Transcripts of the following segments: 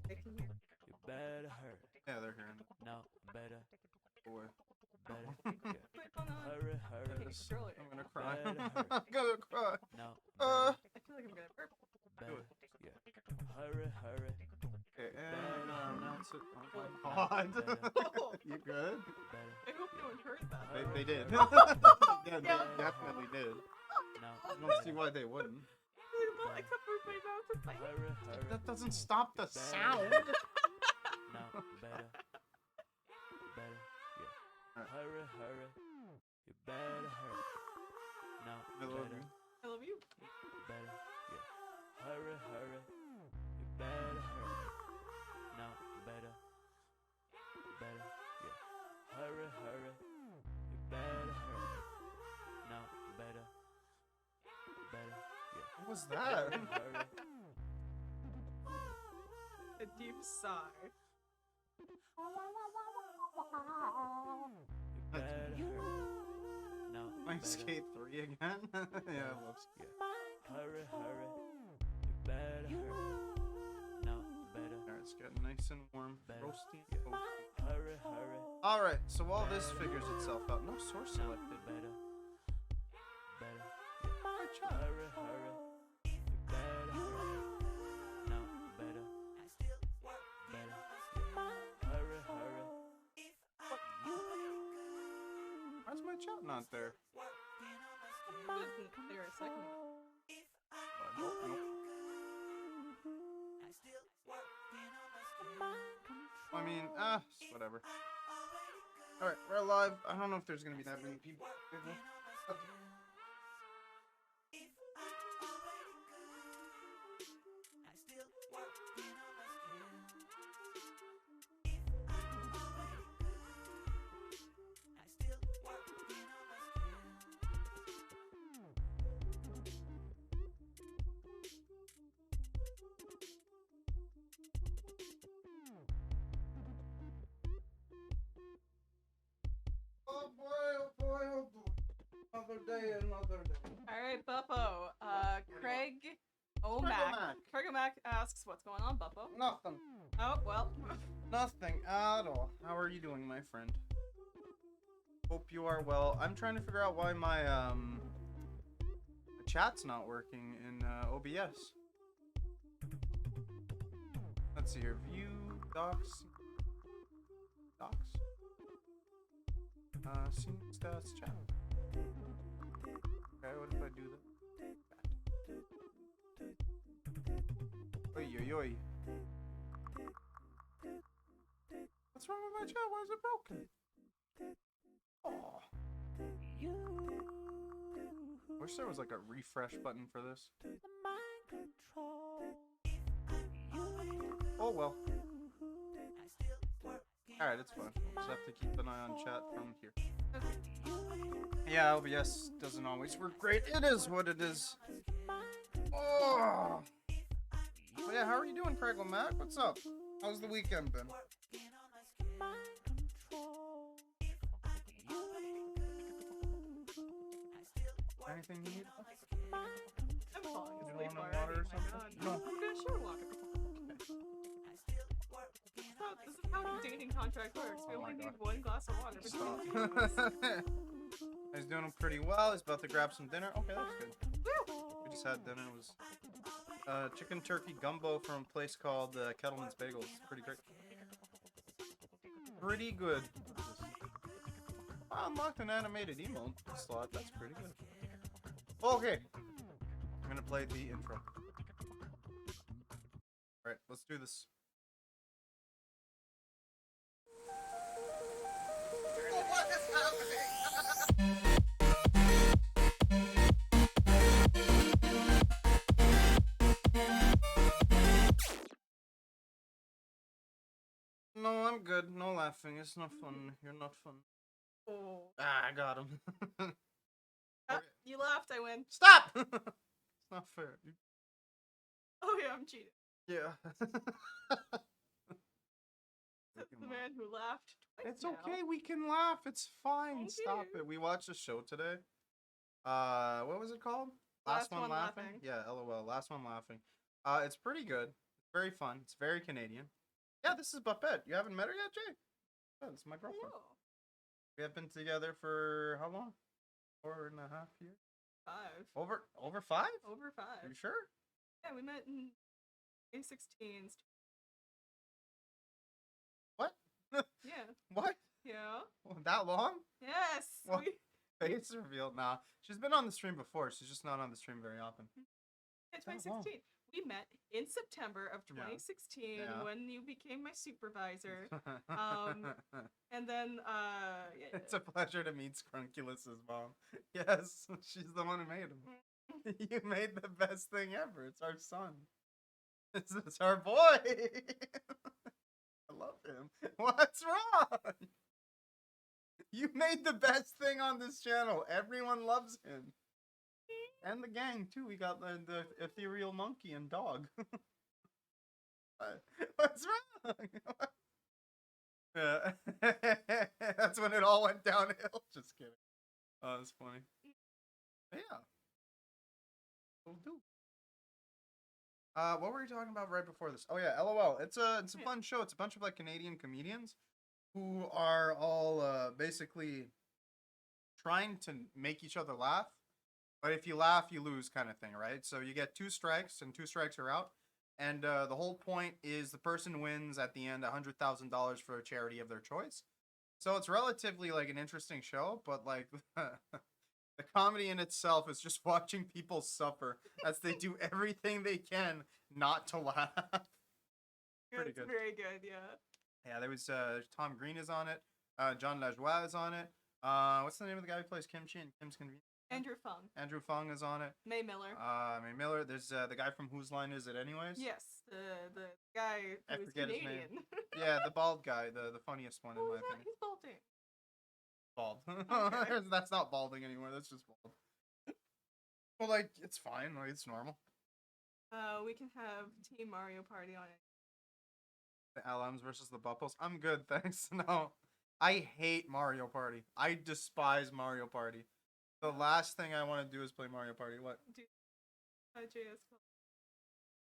You better hurry. Yeah, they're hearing it. No, better. Boy. Better. Wait, hold on. Hurry, hurry. Okay, control it. I'm gonna cry. Better hurry. I'm gonna cry. No, Uh. better. I feel like I'm gonna burp. Better. Yeah. Hurry, hurry. Okay, and Better. announce it. Oh my No, god. Oh, You good? Better. I hope no one heard that. They did. Hurry, Yeah, they Yeah. definitely did. No, I don't see why they wouldn't. I covered my mouth with my hand. Hurry, hurry. That doesn't stop the Better. sound. No, better. Better. Yeah. Alright. Hurry, hurry. You better hurry. No, I love better. you. I love you. Better. Yeah. Hurry, hurry. You better hurry. No, better. Better. Yeah. Hurry, hurry. You better hurry. No, better. Better. Yeah. What was that? Hurry, hurry. A deep sigh. You better hurry. No, Playing better. Skate 3 again? Yeah, I love Skate. Yeah. Hurry, hurry. You better hurry. No, better. Alright, it's getting nice and warm. Better. Roasty. Yeah. Hurry, hurry. Alright, so while this figures itself out, no source No, selected. better. Better. Alright, chat. Hurry, hurry. You better hurry. No, better. Better. Hurry, hurry. Why's my chat not there? It wasn't there a second ago. Nope, nope. I mean, whatever. Alright, we're live. I don't know if there's gonna be that many people. Oh boy, oh boy, oh boy. Another day, another day. Alright, Buppo. Craig O'Mac. O'Mac. Craig O'Mac asks, what's going on, Buppo? Nothing. Oh, well. Nothing at all. How are you doing, my friend? Hope you are well. I'm trying to figure out why my chat's not working in OBS. Let's see here. View docs. Docs. Scene stats chat. Okay, what if I do that? Oi, oi, oi. What's wrong with my chat? Why is it broken? Oh. Wish there was like a refresh button for this. Oh well. Alright, it's fine. We'll just have to keep an eye on chat from here. Yeah, OBS doesn't always work great. It is what it is. Oh. Well, yeah, how are you doing, Craig O'Mac? What's up? How's the weekend been? Anything you need? I'm falling You asleep want already. water or My something? God. No. I'm gonna share water. This is how the dating contract works. We Oh my only need God. one glass of water. Stop. He's doing pretty well. He's about to grab some dinner. Okay, that's good. We just had dinner. It was chicken turkey gumbo from a place called Kettleman's Bagels. Pretty great. Pretty good. I unlocked an animated emote slot. That's pretty good. Okay. I'm gonna play the intro. Alright, let's do this. What is happening? No, I'm good. No laughing. It's not fun. You're not fun. Oh. Ah, I got him. Ah, you laughed, I win. Stop! It's not fair. Oh yeah, I'm cheating. Yeah. That's the man who laughed twice It's now. okay. We can laugh. It's fine. Thank Stop you. it. We watched a show today. What was it called? Last One laughing. Laughing. Yeah, LOL. Last one laughing. It's pretty good. very fun. It's very Canadian. Yeah, this is Buppette. You haven't met her yet, Jay? Oh, this is my girlfriend. No. We have been together for how long? 4.5 years. 5. Over 5? Over 5. Are you sure? Yeah, we met in 2016. What? Yeah. What? Yeah. That long? Yes. Well, face reveal. Nah, she's been on the stream before. She's just not on the stream very often. Yeah, 2016. We met in September of Yeah. 2016 Yeah. when you became my supervisor. And then, yeah. It's a pleasure to meet Scrunculus's mom. Yes, she's the one who made him. You made the best thing ever. It's our son. It's our boy. I love him. What's wrong? You made the best thing on this channel. Everyone loves him. And the gang, too. We got the ethereal monkey and dog. What's wrong? Yeah. That's when it all went downhill. Just kidding. Oh, that's funny. Yeah. Will do. What were we talking about right before this? Oh yeah, LOL. It's a fun show. It's a bunch of like Canadian comedians who are all basically trying to make each other laugh. But if you laugh, you lose, kind of thing, right? So you get 2 strikes, and 2 strikes are out. And the whole point is the person wins at the end $100,000 for a charity of their choice. So it's relatively like an interesting show, but like the comedy in itself is just watching people suffer as they do everything they can not to laugh. Pretty It's good. very good, yeah. Yeah, there was Tom Green is on it. John Lajoie is on it. What's the name of the guy who plays Kimchi in Kim's Convenience? Andrew Fung. Andrew Fung is on it. May Miller. May Miller. There's the guy from Whose Line Is It Anyways? Yes, the guy I who is forget his Canadian. name. Yeah, the bald guy, the funniest one in Oh, my is that? opinion. He's balding. Bald. Okay. That's not balding anymore. That's just bald. Well, like it's fine. Like it's normal. We can have Team Mario Party on it. The LMs versus the Buppos. I'm good, thanks. No, I hate Mario Party. I despise Mario Party. The last thing I want to do is play Mario Party. What? JS.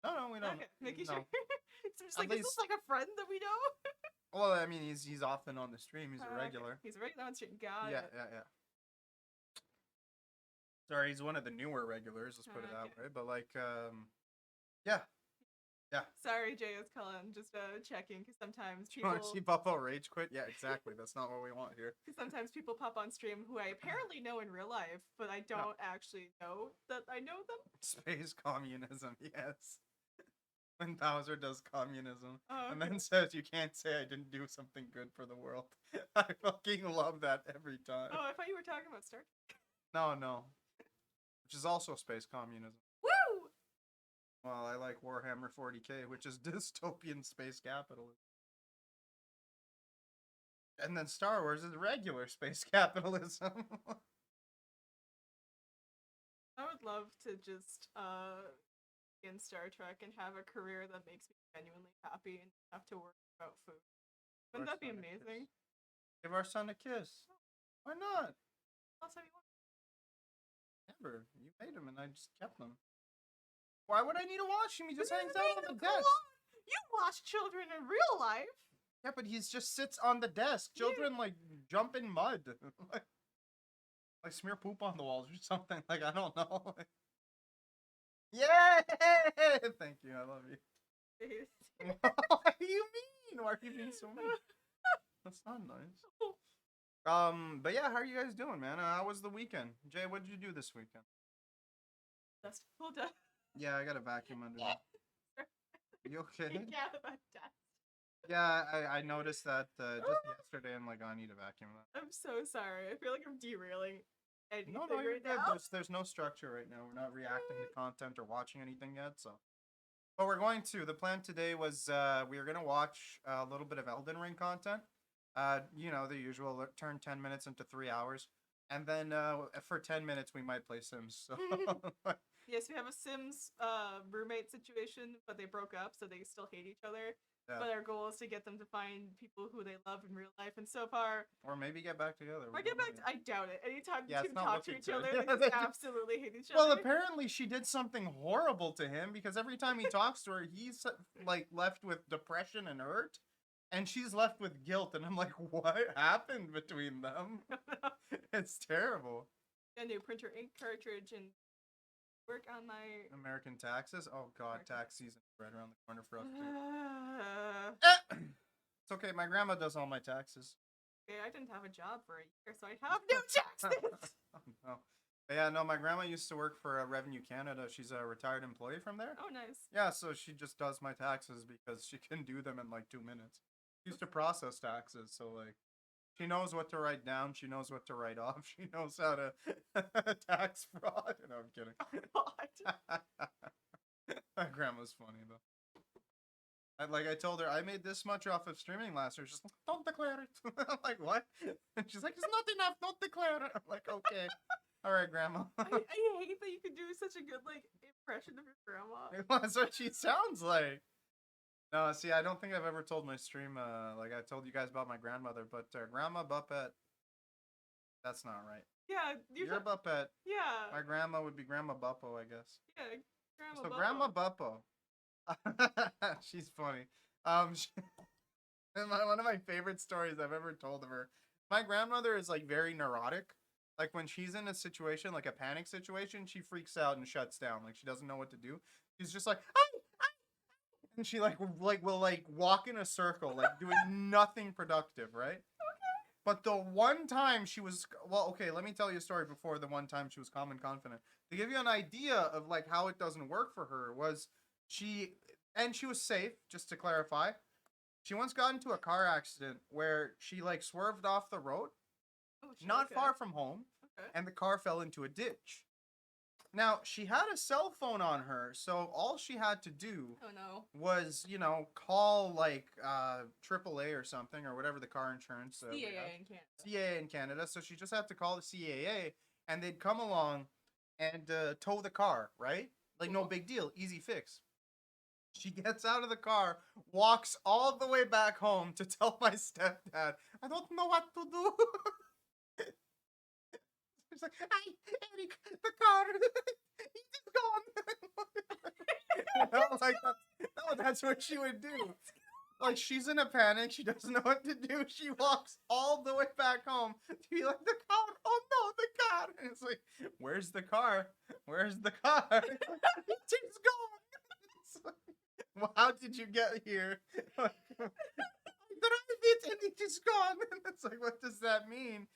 No, we don't. Okay, making no. sure. So I'm just At like, is this least- like a friend that we know? Well, I mean, he's often on the stream. He's a Okay. regular. He's a regular on stream. Got Yeah, it. yeah. Sorry, he's one of the newer regulars. Let's put it that Okay. way. But like, yeah. Sorry, JS Cullen. Just checking because sometimes You people. want to see Buppo rage quit? Yeah, exactly. That's not what we want here. Sometimes people pop on stream who I apparently know in real life, but I don't actually know that I know them. Space communism, yes. When Bowser does communism. Oh, And okay. then says, you can't say I didn't do something good for the world. I fucking love that every time. Oh, I thought you were talking about Star Trek. No. Which is also space communism. Woo! Well, I like Warhammer 40k, which is dystopian space capitalism. And then Star Wars is regular space capitalism. I would love to just be in Star Trek and have a career that makes me genuinely happy and not have to worry about food. Wouldn't that be Our son a kiss. amazing? Give our son a kiss. Why not? What else have you wanted? Never. You made him and I just kept him. Why would I need to watch him? He just But hangs you out made on the them go desk. on. You watch children in real life. Yeah, but he just sits on the desk. Children like jump in mud. like smear poop on the walls or something. Like I don't know. Yay! Thank you. I love you. What do you mean? Why are you being so mean? That's not nice. But yeah, how are you guys doing, man? How was the weekend? Jay, what did you do this weekend? Dust. Hold on. Yeah, I got a vacuum under there. You okay? Yeah, about dust. Yeah, I noticed that just yesterday. I'm like, oh, I need a vacuum. I'm so sorry. I feel like I'm derailing anything No, you're right good. now. There's no structure right now. We're not reacting to content or watching anything yet, so. But we're going to. The plan today was we were going to watch a little bit of Elden Ring content. You know, the usual, turn 10 minutes into 3 hours. And then for 10 minutes, we might play Sims. So. Yes, we have a Sims roommate situation, but they broke up, so they still hate each other. Yeah. But our goal is to get them to find people who they love in real life. And so far, Or maybe get back together. I get back. I doubt it. Anytime Yeah, the it's two not talk to looking each good. other, Yeah, they they just do. absolutely hate each Well, other. apparently she did something horrible to him because every time he talks to her, he's like left with depression and hurt, and she's left with guilt. And I'm like, what happened between them? It's terrible. A new printer ink cartridge and work on my. American taxes. Oh God, American. tax season is right around the corner for us too. Okay, It's okay. My grandma does all my taxes. I didn't have a job for a year, so I have no taxes. Oh, no. But yeah, no, my grandma used to work for Revenue Canada. She's a retired employee from there. Oh, nice. Yeah, so she just does my taxes because she can do them in like 2 minutes. She used to process taxes, so like she knows what to write down, she knows what to write off, she knows how to tax fraud. No, I'm kidding. Oh, God. My grandma's funny though. I told her I made this much off of streaming last year. She's like, don't declare it. I'm like, what? And she's like, it's not enough. Don't declare it. I'm like, okay, all right, grandma. I hate that you could do such a good like impression of your grandma. That's what she sounds like. No, see, I don't think I've ever told my stream. Like I told you guys about my grandmother, but Grandma Buppette. That's not right. Yeah, You're Buppette. Yeah. My grandma would be Grandma Buppo, I guess. Yeah, Grandma. So Buppo. Grandma Buppo. She's funny. One of my favorite stories I've ever told of her. My grandmother is like very neurotic. Like when she's in a situation, like a panic situation, she freaks out and shuts down. Like she doesn't know what to do. She's just like, and she will walk in a circle, like doing nothing productive, right? But the one time she was, well, okay, let me tell you a story before the one time she was calm and confident. To give you an idea of like how it doesn't work for her was she was safe, just to clarify. She once got into a car accident where she like swerved off the road, not far from home, and the car fell into a ditch. Now, she had a cell phone on her, so all she had to do was, call like AAA or something, or whatever the car insurance. CAA in Canada. CAA in Canada, so she just had to call the CAA, and they'd come along and tow the car, right? Like, no big deal, easy fix. She gets out of the car, walks all the way back home to tell my stepdad, I don't know what to do. She's like, hey, Eric, the car, he's gone. Like, that's what she would do. Like, she's in a panic. She doesn't know what to do. She walks all the way back home to be like, the car. Oh, no, the car. And it's like, where's the car? Where's the car? It's gone. It's like, well, how did you get here? I drive it and it is gone. And it's like, what does that mean?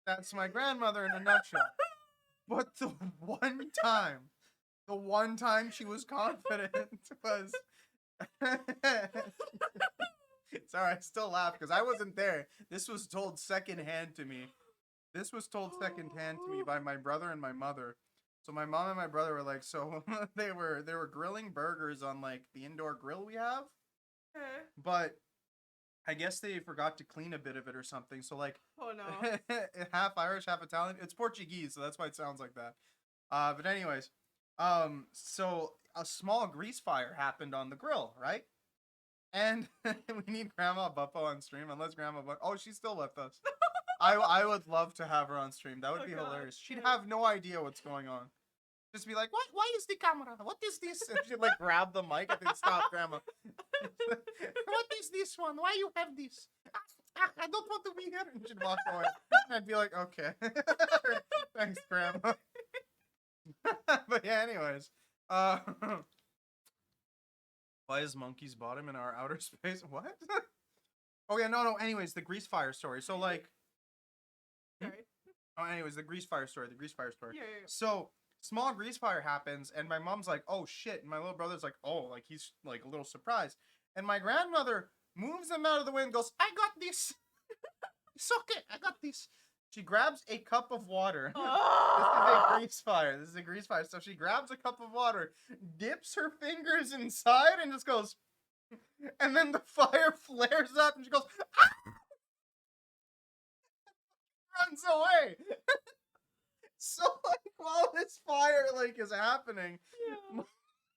That's my grandmother in a nutshell. But the one time she was confident was... Sorry, I still laugh because I wasn't there. This was told secondhand to me. This was told secondhand to me by my brother and my mother. So my mom and my brother were like, so they were grilling burgers on like the indoor grill we have. But I guess they forgot to clean a bit of it or something. So like, oh no, half Irish, half Italian. It's Portuguese, so that's why it sounds like that. But anyways, so a small grease fire happened on the grill, right? And we need Grandma Buppo on stream, unless Grandma Buppo. Oh, she's still with us. I would love to have her on stream. That would be hilarious. She'd have no idea what's going on. Just be like, what? Why is the camera? What is this? And she'd like grab the mic and then stop, Grandma. What is this one? Why you have this? I don't want to be here. And she'd walk away. And I'd be like, okay. Thanks, Grandma. But yeah, anyways. Why is Monkey's bottom in our outer space? What? Oh yeah, no. Anyways, the grease fire story. So like... Sorry. Oh, anyways, the grease fire story. Yeah. So... small grease fire happens, and my mom's like, oh shit, and my little brother's like, oh, like he's like a little surprised, and my grandmother moves him out of the way and goes, I got this. It's okay, I got this. She grabs a cup of water. This is a grease fire. So she grabs a cup of water, dips her fingers inside, and just goes, and then the fire flares up, and she goes, ah! Runs away. So like while this fire like is happening,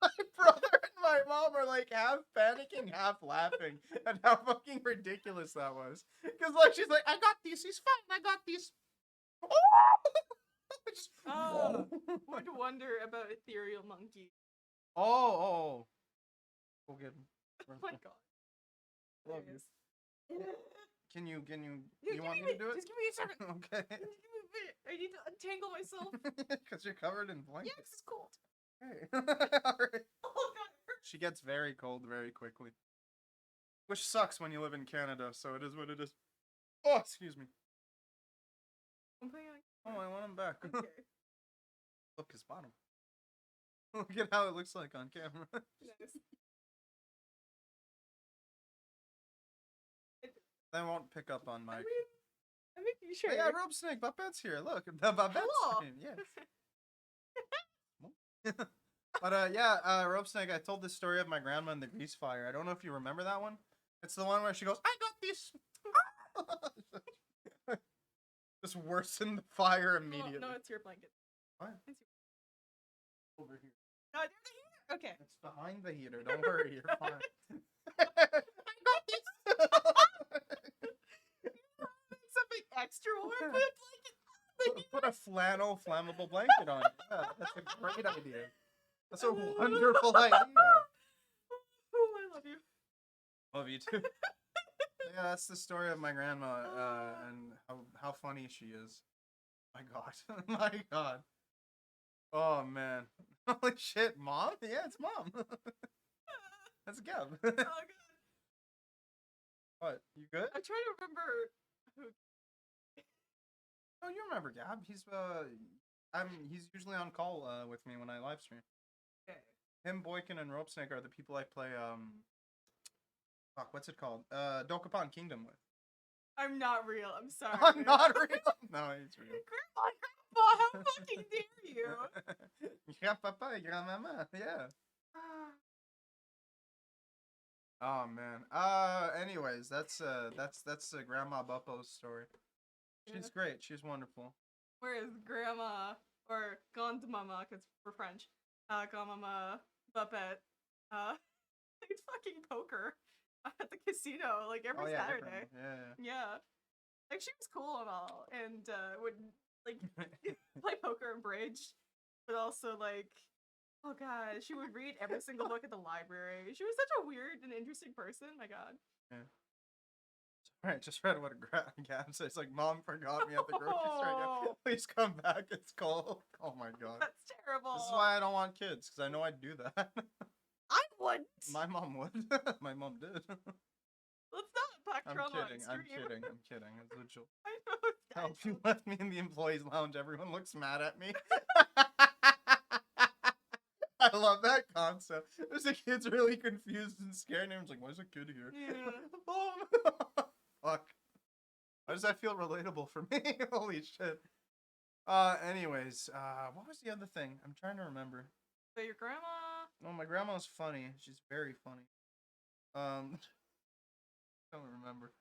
my brother and my mom are like half panicking, half laughing at how fucking ridiculous that was. Because like she's like, I got these. He's fine. I got these. Just- Oh, would wonder about ethereal monkey. oh. Go get him. Oh my god. Love you. Yes. Can you Give want me me a to do it? Just give me a second. Okay. Just give me a bit. I need to untangle myself. Because you're covered in blankets. Yes, it's cold. Hey. Alright. Oh god, it hurts. She gets very cold very quickly. Which sucks when you live in Canada, so it is what it is. Oh, excuse me. I'm putting on. Oh, I want him back. Okay. Look, his bottom. Look at how it looks like on camera. Nice. They won't pick up on I mic. mean, I'm making sure. Oh, yeah, Rope Snake, Buppette's here. Look, the Buppette Cool. stream. Yeah. But yeah, Rope Snake, I told this story of my grandma in the grease fire. I don't know if you remember that one. It's the one where she goes, I got this. Just worsen the fire immediately. No, it's your blanket. What? It's your... Over here. No, there's a heater. Okay. It's behind the heater. Don't worry, you're fine. I got this. Something extra warm for the blanket. Put a flannel flammable blanket on it. Yeah, that's a great idea. That's a wonderful idea. Oh, I love you. Love you too. Yeah, that's the story of my grandma and how funny she is. My God. My God. Oh, man. Holy shit, Mom? Yeah, it's Mom. That's Gab. Oh god. What? You good? I'm trying to remember who. Oh, you remember Gab. He's usually on call with me when I live stream. Okay. Him, Boykin, and Rope Snake are the people I play fuck, what's it called? Dokapon Kingdom with. I'm not real. I'm sorry. I'm not real. No, he's real. Grandma, how fucking dare you? Yeah, papa, grandmama. Yeah. Oh man. Anyways, that's Grandma Buppo's story. She's Yeah. great. She's wonderful. Whereas grandma or grandmama, because we're French, grandmama Buppette, played fucking poker at the casino like every yeah, Saturday. Yeah. Yeah, like she was cool and all, and would like play poker and bridge, but also like, oh god, she would read every single book at the library. She was such a weird and interesting person. My god. Alright, just read what Gab says. Like, Mom forgot me at the grocery store again. Oh. Please come back. It's cold. Oh my God. That's terrible. This is why I don't want kids, because I know I'd do that. I wouldn't. My mom would. My mom did. Let's not pack I'm trauma on kidding. stream. I'm kidding. It's a joke. I know. Help, you left me in the employees lounge. Everyone looks mad at me. I love that concept. There's a kid's really confused and scared, and everyone's like, "Why is a kid here?" Yeah. Oh, fuck. Why does that feel relatable for me? Holy shit. Anyways, what was the other thing? I'm trying to remember. So your grandma. Oh, my grandma's funny. She's very funny. Don't remember.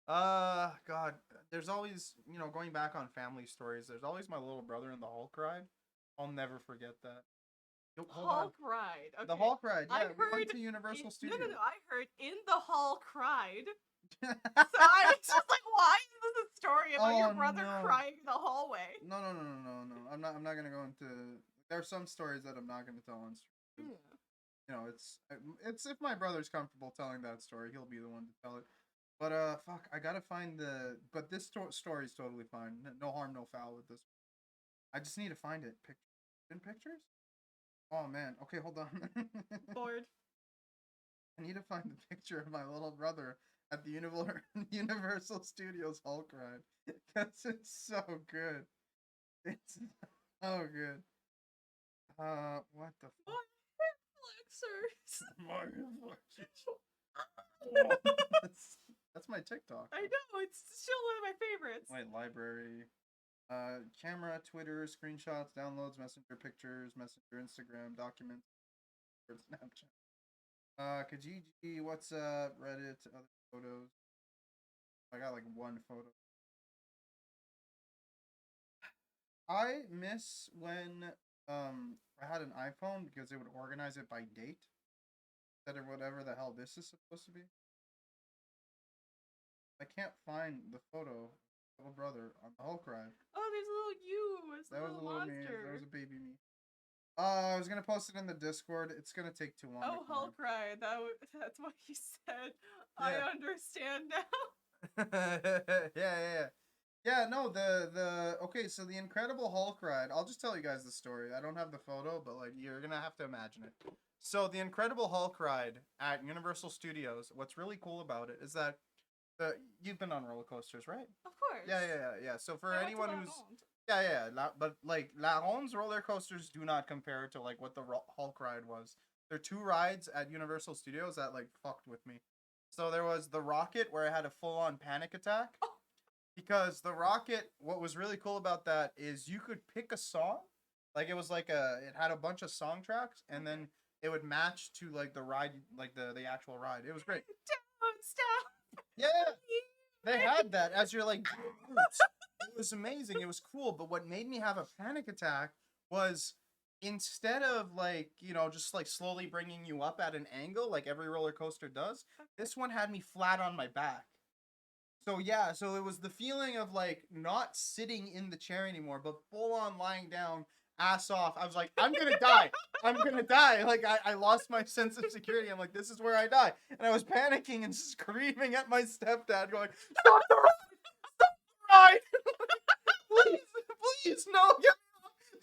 God, there's always, going back on family stories, there's always my little brother in the Hulk ride. I'll never forget that. Yo, hold on. Hulk ride. Okay. The Hulk ride, I yeah. We went heard to Universal Studios. No. I heard in the hall cried. So I was just like, why is this a story about your Oh, brother no. crying in the hallway? No. I'm not gonna go into. There are some stories that I'm not gonna tell on stream. It's if my brother's comfortable telling that story, he'll be the one to tell it. But fuck, I gotta find the. But this story's totally fine. No harm, no foul with this. I just need to find it. In pictures? Oh man. Okay, hold on. Bored. I need to find the picture of my little brother at the Universal Studios Hulk ride. Because it's so good. It's so good. What the fuck? My reflexers. That's my TikTok. I know, it's still one of my favorites. Wait, library. Camera, Twitter, screenshots, downloads, messenger pictures, messenger, Instagram, documents, Snapchat. Kijiji, WhatsApp, Reddit, other photos. I got like one photo. I miss when I had an iPhone because it would organize it by date. instead of whatever the hell this is supposed to be. I can't find the photo of little brother on the Hulk ride. Oh, there's a little you. It's That was a little me. monster. That was a baby me. I was gonna post it in the Discord. It's gonna take too long. Oh, to Hulk ride. That's what he said. I Yeah. understand now. Yeah, no, the okay, so the Incredible Hulk ride, I'll just tell you guys the story. I don't have the photo, but like you're gonna have to imagine it. So the Incredible Hulk ride at Universal Studios, what's really cool about it is that you've been on roller coasters, right? Of course. Yeah. So for I went to anyone La who's Ronde. but like La Ronde's roller coasters do not compare to like what the Hulk ride was. There are two rides at Universal Studios that like fucked with me. So there was the Rocket where I had a full-on panic attack. Oh. Because the Rocket, what was really cool about that is you could pick a song. Like it was like it had a bunch of song tracks and then it would match to like the ride, like the actual ride. It was great. Don't stop. Yeah. They had that as you're like, it was amazing. It was cool. But what made me have a panic attack was instead of like, you know, just like slowly bringing you up at an angle like every roller coaster does, this one had me flat on my back. So yeah, so it was the feeling of like not sitting in the chair anymore, but full on lying down, ass off. I was like, I'm gonna die. I'm gonna die. Like I lost my sense of security. I'm like, this is where I die. And I was panicking and screaming at my stepdad, going, stop the ride! Stop the ride! please, no,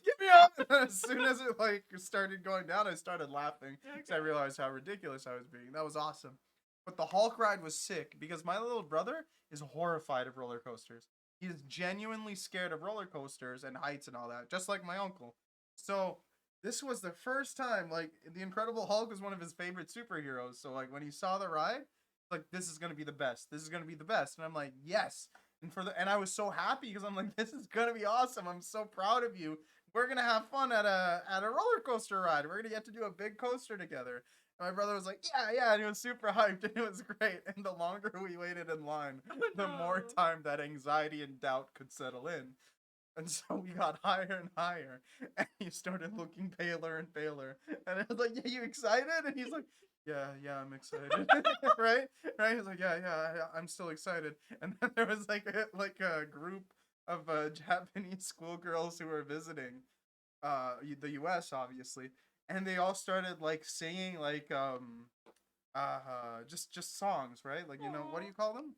get me off. And as soon as it like started going down, I started laughing because I realized how ridiculous I was being. That was awesome. But the Hulk ride was sick because my little brother is horrified of roller coasters. He is genuinely scared of roller coasters and heights and all that, just like my uncle. So this was the first time, like, the Incredible Hulk was one of his favorite superheroes. So, like, when he saw the ride, like, this is going to be the best. This is going to be the best. And I'm like, yes. And I was so happy because I'm like, this is going to be awesome. I'm so proud of you. We're going to have fun at a roller coaster ride. We're going to get to do a big coaster together. And my brother was like, yeah, and he was super hyped, and it was great. And the longer we waited in line, the more time that anxiety and doubt could settle in. And so we got higher and higher, and he started looking paler and paler. And I was like, yeah, you excited? And he's like, yeah, I'm excited. right? He's like, yeah, I'm still excited. And then there was like a group of Japanese schoolgirls who were visiting the U.S., obviously. And they all started like singing like just songs, right? Like, you know, what do you call them?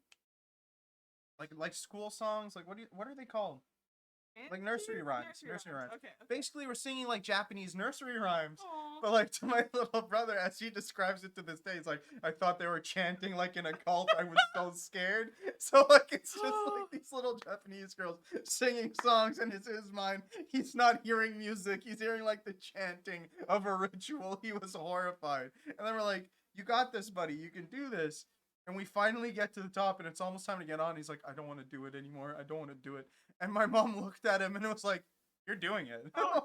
Like school songs? Like what are they called? Like nursery rhymes. Nursery rhymes. Okay. Basically we're singing like Japanese nursery rhymes. Aww. But like to my little brother, as he describes it to this day, it's like I thought they were chanting like in a cult. I was so scared. So like it's just like these little Japanese girls singing songs, and in his mind, he's not hearing music. He's hearing like the chanting of a ritual. He was horrified. And then we're like, you got this, buddy. You can do this. And we finally get to the top, and it's almost time to get on. He's like, I don't want to do it anymore. I don't want to do it. And my mom looked at him and it was like, you're doing it. Oh,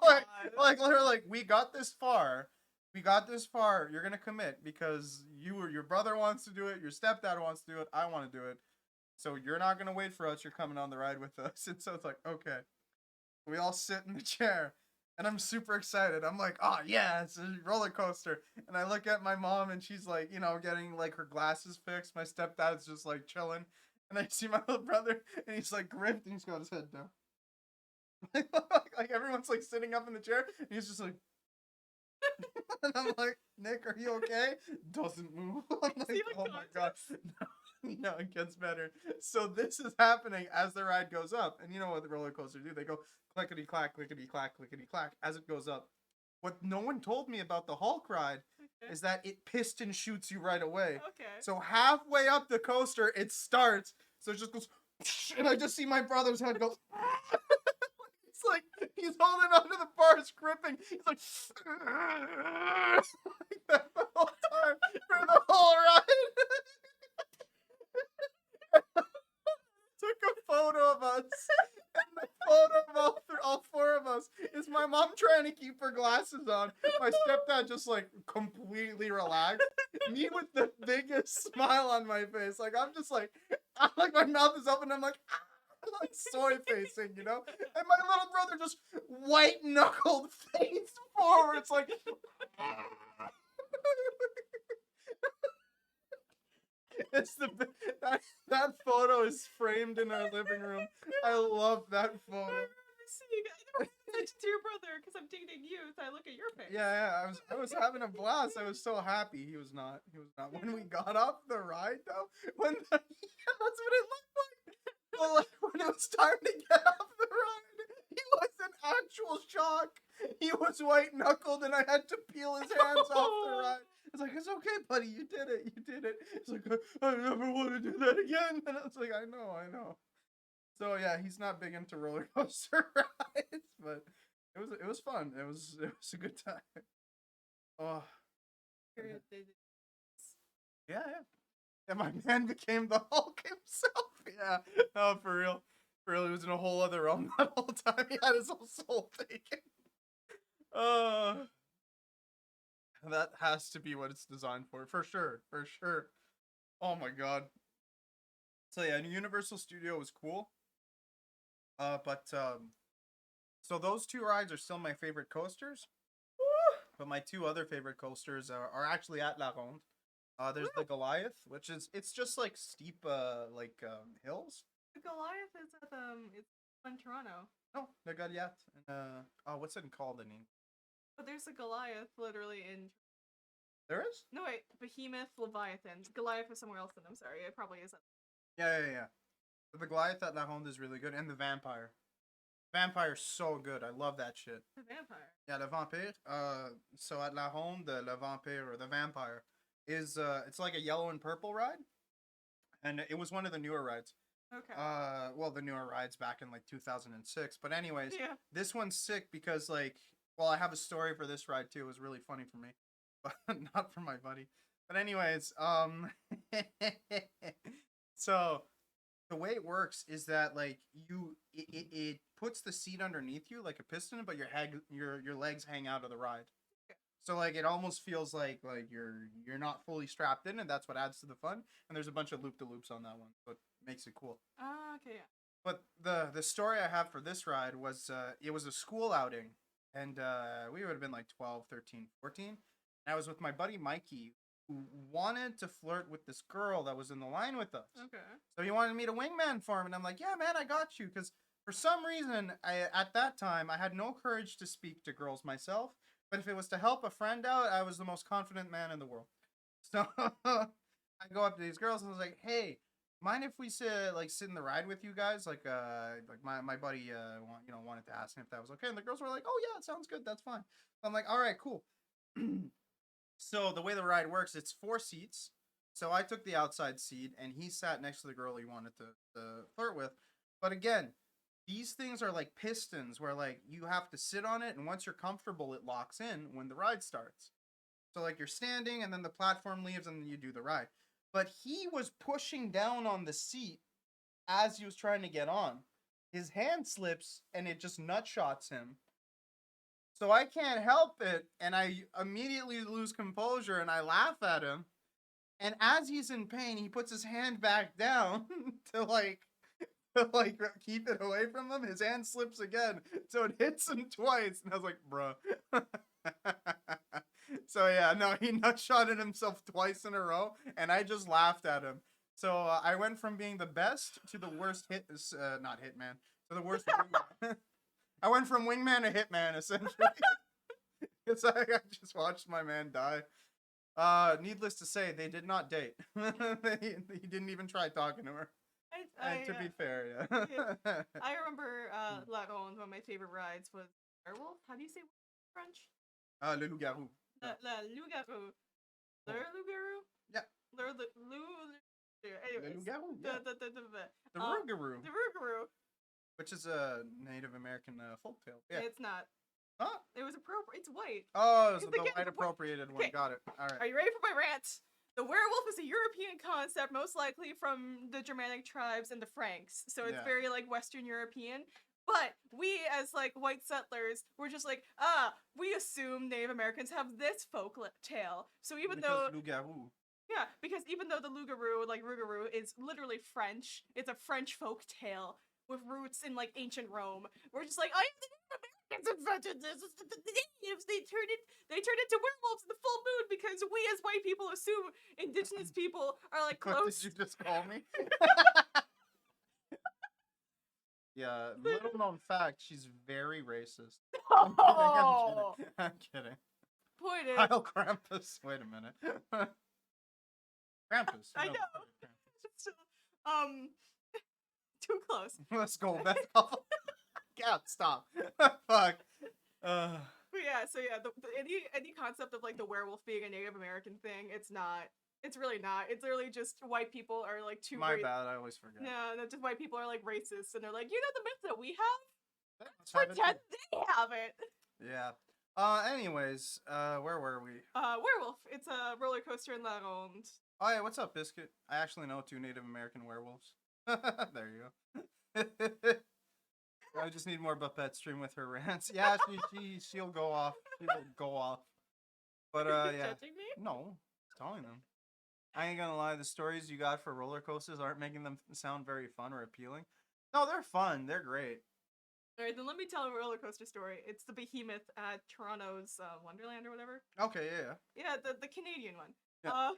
like literally, like, we got this far. You're going to commit because your brother wants to do it. Your stepdad wants to do it. I want to do it. So you're not going to wait for us. You're coming on the ride with us. And so it's like, okay. We all sit in the chair. And I'm super excited. I'm like, oh yeah, it's a roller coaster. And I look at my mom and she's like, you know, getting like her glasses fixed. My stepdad's just like chilling. And I see my little brother and he's like gripped and he's got his head down. Like everyone's like sitting up in the chair and he's just like, and I'm like, Nick, are you okay? Doesn't move. I'm like, oh my god. No, it gets better. So this is happening as the ride goes up. And you know what the roller coasters do? They go clickety-clack, clickety-clack, clickety-clack as it goes up. What no one told me about the Hulk ride is that it piston shoots you right away. Okay. So halfway up the coaster, it starts. So it just goes, and I just see my brother's head go. It's like he's holding onto the bars, gripping. He's like, like that the whole time for the whole ride. Took a photo of us, and the photo of all four of us is my mom trying to keep her glasses on, my stepdad just like completely relaxed, me with the biggest smile on my face, like I'm like my mouth is open, I'm like soy facing, you know, and my little brother just white knuckled face forward, it's like. It's that photo is framed in our living room. I love that I photo. remember seeing. I never sent it to your brother because I'm dating you. So I look at your face. Yeah, I was having a blast. I was so happy. He was not. When we got off the ride though, that's what it looked like. Well, like, when it was time to get off the ride, he was in actual shock. He was white knuckled, and I had to peel his hands off the ride. It's like, it's okay, buddy. You did it. You did it. It's like, I never want to do that again. And I was like, I know. So yeah, he's not big into roller coaster rides, but it was fun. It was a good time. Oh yeah. And my man became the Hulk himself. Yeah. Oh, for real. He was in a whole other realm that whole time. He had his whole soul taken. That has to be what it's designed for sure. Oh my god. So yeah, Universal Studio was cool. But so those two rides are still my favorite coasters. But my two other favorite coasters are actually at La Ronde. There's the Goliath, which it's just like steep hills. The Goliath is at it's in Toronto. No, the Goliath. What's it called in English? But there's a Goliath literally in. There is? No wait, Behemoth, Leviathan. Goliath is somewhere else. Then I'm sorry, it probably isn't. Yeah. The Goliath at La Ronde is really good, and the Vampire. Vampire's so good. I love that shit. The Vampire. Yeah, the Vampire. So at La Ronde, the Vampire or the Vampire is it's like a yellow and purple ride, and it was one of the newer rides. Okay. Well, the newer rides back in like 2006. But anyways, Yeah. this one's sick because I have a story for this ride too. It was really funny for me, but not for my buddy. But anyways, so the way it works is that it puts the seat underneath you like a piston, but your legs hang out of the ride. So it almost feels like you're not fully strapped in, and that's what adds to the fun. And there's a bunch of loop-de-loops on that one, so it makes it cool. Okay, yeah. But the story I have for this ride was it was a school outing, and we would have been like 12, 13, 14. And I was with my buddy Mikey, who wanted to flirt with this girl that was in the line with us. Okay. So he wanted me to wingman for him, and I'm like, yeah, man, I got you. Because for some reason, at that time, I had no courage to speak to girls myself. But if it was to help a friend out, I was the most confident man in the world. So I go up to these girls and I was like, hey, mind if we sit in the ride with you guys? My buddy wanted to ask him if that was okay. And the girls were like, oh yeah, it sounds good. That's fine. So I'm like, all right, cool. So the way the ride works, it's 4 seats. So I took the outside seat, and he sat next to the girl he wanted to flirt with. But again, these things are like pistons where you have to sit on it, and once you're comfortable, it locks in when the ride starts. So you're standing, and then the platform leaves, and then you do the ride. But he was pushing down on the seat as he was trying to get on. His hand slips, and it just nutshots him. So I can't help it, and I immediately lose composure, and I laugh at him. And as he's in pain, he puts his hand back down to keep it away from him. His hand slips again, so it hits him twice. And I was like, bruh. So yeah, no, he nutshotted himself twice in a row, and I just laughed at him. So I went from being the best to the worst not hitman, to the worst wingman. I went from wingman to hitman, essentially. Because I just watched my man die. Needless to say, they did not date. He didn't even try talking to her. To be fair, yeah. I remember La Ronde, one of my favorite rides was Werewolf. How do you say French? Le Loup-Garou. Le Loup-Garou. Le Loup-Garou? Yeah. Anyways, Le Loup-Garou, yeah. The Rougarou. The Rougarou. Which is a Native American folktale. Yeah. It's not. Huh? It was appropriate. It's white. Oh, it was the white appropriated one. Okay. Got it. All right. Are you ready for my rant? The werewolf is a European concept, most likely from the Germanic tribes and the Franks. So it's very Western European. But we, as white settlers, were just we assume Native Americans have this folk tale. So even though Loup-Garou. Yeah, because even though the Loup-Garou, Rougarou, is literally French, it's a French folk tale with roots in ancient Rome. We're just I am the Native Americans invented this. It's the natives. They turned into werewolves in the full moon because we as white people assume indigenous people are like What close. did you just call me? Yeah, little known fact, she's very racist. I'm kidding, Oh, I'm kidding. point is, Kyle Krampus. Wait a minute. Krampus. I you know. Krampus. Too close. Let's go, Beth. God, stop. Fuck. But yeah, so yeah, any concept of like the werewolf being a Native American thing, it's not. It's really not. It's literally just white people are like too. My bad. I always forget. No, just white people are like racist, and they're like, you know, the myth that we have. Let's have it Pretend they have it. Yeah. Anyways, where were we? Werewolf. It's a roller coaster in La Ronde. Oh, yeah, what's up, Biscuit? I actually know 2 Native American werewolves. There you go. I just need more Buppette stream with her rants. Yeah, she'll go off. She'll go off. But, Are you yeah. judging me? No, telling them. I ain't gonna lie, the stories you got for roller coasters aren't making them sound very fun or appealing. No, they're fun. They're great. Alright, then let me tell a roller coaster story. It's the Behemoth at Toronto's Wonderland or whatever. Okay, yeah. Yeah, the Canadian one. Yeah.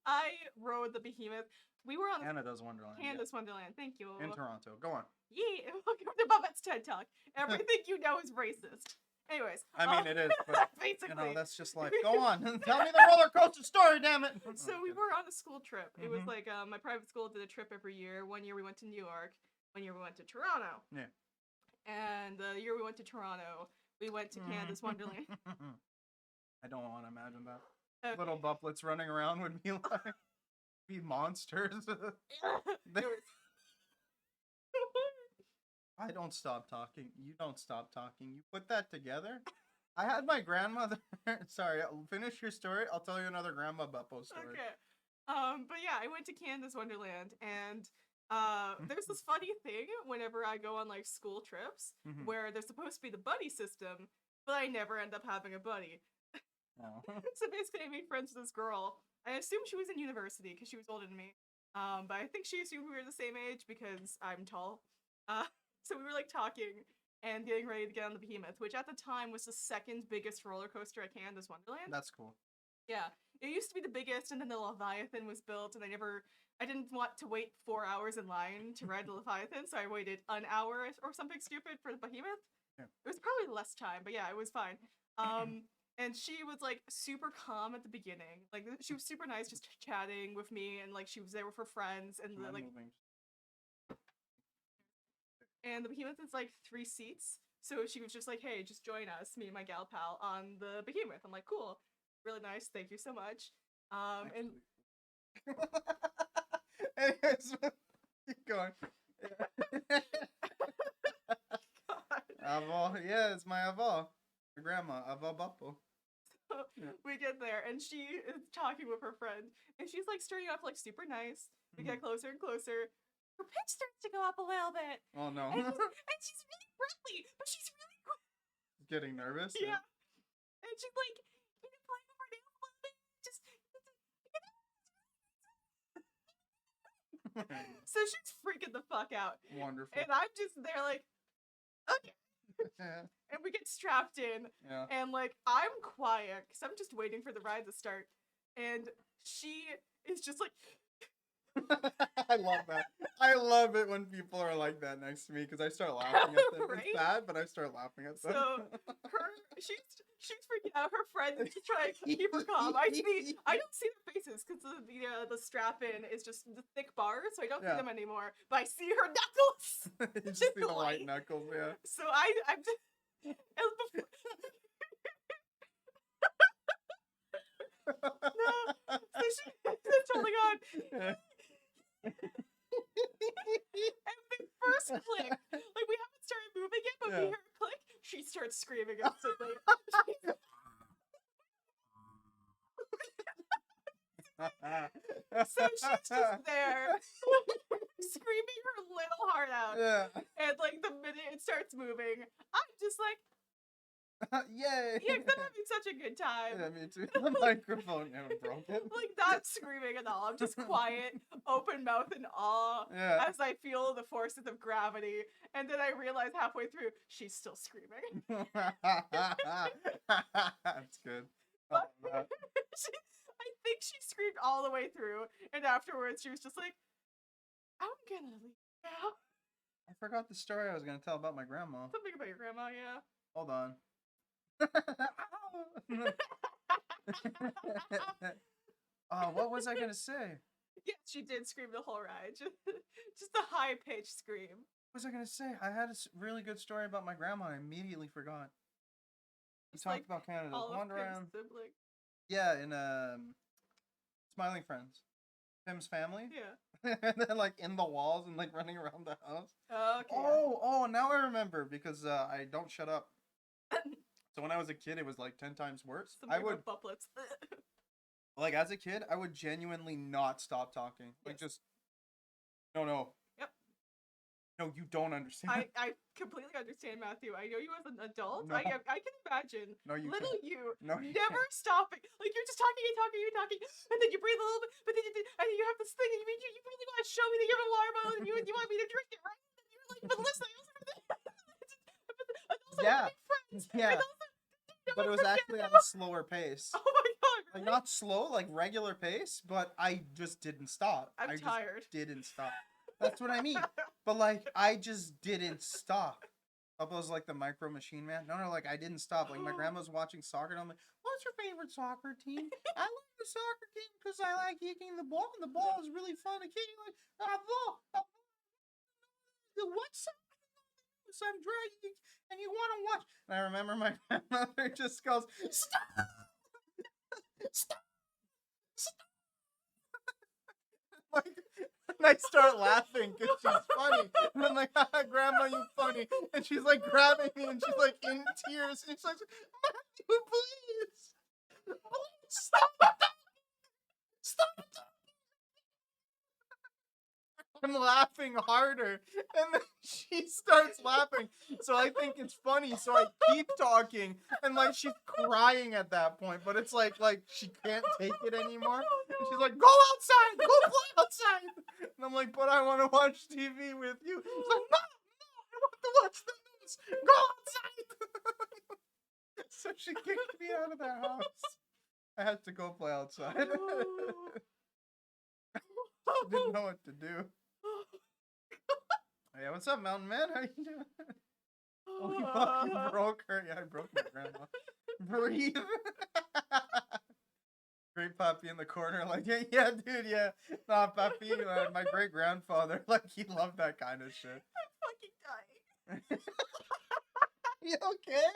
I rode the Behemoth. We were on Canada's Wonderland. Yeah. Canada's Wonderland. Thank you. In Toronto. Go on. Yeah, welcome to Buppette's TED Talk. Everything you know is racist. Anyways. I mean, it is, but, basically. you know, that's just life. Go on. Tell me the roller coaster story, damn it. So we were on a school trip. It was Mhm. like my private school did a trip every year. One year we went to New York. One year we went to Toronto. Yeah. And the year we went to Toronto, we went to Canada's Wonderland. I don't want to imagine that. Okay. Little Bupplets running around would be like, be monsters. They- I don't stop talking. You don't stop talking. You put that together. I had my grandmother. Sorry, I'll finish your story. I'll tell you another Grandma Buppo story. Okay. But yeah, I went to Canada's Wonderland, and there's this funny thing whenever I go on like school trips Mhm. where there's supposed to be the buddy system, but I never end up having a buddy. Oh. So basically, I made friends with this girl. I assumed she was in university because she was older than me. But I think she assumed we were the same age because I'm tall. So we were like talking and getting ready to get on the Behemoth, which at the time was the second biggest roller coaster at Canada's Wonderland. That's cool. Yeah, it used to be the biggest, and then the Leviathan was built, and I didn't want to wait 4 hours in line to ride the Leviathan, so I waited an hour or something stupid for the Behemoth. Yeah. It was probably less time, but yeah, it was fine. And she was like super calm at the beginning. Like she was super nice, just chatting with me, and like she was there with her friends, and Am I like, moving? and the Behemoth is like 3 seats. So she was just like, hey, just join us, me and my gal pal, on the Behemoth. I'm like, cool. Really nice. Thank you so much. And Anyways, keep going. God. Avo, yeah, it's my Avo. My grandma, Avo Buppo. So Yeah. we get there, and she is talking with her friend, and she's like starting off like super nice. We get closer and closer. Her pitch starts to go up a little bit. Oh no. And she's really friendly, but she's really cool. Getting nervous? Yeah. And she's like, you know, playing with her nails a little bit. Just, so she's freaking the fuck out. Wonderful. And I'm just there like, okay. And we get strapped in. Yeah. And like, I'm quiet because I'm just waiting for the ride to start. And she is just like, I love that. I love it when people are like that next to me because I start laughing at them. Right? It's bad, but I start laughing at them. so she's freaking out. Her friend is trying to keep her calm. I don't see their faces because the strap in is just the thick bars, so I don't see Yeah. them anymore. But I see her knuckles. You just see the light. white knuckles, yeah. So I'm just. It was before. No, so she that's holding on. And the first click, like we haven't started moving yet, but we Yeah. hear a click. She starts screaming instantly. So she's just there, screaming her little heart out. Yeah. And like the minute it starts moving, I'm just like, Yay. yeah, 'cause I'm having such a good time. Yeah, me too. The microphone never broke it. Like not screaming at all. I'm just quiet, open mouth in awe Yeah. as I feel the forces of gravity. And then I realize halfway through, she's still screaming. That's good. I love that. I think she screamed all the way through. And afterwards, she was just like, I'm gonna leave now. I forgot the story I was gonna tell about my grandma. Something about your grandma, yeah. Hold on. Oh, what was I gonna say? Yes, she did scream the whole ride. Just a high pitched scream. What was I gonna say? I had a really good story about my grandma. I immediately forgot. We Just talked like about Canada. all of Wander Pim's around. siblings. Yeah, in Smiling Friends. Tim's family. Yeah. And then like in the walls and like running around the house. Okay. Oh, now I remember because I don't shut up. So when I was a kid, it was like 10 times worse. Something I would about Bupplets. like as a kid, I would genuinely not stop talking. Like Yes. just no. Yep. No, you don't understand. I completely understand, Matthew. I know you as an adult. No. I can imagine No, you little can't. you No, you never can't. stopping. Like you're just talking and talking and talking, and then you breathe a little bit, but then and then you have this thing, and you really want to show me that you have a water bottle, and you want me to drink it, right? And you're like, but listen, I also have to, and also Yeah. make friends. Yeah. And also, But it was forget actually at them. a slower pace. Oh my god, Like really? not slow, like regular pace, but I just didn't stop. I'm I just tired. didn't stop. That's what I mean. But like I just didn't stop. Bubba's like the micro machine man. No, like I didn't stop. Like my grandma's watching soccer and I'm like, what's your favorite soccer team? I like the soccer team because I like kicking the ball and the ball is really fun to kick. Like, what soccer? So I'm dragging and you want to watch. And I remember my grandmother just goes, stop! Stop! Stop! Like, and I start laughing because she's funny. And I'm like, Grandma, you funny. And she's like grabbing me and she's like in tears. And she's like, Matthew, please. Please stop. Stop. I'm laughing harder. And then she starts laughing. So I think it's funny. So I keep talking. And like she's crying at that point. But it's like she can't take it anymore. And she's like, go outside. Go play outside. And I'm like, but I want to watch TV with you. She's like, no, I want to watch the news. Go outside. So she kicked me out of the house. I had to go play outside. Didn't know what to do. Hey, what's up, Mountain Man? How you doing? Oh, you fucking broke her. Yeah, I broke my grandma. Breathe. Great Papi in the corner, like, yeah, dude, yeah. Nah, Papi, my great grandfather, like, he loved that kind of shit. I'm fucking dying. You okay?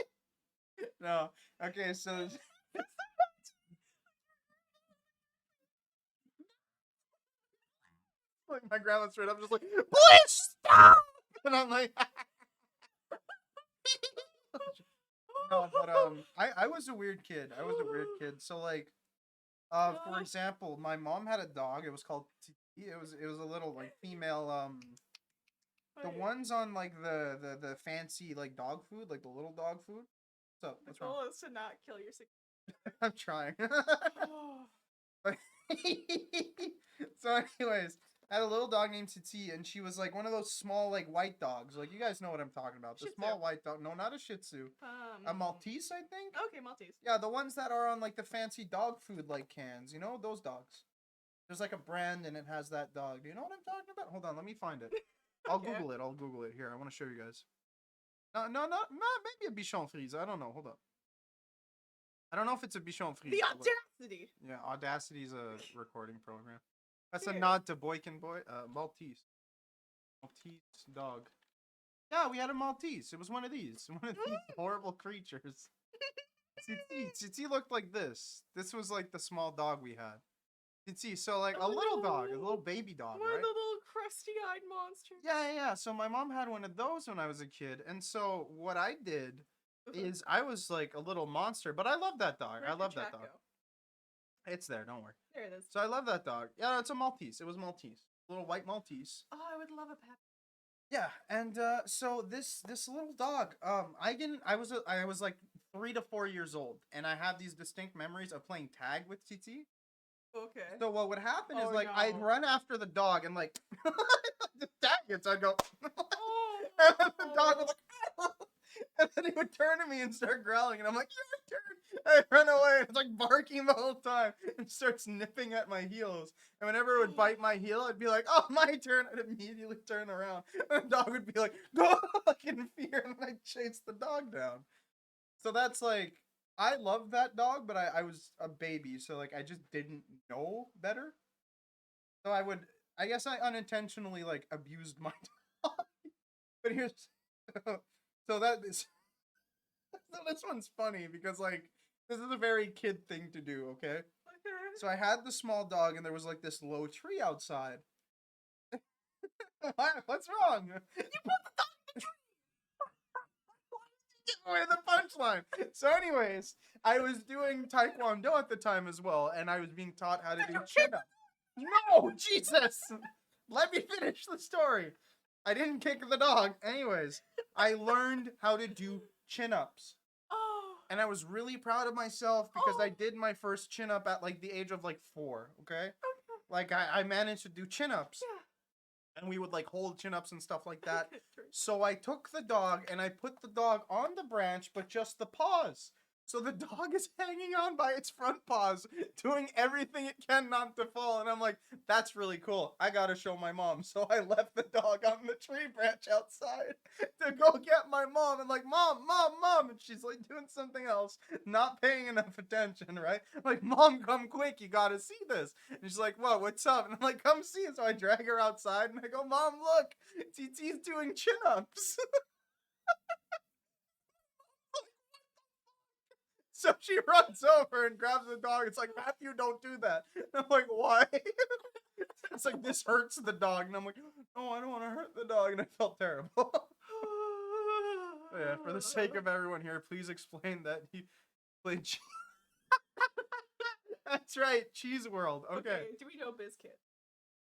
No. Okay, so. Like, my grandma's straight up just like, please stop! And I'm like, no, but, I was a weird kid. So, like, for example, my mom had a dog. It was called Titi. It was a little like female the ones on like the fancy like dog food, like the little dog food. What's up? The What's wrong? goal is to not kill your I'm trying. So anyways, I had a little dog named Titi, and she was like one of those small like white dogs. Like you guys know what I'm talking about. The Shih Tzu. small white dog. No, not a Shih Tzu. A Maltese, I think. Okay, Maltese. Yeah, the ones that are on like the fancy dog food like cans, you know, those dogs. There's like a brand and it has that dog. Do you know what I'm talking about? Hold on, let me find it. I'll Okay. Google it. Here, I want to show you guys. No, maybe a Bichon Frise. I don't know. Hold up. I don't know if it's a Bichon Frise. The but look. audacity. Yeah, Audacity is a recording program. That's Here. a nod to Boykin Boy. Maltese dog. Yeah, we had a Maltese. It was one of these. One of these horrible creatures. Titi looked like this. This was like the small dog we had. Titi, so like a little dog, a little baby dog, One right? of the little crusty-eyed monsters. Yeah. So my mom had one of those when I was a kid. And so what I did is I was like a little monster, but I love that dog. I Where'd love your that chat dog. go? It's there, don't worry. There it is. So I love that dog. Yeah, it's a Maltese. It was Maltese. Little white Maltese. Oh, I would love a pet. Yeah, and so this little dog, I was like 3 to 4 years old, and I have these distinct memories of playing tag with Titi. Okay. So what would happen is Oh, like I'd no. run after the dog and like the tag so I'd go Oh. and then the dog would like and then he would turn to me and start growling and I'm like, your turn. I run away and it's like barking the whole time and starts nipping at my heels. And whenever it would bite my heel, I'd be like, oh, my turn. I'd immediately turn around. And the dog would be like, go in fear. And I'd chase the dog down. So that's like, I love that dog, but I was a baby. So like, I just didn't know better. So I guess I unintentionally like abused my dog. But here's, so that is, so this one's funny because like, this is a very kid thing to do, okay? Okay. So I had the small dog and there was like this low tree outside. What's wrong? You put the dog in the tree! Give away the punchline. So anyways, I was doing Taekwondo at the time as well, and I was being taught how to do chin-ups. No, Jesus! Let me finish the story. I didn't kick the dog. Anyways, I learned how to do chin-ups. Oh. And I was really proud of myself because I Oh. did my first chin-up at like the age of like 4, okay? Like I managed to do chin-ups. Yeah. And we would like hold chin-ups and stuff like that. So I took the dog and I put the dog on the branch, but just the paws. So the dog is hanging on by its front paws, doing everything it can not to fall. And I'm like, that's really cool. I gotta show my mom. So I left the dog on the tree branch outside to go get my mom. And like, mom. And she's like doing something else, not paying enough attention, right? I'm like, mom, come quick. You gotta see this. And she's like, what? What's up? And I'm like, come see it. So I drag her outside and I go, mom, look. TT's doing chin-ups. So she runs over and grabs the dog. It's like, Matthew, don't do that. And I'm like, why? It's like, this hurts the dog. And I'm like, no, I don't want to hurt the dog. And I felt terrible. Yeah, for the sake of everyone here, please explain that he played cheese. That's right, Cheese World. Okay. Do we know Biscuit?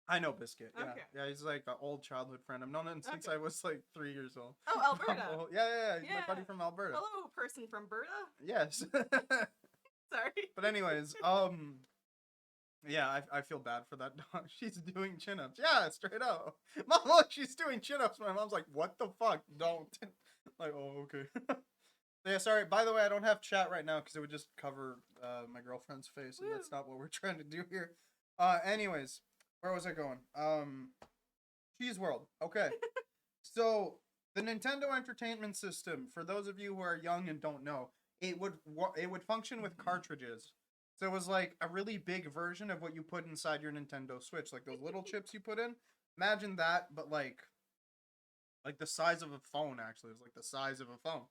I know Biscuit. Yeah, Okay. yeah, he's like an old childhood friend. I've known him since Okay. I was like 3 years old. Oh, Alberta. Oh, yeah. He's my buddy Yeah. from Alberta. Hello, person from Berta. Yes. Sorry. But anyways, yeah, I feel bad for that dog. She's doing chin-ups. Yeah, straight up. Mom, look, she's doing chin-ups. My mom's like, what the fuck? Don't. Like, oh, okay. Yeah, sorry. By the way, I don't have chat right now because it would just cover my girlfriend's face, and that's not what we're trying to do here. Anyways, where was I going? Cheese World. Okay. So the Nintendo Entertainment System, for those of you who are young and don't know, it would function with cartridges. So it was like a really big version of what you put inside your Nintendo Switch, like those little chips you put in. Imagine that, but like the size of a phone. Actually, it was like the size of a phone,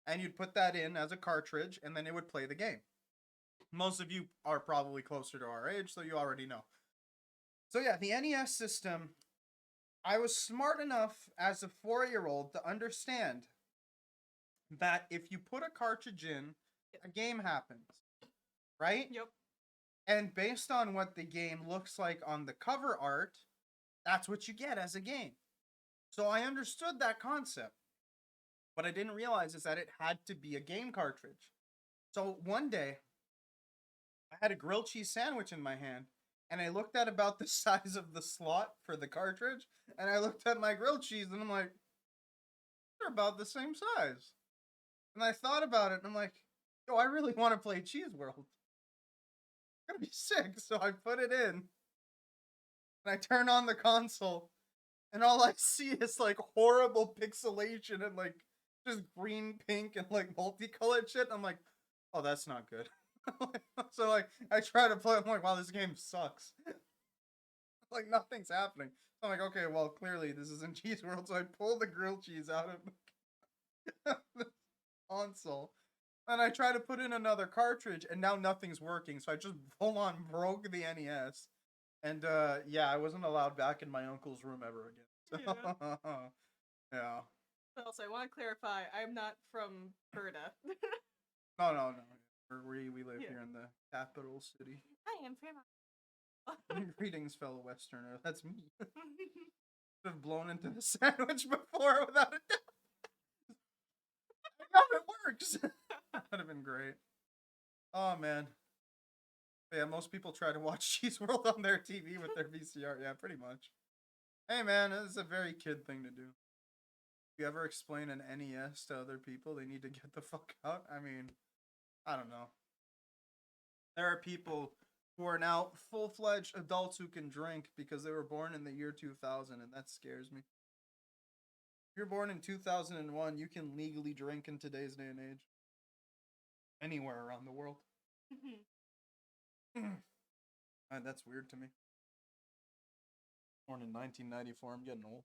and you'd put that in as a cartridge, and then it would play the game. Most of you are probably closer to our age, so you already know. So yeah, the NES system. I was smart enough as a 4-year-old to understand that if you put a cartridge in, a game happens, right? Yep. And based on what the game looks like on the cover art, that's what you get as a game. So I understood that concept. What I didn't realize is that it had to be a game cartridge. So one day, I had a grilled cheese sandwich in my hand, and I looked at about the size of the slot for the cartridge, and I looked at my grilled cheese, and I'm like, they're about the same size. And I thought about it, and I'm like, yo, I really want to play Cheese World. It's gonna be sick. So I put it in, and I turn on the console, and all I see is like horrible pixelation and like just green, pink, and like multicolored shit. I'm like, oh, that's not good. So like I try to play. I'm like, wow, this game sucks. Like nothing's happening. So I'm like, okay, well, clearly this isn't Cheese World. So I pull the grilled cheese out of the console, and I try to put in another cartridge, and now nothing's working. So I just full on broke the NES, and yeah, I wasn't allowed back in my uncle's room ever again. So, yeah. Also, I want to clarify, I'm not from Berta. No. We live here in the capital city. I am from. Greetings, fellow Westerner. That's me. Should have blown into the sandwich before without a doubt. I know it works. That would have been great. Oh man. Yeah, most people try to watch Cheese World on their TV with their VCR. Yeah, pretty much. Hey man, it's a very kid thing to do. If you ever explain an NES to other people, they need to get the fuck out. I mean, I don't know. There are people who are now full-fledged adults who can drink because they were born in the year 2000, and that scares me. If you're born in 2001, you can legally drink in today's day and age. Anywhere around the world. That's weird to me. Born in 1994, I'm getting old.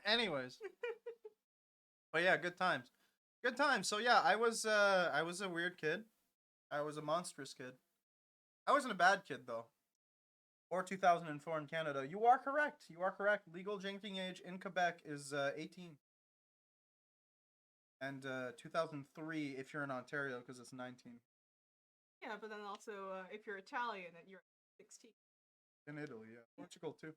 Anyways. But yeah, good times. Good times. So yeah, I was a weird kid. I was a monstrous kid. I wasn't a bad kid though. Or 2004 in Canada. You are correct. You are correct. Legal drinking age in Quebec is 18. And 2003 if you're in Ontario because it's 19. Yeah, but then also if you're Italian, then you're 16. In Italy, yeah. Portugal too.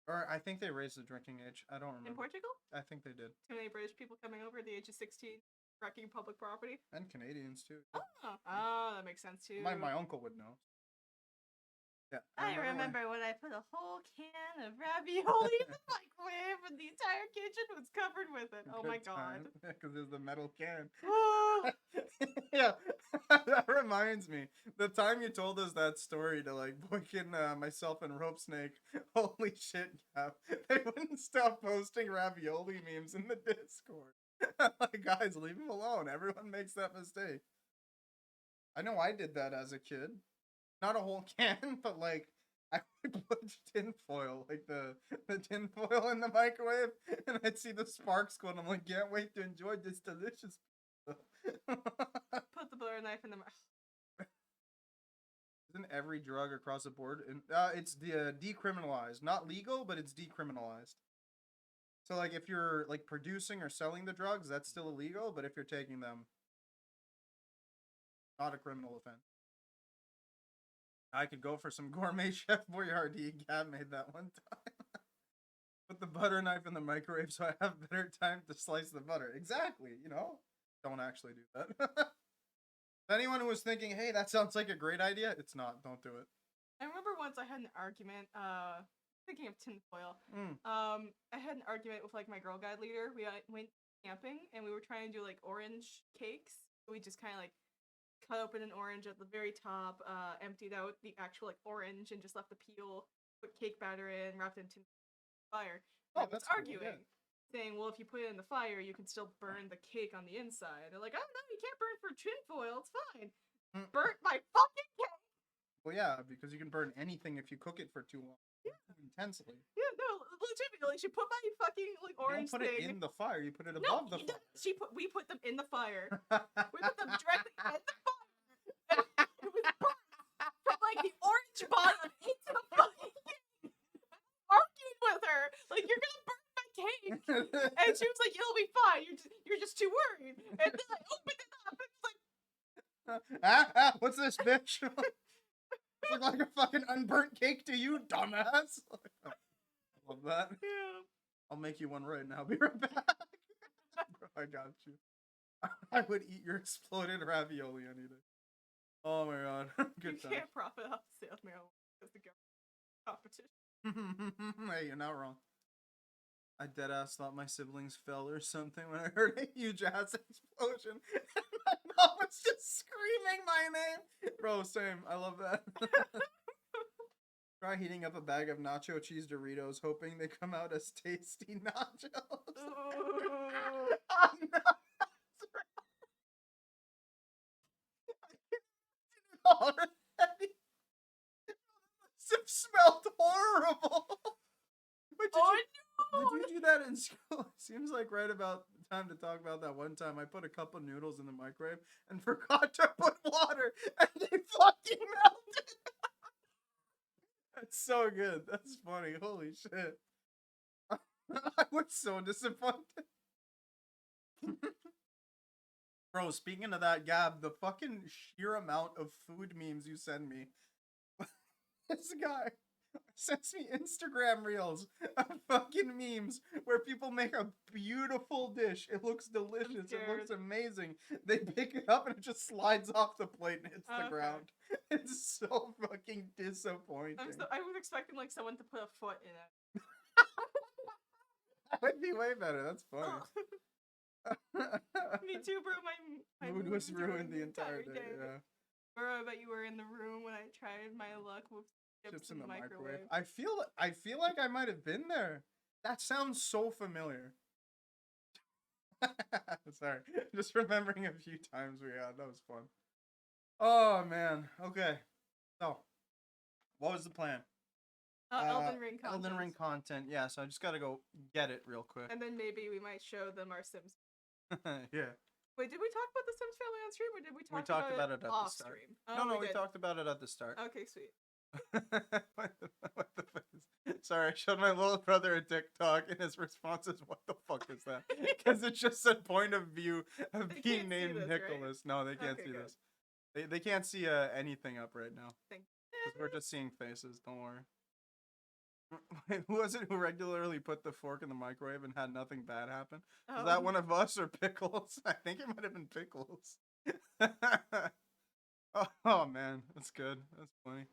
Or I think they raised the drinking age. I don't remember. In Portugal? I think they did. Too many British people coming over at the age of 16, wrecking public property. And Canadians too. Oh, that makes sense too. My uncle would know. Yeah. I remember when I put a whole can of ravioli in the microwave and the entire kitchen was covered with it. Oh my god. Because there's the metal can. Yeah. That reminds me. The time you told us that story to like Boykin, myself, and Rope Snake, holy shit, Gab. They wouldn't stop posting ravioli memes in the Discord. Like, guys, leave them alone. Everyone makes that mistake. I know I did that as a kid. Not a whole can, but like I would put tin foil, like the tin foil in the microwave, and I'd see the sparks go, and I'm like, can't wait to enjoy this delicious. Put the butter knife in the mouth. Isn't every drug across the board? And it's decriminalized, not legal, but it's decriminalized. So like if you're like producing or selling the drugs, that's still illegal, but if you're taking them, not a criminal offense. I could go for some gourmet Chef Boyardee. Gab made that one time. Put the butter knife in the microwave so I have better time to slice the butter. Exactly, you know? Don't actually do that. Anyone who was thinking, hey, that sounds like a great idea, it's not. Don't do it. I remember once I had an argument, thinking of tinfoil. Mm. I had an argument with like my Girl Guide leader. We went camping and we were trying to do like orange cakes. We just kind of like cut open an orange at the very top, emptied out the actual like orange and just left the peel, put cake batter in, wrapped it in fire. Oh, I was that's cool, arguing, saying, well, if you put it in the fire, you can still burn the cake on the inside. They're like, oh no, you can't burn for tinfoil, it's fine. Burnt my fucking cake! Well, yeah, because you can burn anything if you cook it for too long. Yeah. Intensely. Yeah, no, legitimately, she put my fucking like orange You don't put thing. it in the fire, you put it above the fire. We put them in the fire. We put them directly in the fire. And it was burnt from like the orange bottom into the fucking cake. Arguing with her, like, you're gonna burn my cake. And she was like, it'll be fine. You're just too worried. And then I opened it up and it's like, What's this, bitch? Look like a fucking unburnt cake to you, dumbass. Love that. yeah. I'll make you one right now. Be right back. Bro, I got you. I would eat your exploded ravioli any day. Oh my god. Good You can't profit off sales marijuana because the government competition. Hey, you're not wrong. I deadass thought my siblings fell or something when I heard a huge ass explosion. And my mom was just screaming my name. Bro, same. I love that. Try heating up a bag of nacho cheese Doritos, hoping they come out as tasty nachos. Ooh. Oh, no. Already. It smelled horrible. Wait, did you do that in school? Seems like right about the time to talk about that one time I put a cup of noodles in the microwave and forgot to put water and they fucking melted. That's so good. That's funny. Holy shit. I was so disappointed. Bro, speaking of that, Gab, the fucking sheer amount of food memes you send me. This guy, sends me Instagram reels of fucking memes where people make a beautiful dish. It looks delicious. It looks scared. amazing. They pick it up and it just slides off the plate and hits the Okay. ground. It's so fucking disappointing. I was expecting like someone to put a foot in it. That would be way better. That's funny. Me too, bro. My Mood was ruined the entire entire day. Yeah. Bro, I bet you were in the room when I tried my luck with chips in the microwave. I feel like I might have been there. That sounds so familiar. Sorry, just remembering a few times we had. That was fun. Oh man. Okay. So, what was the plan? Elden Ring content. Elden Ring content. Yeah. So I just gotta go get it real quick. And then maybe we might show them our Sims. Yeah. Wait, did we talk about the Sims family on stream, or did we talk talked about it at the off start. stream? No, we did. talked about it at the start. Okay, sweet. What the fuck is... Sorry, I showed my little brother a TikTok, and his response is, "What the fuck is that?" Because it's just a point of view of They being can't see named this, Nicholas. No, they can't Okay, see good. this. They can't see anything up right now. Thank 'Cause we're just seeing faces. Don't worry. Wait, who was it who regularly put the fork in the microwave and had nothing bad happen? Was that one of us or Pickles? I think it might have been Pickles. Oh man, that's good. That's funny.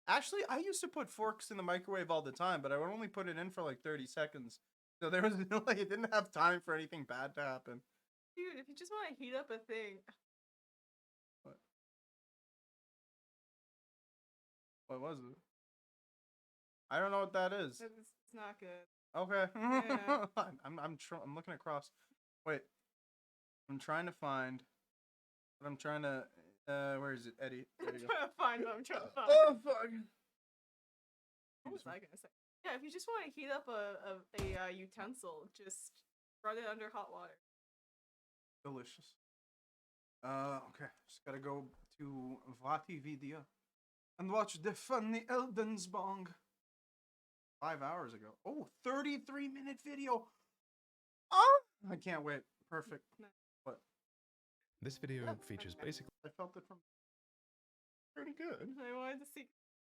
Actually, I used to put forks in the microwave all the time, but I would only put it in for like 30 seconds. So there was like it didn't have time for anything bad to happen. Dude, if you just want to heat up a thing. What was it? I don't know what that is. It's not good. Okay. Yeah. I'm looking across. Wait. I'm trying to find. But I'm trying to. Where is it, Eddie? There I'm you go. trying to find what I'm trying to find. Oh fuck. What was I gonna say? Yeah, if you just want to heat up a utensil, just run it under hot water. Delicious. Okay. Just gotta go to Vati Vidya and watch the funny Elden's bong. 5 hours ago. Oh, 33-minute video. Oh, I can't wait. Perfect. Nice. What? This video features basically I felt it from pretty good. I wanted to see.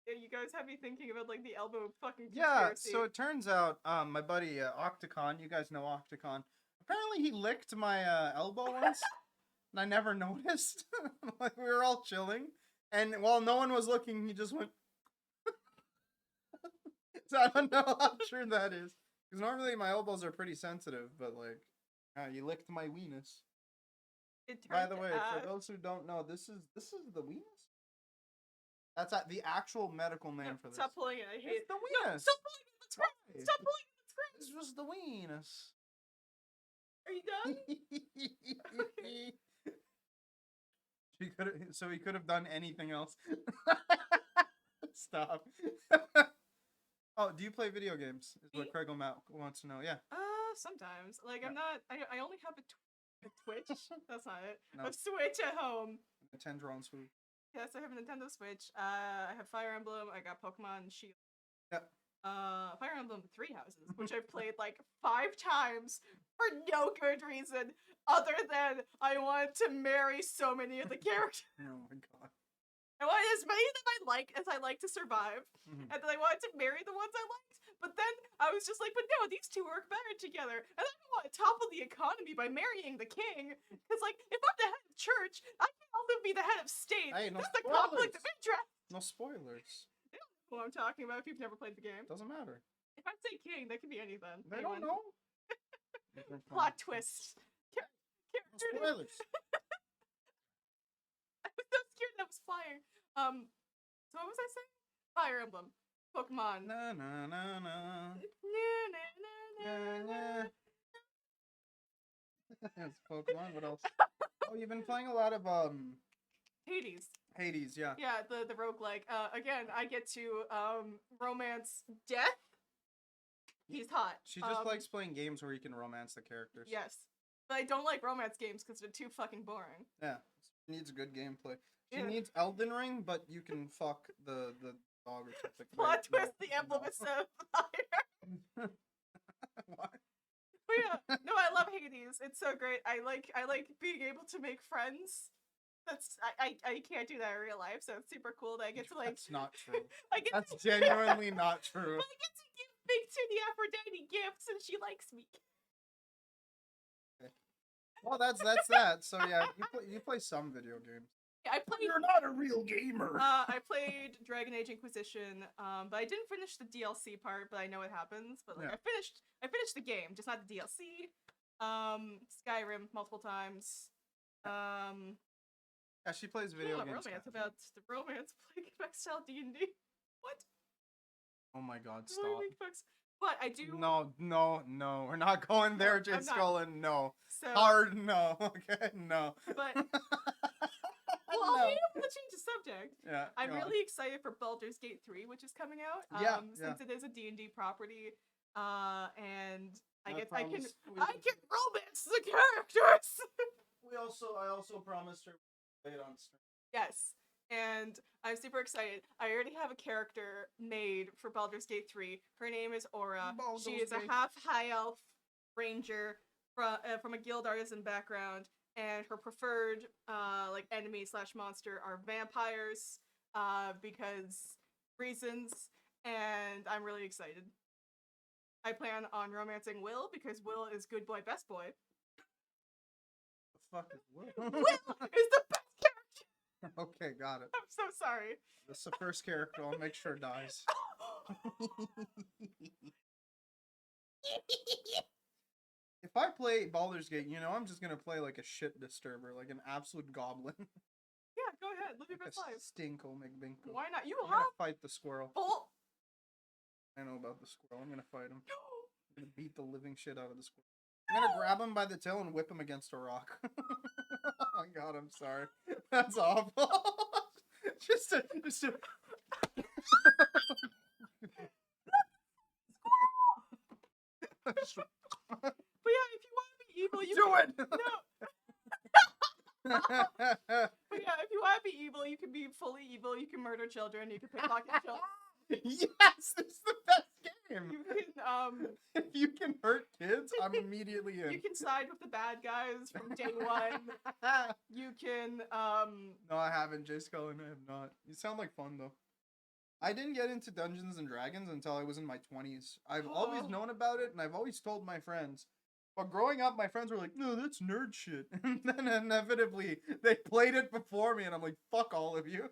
Yeah, you guys have me thinking about like the elbow fucking Yeah, conspiracy. so it turns out, my buddy Octocon, you guys know Octocon. Apparently, he licked my elbow once, and I never noticed. Like we were all chilling, and while no one was looking, he just went. So I don't know how true that is, because normally my elbows are pretty sensitive, but like, you licked my weenus. It By turned the way, out- for those who don't know, this is the weenus. That's the actual medical name No, for this. Stop pulling it. I hate It's the it. No, weenus. stop pulling it. That's gross. Why? Stop pulling it. That's gross. This was the weenus. Are you done? So he could have done anything else. Stop. Oh, do you play video games? Is what Me? Craig wants to know. Yeah. Sometimes. Like Yeah. I'm not. I only have a Twitch. That's not it. No. A Switch at home. Nintendo on Switch. Yes, I have a Nintendo Switch. I have Fire Emblem. I got Pokemon Shield. Yep. Fire Emblem Three Houses, which I've played like 5 times for no good reason other than I wanted to marry so many of the characters. Oh my god. I wanted as many that I like as I like to survive, Mhm. and then I wanted to marry the ones I liked. But then I was just like, but no, these two work better together. And I don't want to topple the economy by marrying the king. Because, like, if I'm the head of church, I can also be the head of state. Hey, no That's the conflict of spoilers. interest. No spoilers. Who I'm talking about if you've never played the game. Doesn't matter. If I say king, that could be anything. They don't know. Plot twist. No Character. spoilers. I was so scared that was flying. So what was I saying? Fire Emblem. Pokemon. Na na na na. That's Pokemon. What else? Oh, you've been playing a lot of Hades. Hades, yeah. Yeah, the roguelike. Again, I get to romance Death. He's hot. She just likes playing games where you can romance the characters. Yes. But I don't like romance games because they're too fucking boring. Yeah. She needs good gameplay. She Yeah. needs Elden Ring, but you can fuck the dog or something. Plot Right? twist, the emblem is so fire. Why? But yeah, no, I love Hades. It's so great. I like being able to make friends I can't do that in real life, so it's super cool that I get to like. That's not true. I get That's to, genuinely not true. But I get to give big to the Aphrodite gifts, and she likes me. Well, that's that. So yeah, you play some video games. Yeah, I played. You're not a real gamer. I played Dragon Age Inquisition, but I didn't finish the DLC part. But I know what happens. But like, Yeah. I finished the game, just not the DLC. Skyrim multiple times. Yeah, she plays video games. Romance about the romance playing style D&D. What? Oh my god, What do you stop. mean, folks? But I do. No, we're not going there, Jay I'm not. Scullin. No. So, Hard no. Okay, no. But well, I'll be able to change the subject. Yeah. I'm go on. really excited for Baldur's Gate 3, which is coming out. Yeah, Since it is a D&D property, and I can promise romance the characters. I also promised her to play it on stream. Yes, and I'm super excited. I already have a character made for Baldur's Gate 3. Her name is Aura. She is a half high elf ranger from a guild artisan background, and her preferred like enemy / monster are vampires because reasons, and I'm really excited. I plan on romancing Will because Will is good boy best boy. The fuck is Will? Will is the best character. Okay, got it. I'm so sorry. This is the first character I'll make sure dies. If I play Baldur's Gate, I'm just gonna play like a shit disturber, like an absolute goblin. Yeah, go ahead. Live your Like best a life. Stinko McBinko. Why not? You I'm gonna have fight the squirrel. full. I know about the squirrel. I'm gonna fight him. I'm gonna beat the living shit out of the squirrel. I'm gonna grab him by the tail and whip him against a rock. Oh my god, I'm sorry. That's awful. just to... But yeah, if you want to be evil, you Do can... it! No. But yeah, if you want to be evil, you can be fully evil. You can murder children. You can pickpocket children. Yes, it's the best game. You can If you can hurt kids, I'm immediately in. you can side with the bad guys from day one. You can No, I haven't. Jay Scullin, I have not. You sound like fun though. I didn't get into Dungeons and Dragons until I was in my 20s. I've always Oh. known about it, and I've always told my friends. But growing up, my friends were like, "No, that's nerd shit." And then inevitably, they played it before me, and I'm like, "Fuck all of you."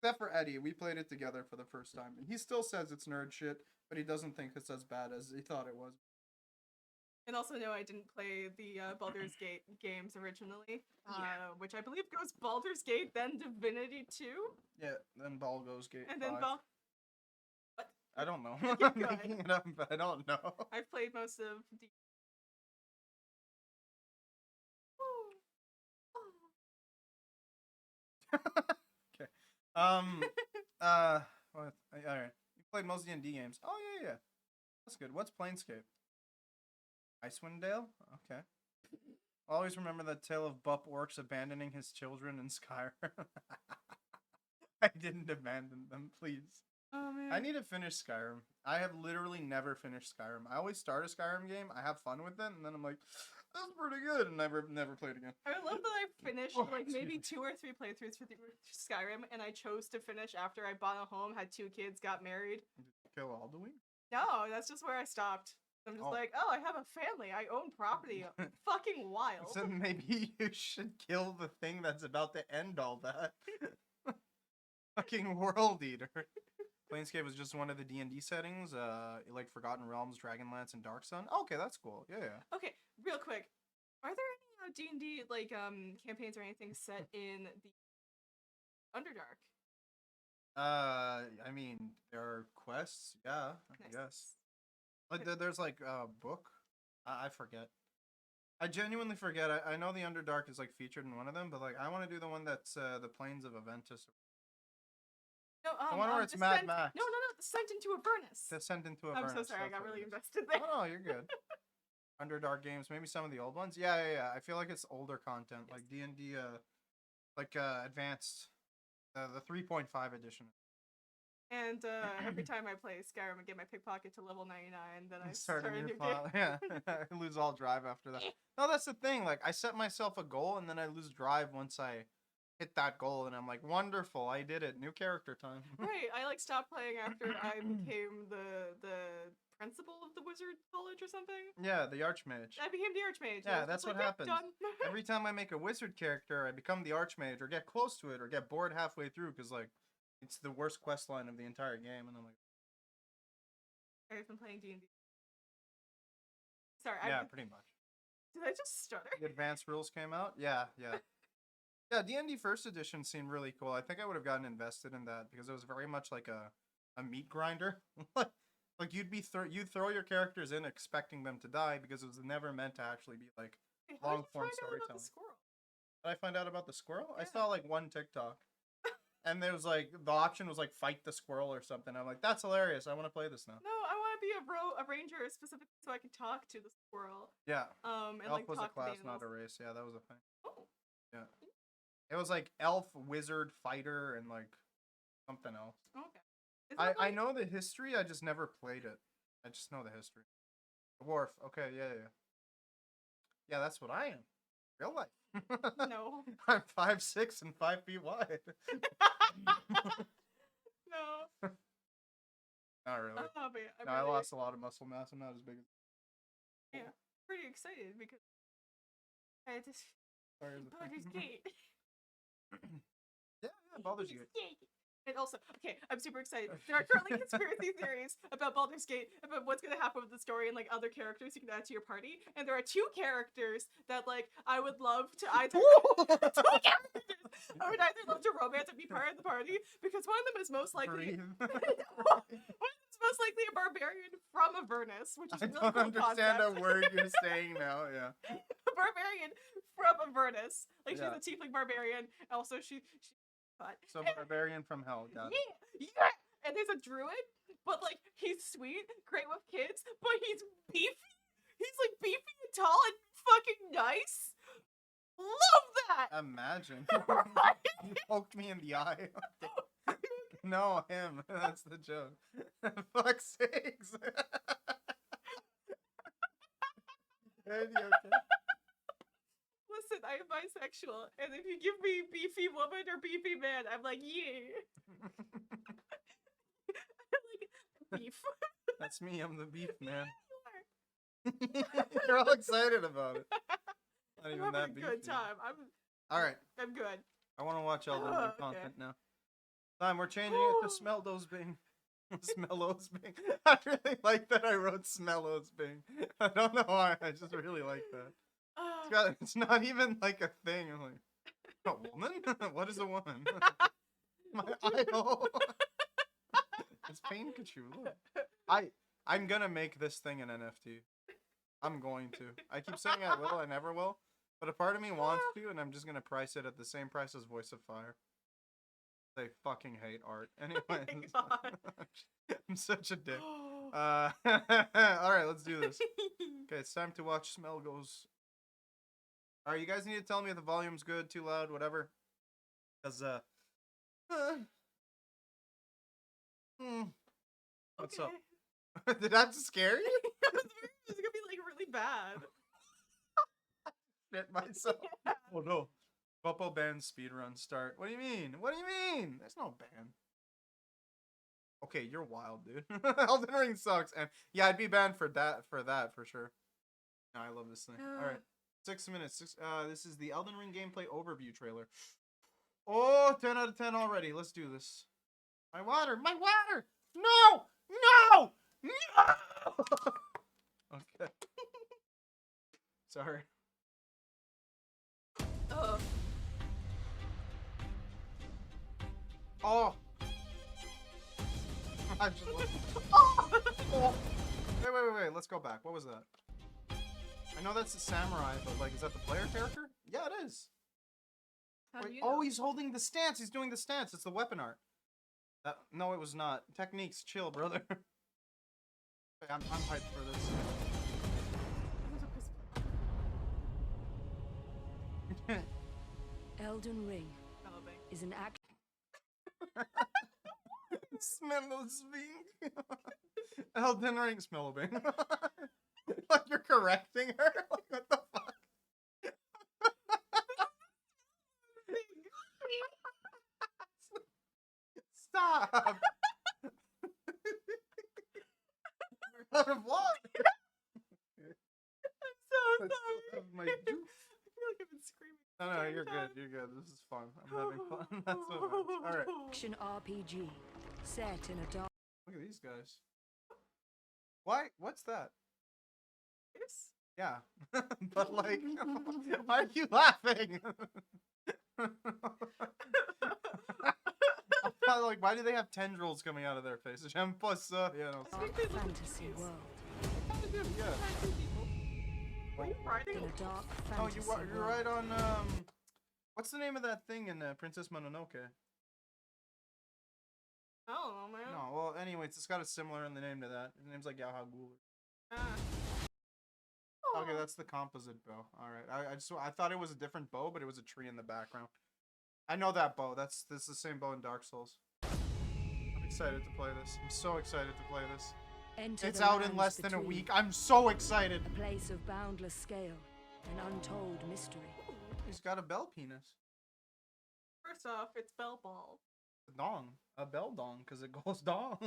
Except for Eddie, we played it together for the first time, and he still says it's nerd shit, but he doesn't think it's as bad as he thought it was. and also no, I didn't play the Baldur's Gate games originally, which I believe goes Baldur's Gate, then Divinity 2, Yeah, then Baldur's Gate. and then 5. I don't know. Keep I'm going. making it up, but I don't know. I've played most of the. Okay. What? All right. You played most D&D games. Oh yeah. That's good. What's Planescape? Icewind Dale. Okay. I'll always remember that tale of Bupp orcs abandoning his children in Skyrim. I didn't abandon them, please. Oh man. I need to finish Skyrim. I have literally never finished Skyrim. I always start a Skyrim game, I have fun with it, and then I'm like, that's pretty good, and never played again. I love that I finished Oh, like maybe excuse 2 or 3 playthroughs for Skyrim, and I chose to finish after I bought a home, had 2 kids, got married. Kill Alduin? No, that's just where I stopped. I'm just Oh. like, oh, I have a family. I own property. Fucking wild. So maybe you should kill the thing that's about to end all that. Fucking World Eater. Planescape was just one of the D&D settings, like Forgotten Realms, Dragonlance, and Darksun. Okay, that's cool. Yeah. Okay, real quick. Are there any D&D like campaigns or anything set in the Underdark? I mean, there are quests. Yeah, I Nice. guess. Like there's like a book. I forget. I genuinely forget. I know the Underdark is like featured in one of them, but like I want to do the one that's the Plains of Aventus. No, The one where it's Mad Max. No, Descent into Avernus. Descent into I'm Avernus. so sorry, I that's got what it really is. invested there. Oh no, you're good. Underdark games, maybe some of the old ones. Yeah. I feel like it's older content, like D&D, like advanced, the 3.5 edition. And every time I play Skyrim, I get my pickpocket to level 99, then I Start start a a new new file. game. Yeah, I lose all drive after that. No, that's the thing. Like, I set myself a goal, and then I lose drive once I hit that goal, and I'm like, wonderful, I did it. New character time. Right, I like stopped playing after I became the principal of the wizard college or something. Yeah, the Archmage. I became the archmage. Yeah, I was that's just like, what "Yep, happens. done." Every time I make a wizard character, I become the Archmage, or get close to it, or get bored halfway through, because, like, it's the worst quest line of the entire game, and I'm like, I've been playing D&D. Sorry, yeah, pretty much. did I just stutter? The advanced rules came out? Yeah, yeah. Yeah, D&D First Edition seemed really cool. I think I would have gotten invested in that because it was very much like a meat grinder. Like you'd throw your characters in expecting them to die because it was never meant to actually be like Hey, how did you long-form find out about the storytelling. squirrel? Did I find out about the squirrel? I Yeah. saw like one TikTok. And there was like the option was like fight the squirrel or something. I'm like, that's hilarious. I want to play this now. No, I want to be a ranger specifically so I can talk to the squirrel. Yeah. And Elf like was a talk class, to the not a animals. race. Yeah, that was a thing. Oh, Yeah. It was like elf, wizard, fighter, and like something else. okay. Is that I like- know the history, I just never played it. I just know the history. Dwarf. Okay, yeah. Yeah, that's what I am. Real life. No. I'm 5'6" and 5 feet wide. No. Not really. Oh, but I'm No, I really, lost a lot of muscle mass. I'm not as big as. pretty excited because I just Sorry, as a Baldur's thing. Gate. Yeah, Baldur's Gate. And also, okay, I'm super excited. There are currently conspiracy theories about Baldur's Gate, about what's gonna happen with the story and like other characters you can add to your party. And there are two characters that like I would love to either two characters I would either love to romance and be part of the party because one of them is most likely Breathe. one of them is most likely a barbarian from Avernus, which is a I really don't cool understand concept. a word you're saying now. Yeah. A barbarian from Avernus. Like Yeah. she's a tiefling barbarian. Also she hot. So barbarian from hell. Got it. Yeah. And there's a druid, but like he's sweet, great with kids, but he's beefy. He's like beefy and tall and fucking nice. Love that. Imagine. You poked me in the eye. No, him. That's the joke. Fuck's sakes. Eddie, okay? Listen, I'm bisexual, and if you give me beefy woman or beefy man, I'm like, yeah. Like beef. That's me. I'm the beef man. You are. You're all excited about it. Not I'm even having that a beefy. good time. All right. I'm good. I want to watch Elden Ring Oh, okay. content now. Time we're changing it to Smell Those Bing. Smellos Bing. I really like that I wrote Smellos Bing. I don't know why. I just really like that. It's not even like a thing. I'm like, a woman? What is a woman? My idol. It's Pikachu. Look. I'm gonna make this thing an NFT. I'm going to. I keep saying I will. I never will. But a part of me wants to, and I'm just gonna price it at the same price as Voice of Fire. They fucking hate art. Anyway, God. I'm such a dick. All right, let's do this. Okay, it's time to watch Smell Goes. All right, you guys need to tell me if the volume's good, too loud, whatever. Cause what's up? Okay. Did that scare you? It's gonna be like really bad. Shit myself. Oh no. Buppo ban speedrun start. What do you mean? What do you mean? There's no ban. Okay, you're wild, dude. Elden Ring sucks, and yeah, I'd be banned for that for sure. No, I love this thing. All right, 6 minutes. This is the Elden Ring gameplay overview trailer. Oh, 10 out of 10 already. Let's do this. My water, my water! No, no, no! Okay. Sorry. Oh. I just oh. Wait. Let's go back. What was that? I know that's a samurai, but like, is that the player character? Yeah, it is. How do Wait, you oh, know? he's holding the stance. He's doing the stance. It's the weapon art. No, it was not. Techniques. Chill, brother. Okay, I'm hyped for this. Elden Ring Developing. is an act. Smellowsving. Elden Ring Smellowbing. Like you're correcting her? Like what the fuck? Stop! We're out of what? I'm so I sorry. still have my I juice. feel like I've been screaming. No, the no, entire you're time. good. You're good. This is fun. I'm having fun. That's what matters. All right. Action RPG set in a dark. Look at these guys. Why? What's that? Yes. Yeah. But like, why are you laughing? I'm not like, why do they have tendrils coming out of their faces? Yeah, no. think they look like Fantasy trees. world. Yeah. Were you riding? In a dark Oh, fantasy you're world. right on. What's the name of that thing in Princess Mononoke? I don't know, man. No, well, anyways, it's got a similar in the name to that. His name's like Yaha Ghul. Okay, that's the composite bow. All right, I thought it was a different bow, but it was a tree in the background. I know that bow. This is the same bow in Dark Souls. I'm excited to play this. I'm so excited to play this. Enter It's the out in lands less than a between, week. I'm so excited. A place of boundless scale, an untold mystery. He's got a bell penis. First off, it's bell ball. A dong. A bell dong, because it goes dong.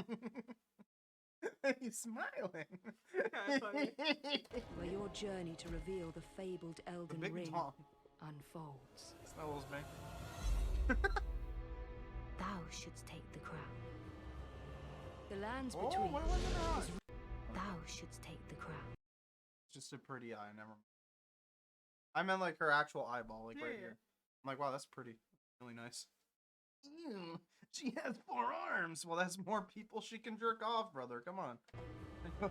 He's smiling. Kinda funny. Where your journey to reveal the fabled The Elden big Ring dong. unfolds. Smells me. Thou shouldst take the crown. The lands Oh, between. what was it? Thou shouldst take the crown. Just a pretty eye, never mind. I meant like her actual eyeball, like right Yeah. here. I'm like, wow, that's pretty. Really nice. Ew, she has 4 arms. Well, that's more people she can jerk off, brother. Come on. The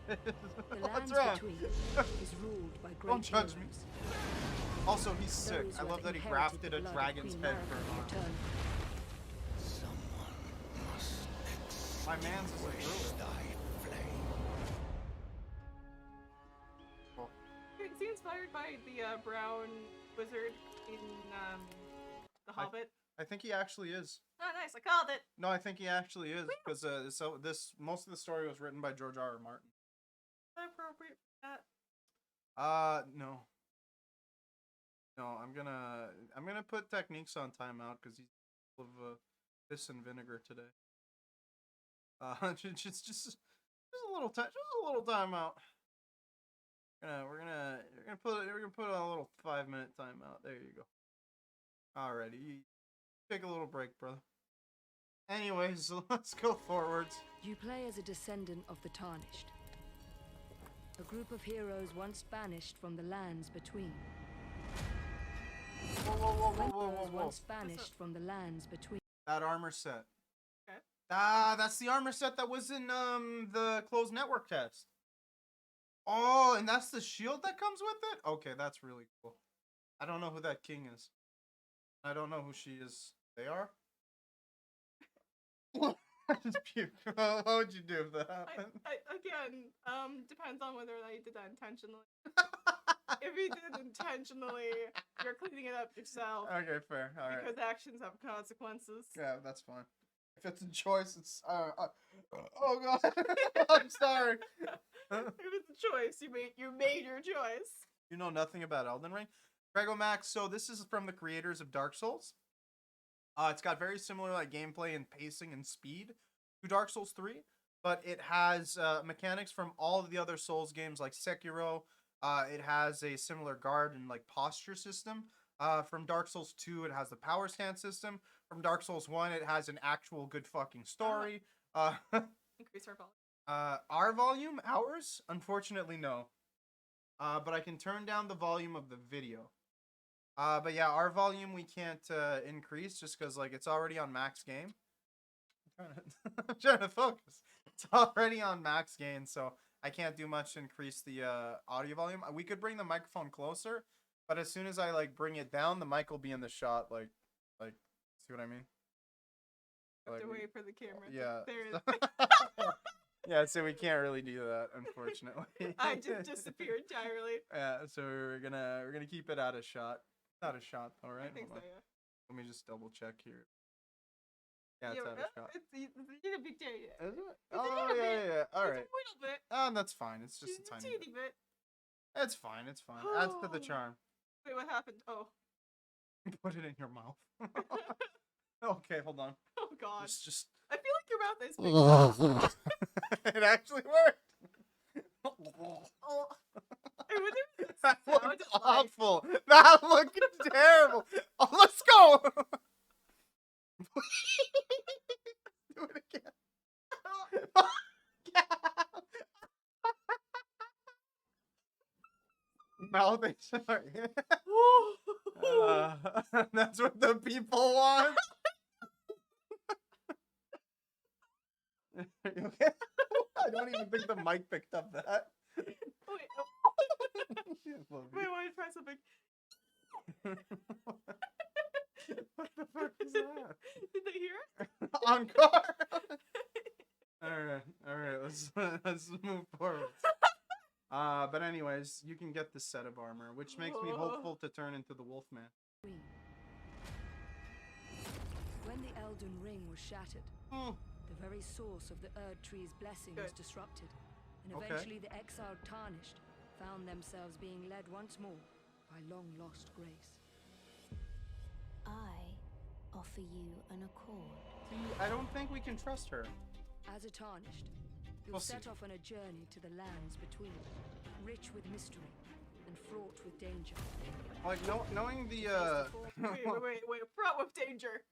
What's lands wrong? between is ruled by great Don't judge me. heroes. Also, he's sick. Those I who love have that he inherited grafted the a blood of dragon's Queen head Mara for an arm. eternal. My man's is a druid. Cool. Is he inspired by the brown wizard in The Hobbit? I think he actually is. Oh, nice! I called it. No, I think he actually is because so most of the story was written by George R.R. Martin. Is that appropriate for that? No. No, I'm gonna put techniques on timeout because he's full of piss and vinegar today. Just a little time, just a little timeout. We're gonna put a little 5-minute timeout. There you go. Alrighty, you take a little break, brother. Anyways, so let's go forwards. You play as a descendant of the Tarnished, a group of heroes once banished from the lands between. Once banished from the lands between. That armor set. Okay. That's the armor set that was in the closed network test. Oh, and that's the shield that comes with it? Okay, that's really cool. I don't know who that king is. I don't know who she is. They are? I just puked. What would you do if that happened? Again, depends on whether or not you did that intentionally. If you did it intentionally, you're cleaning it up yourself. Okay, fair. Alright. Because actions have consequences. Yeah, that's fine. If it's a choice, it's... oh, God. I'm sorry. If it's a choice, you made your choice. You know nothing about Elden Ring? Grego Max, so this is from the creators of Dark Souls. It's got very similar like gameplay and pacing and speed to Dark Souls 3, but it has mechanics from all of the other Souls games like Sekiro. It has a similar guard and like posture system. From Dark Souls 2, it has the power stance system. From Dark Souls 1, it has an actual good fucking story. Increase our volume. Our volume? Ours? Unfortunately, no. But I can turn down the volume of the video. But yeah, our volume we can't increase just because like it's already on max gain. I'm trying to focus. It's already on max gain, so I can't do much to increase the audio volume. We could bring the microphone closer, but as soon as I like bring it down, the mic will be in the shot. Like, see what I mean? You have to Like, wait for the camera. yeah. There it is. Yeah, so we can't really do that, unfortunately. I just disappeared entirely. Yeah, so we're gonna keep it out of shot. Out of shot, all right. I think so, Hold on. yeah. Let me just double check here. Yeah, it's Yeah, out of shot. it's a big change. That's fine. It's just a tiny bit. bit. It's fine. It's fine. Adds to the charm. Wait, what happened? Oh. Put it in your mouth. Okay, hold on. Oh god. Just. I feel like your mouth is big. It actually worked. Oh. I wonder if it's That sounded looked like... awful. That looked terrible. Oh, let's go. Do it again. Mouth is sorry. That's what the people want. Are you okay? I don't even think the mic picked up that. Wait, Love wait, you. wait, try something. What the fuck is that? Did they hear it? Encore. All right. Let's move forward. But anyways, you can get this set of armor, which makes me hopeful to turn into the Wolfman. When the Elden ring was shattered, Oh, the very source of the Erd Tree's blessing was disrupted, and Okay. eventually the exiled Tarnished found themselves being led once more by long-lost grace. I offer you an accord. see, I don't think we can trust her. As a Tarnished, you'll We'll see. set off on a journey to the lands between, rich with mystery and fraught with danger. Like knowing the Wait, fraught with danger.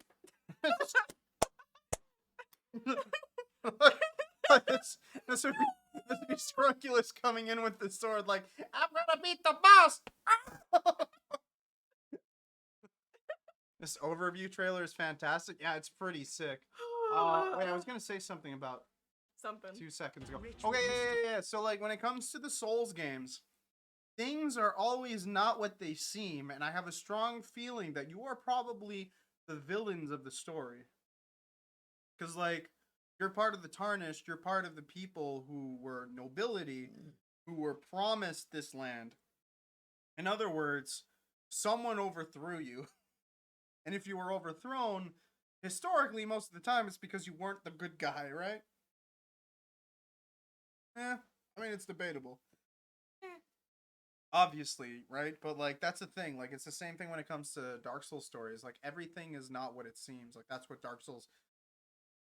this would be Scrunculus coming in with the sword like, I'm gonna beat the boss! This overview trailer is fantastic. Yeah, it's pretty sick. Wait, I was gonna say something about Something. 2 seconds ago. Rich Okay, with yeah. So like when it comes to the Souls games, things are always not what they seem, and I have a strong feeling that you are probably the villains of the story. Because like you're part of the Tarnished, you're part of the people who were nobility, who were promised this land. In other words, someone overthrew you. And if you were overthrown, historically, most of the time, it's because you weren't the good guy, right? I mean, it's debatable. Obviously, right? But, like, that's the thing. Like, it's the same thing when it comes to Dark Souls stories. Like, everything is not what it seems. Like, that's what Dark Souls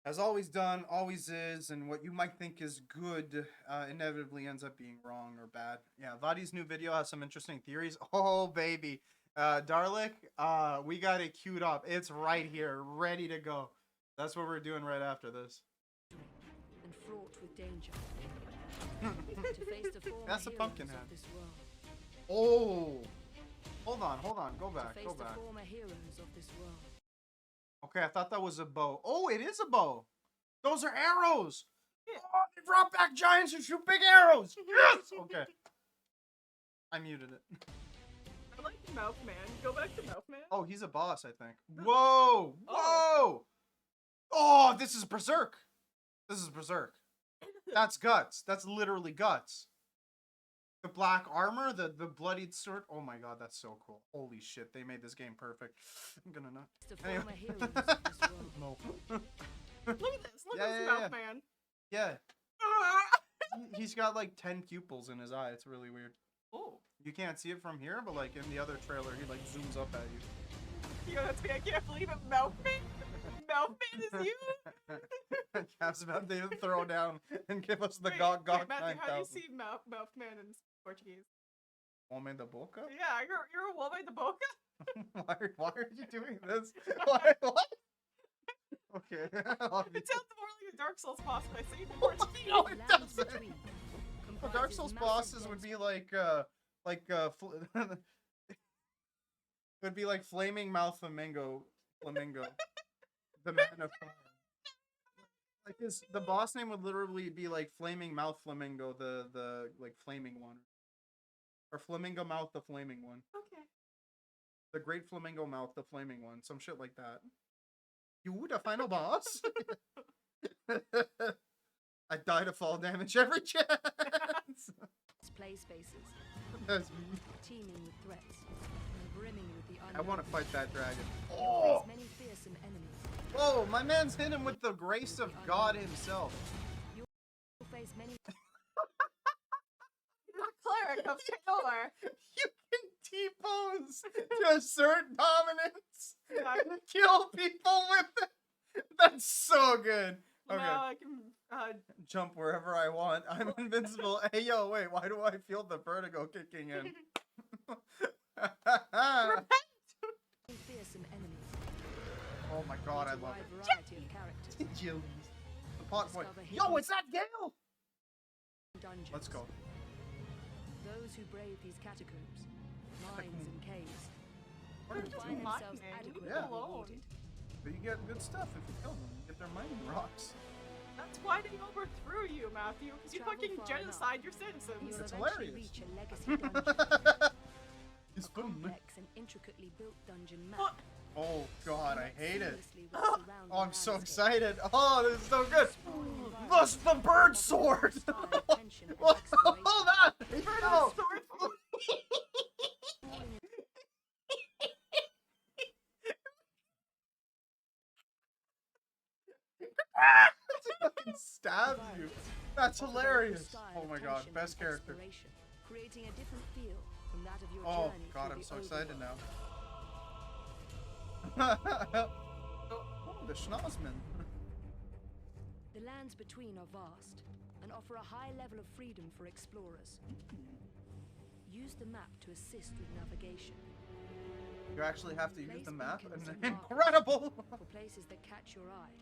has always done, always is, and what you might think is good inevitably ends up being wrong or bad. Yeah, Vadi's new video has some interesting theories. Oh, baby. Darlik, we got it queued up. It's right here, ready to go. That's what we're doing right after this. And fraught with danger. To face the former That's a heroes pumpkin of head. this world. Oh! Hold on. Go To back, face go the back. former heroes of this world. Okay, I thought that was a bow. Oh, it is a bow! Those are arrows! Yeah. Oh, they brought back giants who shoot big arrows! Yes! Okay. I muted it. I like Mouthman. Go back to Mouthman. Oh, he's a boss, I think. Whoa! Whoa! Oh, this is Berserk! This is Berserk. That's guts. That's literally guts. The black armor, the bloodied sword. Oh my god, that's so cool. Holy shit, they made this game perfect. I'm gonna not. The Anyway. former heroes of this world. No. Look at this. Look Yeah, at this yeah, yeah. Mouthman. Yeah, Ah! he's got like 10 pupils in his eye. It's really weird. Oh. You can't see it from here, but like in the other trailer, he like zooms up at you. You know, that's I can't believe it. Mouthman. Mouthman is you. Cap's about to throw down and give us the Wait, Gok wait, Matthew, how do you 9000. see Mouthman in Portuguese? Homem da boca? Yeah, you're a woman the boca. Why are you doing this? Why, what? Okay. It sounds more like a Dark Souls boss when I say it in Portuguese. No, it Lands doesn't. between Well, Dark comprises Souls massive bosses would dense be would be like Flaming Mouth Flamingo, the Man of Fire. Like the boss name would literally be like Flaming Mouth Flamingo, the like flaming one, or Flamingo Mouth, the flaming one, Okay. the Great Flamingo Mouth, the flaming one, some shit like that. You the final boss? I die to fall damage every chance. play spaces, That's me. teeming with threats, and brimming with the I unknown. want to fight that dragon. You'll Oh! face many fearsome enemies. Whoa, my man's hit him with the grace of God himself. You'll face many of Taylor. You can T-pose to assert dominance Yeah. and kill people with it. That's so good. Okay. Now I can Jump wherever I want. I'm invincible. Hey, yo, wait. Why do I feel the vertigo kicking in? Fearsome enemies. Oh my god, I Meet a love wide it. variety of characters. Jillies. The pot point. Discover Yo, hidden it's that Gale! dungeons. Let's go. Those who brave these catacombs, mines and caves, They're will just find themselves mining. adequately Yeah. rewarded. But you get good stuff if you kill them. You get their mining rocks. That's why they overthrew you, Matthew, because you Travel fucking far genocide your And citizens. you'll It's eventually hilarious. reach a legacy dungeon, It's a fun. complex and intricately built dungeon map. What? Oh god, I hate it. Seamlessly with surrounding Oh, I'm so landscape. excited. Oh, this is so good. Sprawling Thus the environments bird offer sword. style, tension, and Oh, exploration. that. Oh. It fucking stabs you. That's Offer both a hilarious. style Oh of my god, tension best and character. exploration, creating a different feel from that of your Oh journey god, through I'm the so excited overworld. now. Oh, the Schnauzman. The lands between are vast and offer a high level of freedom for explorers. Use the map to assist with navigation You actually have to use Place the map? beacons and markers. Incredible! for places that catch your eye,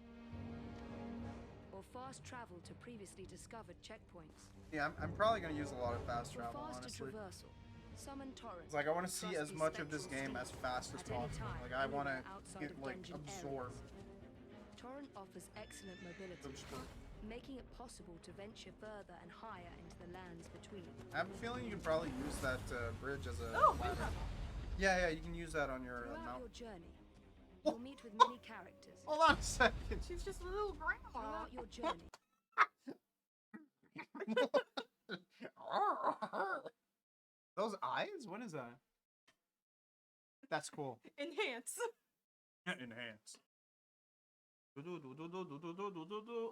or fast travel to previously discovered checkpoints. Yeah, I'm probably gonna use a lot of fast For travel, faster honestly. traversal, summon torrents. It's like I want to see Trust as these much of this spectral game as steeds fast as at any possible. time, Like I want to anywhere outside get of like dungeon absorb. areas. Torrent offers excellent mobility, Absorb. making it possible to venture further and higher into the lands between. I have a feeling you can probably use that bridge as a Oh, ladder. Yeah, you can use that on your Throughout mount. your journey, you'll meet with many characters. Hold on a second. She's just a little grandma. Throughout your journey, Those eyes? What is that? That's cool. Enhance. Enhance.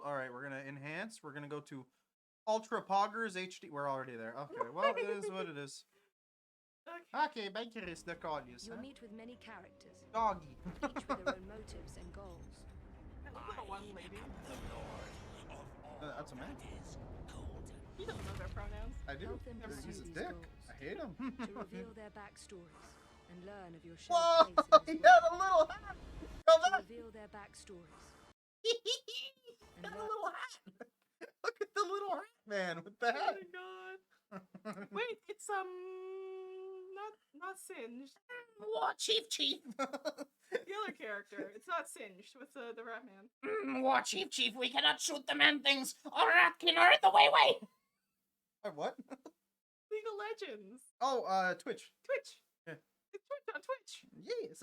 Alright, we're gonna enhance. We're gonna go to Ultra Poggers HD. We're already there. Okay, well, it is what it is. Okay. Okay, bankers the collies, you'll huh? meet with many characters, Doggy. each with their own motives and goals. I love that one lady. That's a man. You don't know their pronouns. I do. Help them He's pursue a these dick. goals. I hate him. To reveal their backstories and learn of your shared Whoa! place He in this had world. a little hat. Come To on. reveal their backstories. He And had a learn- little hat. Look at the little hat man with the Oh hat. my god. Wait, it's not singed. What, Chief? The other character. It's not singed with the rat man. What, Chief? We cannot shoot the man things. All right, Kinner, the way. What? League of Legends. Oh, Twitch. Twitch. Yeah. It's Twitch on Twitch. Yes.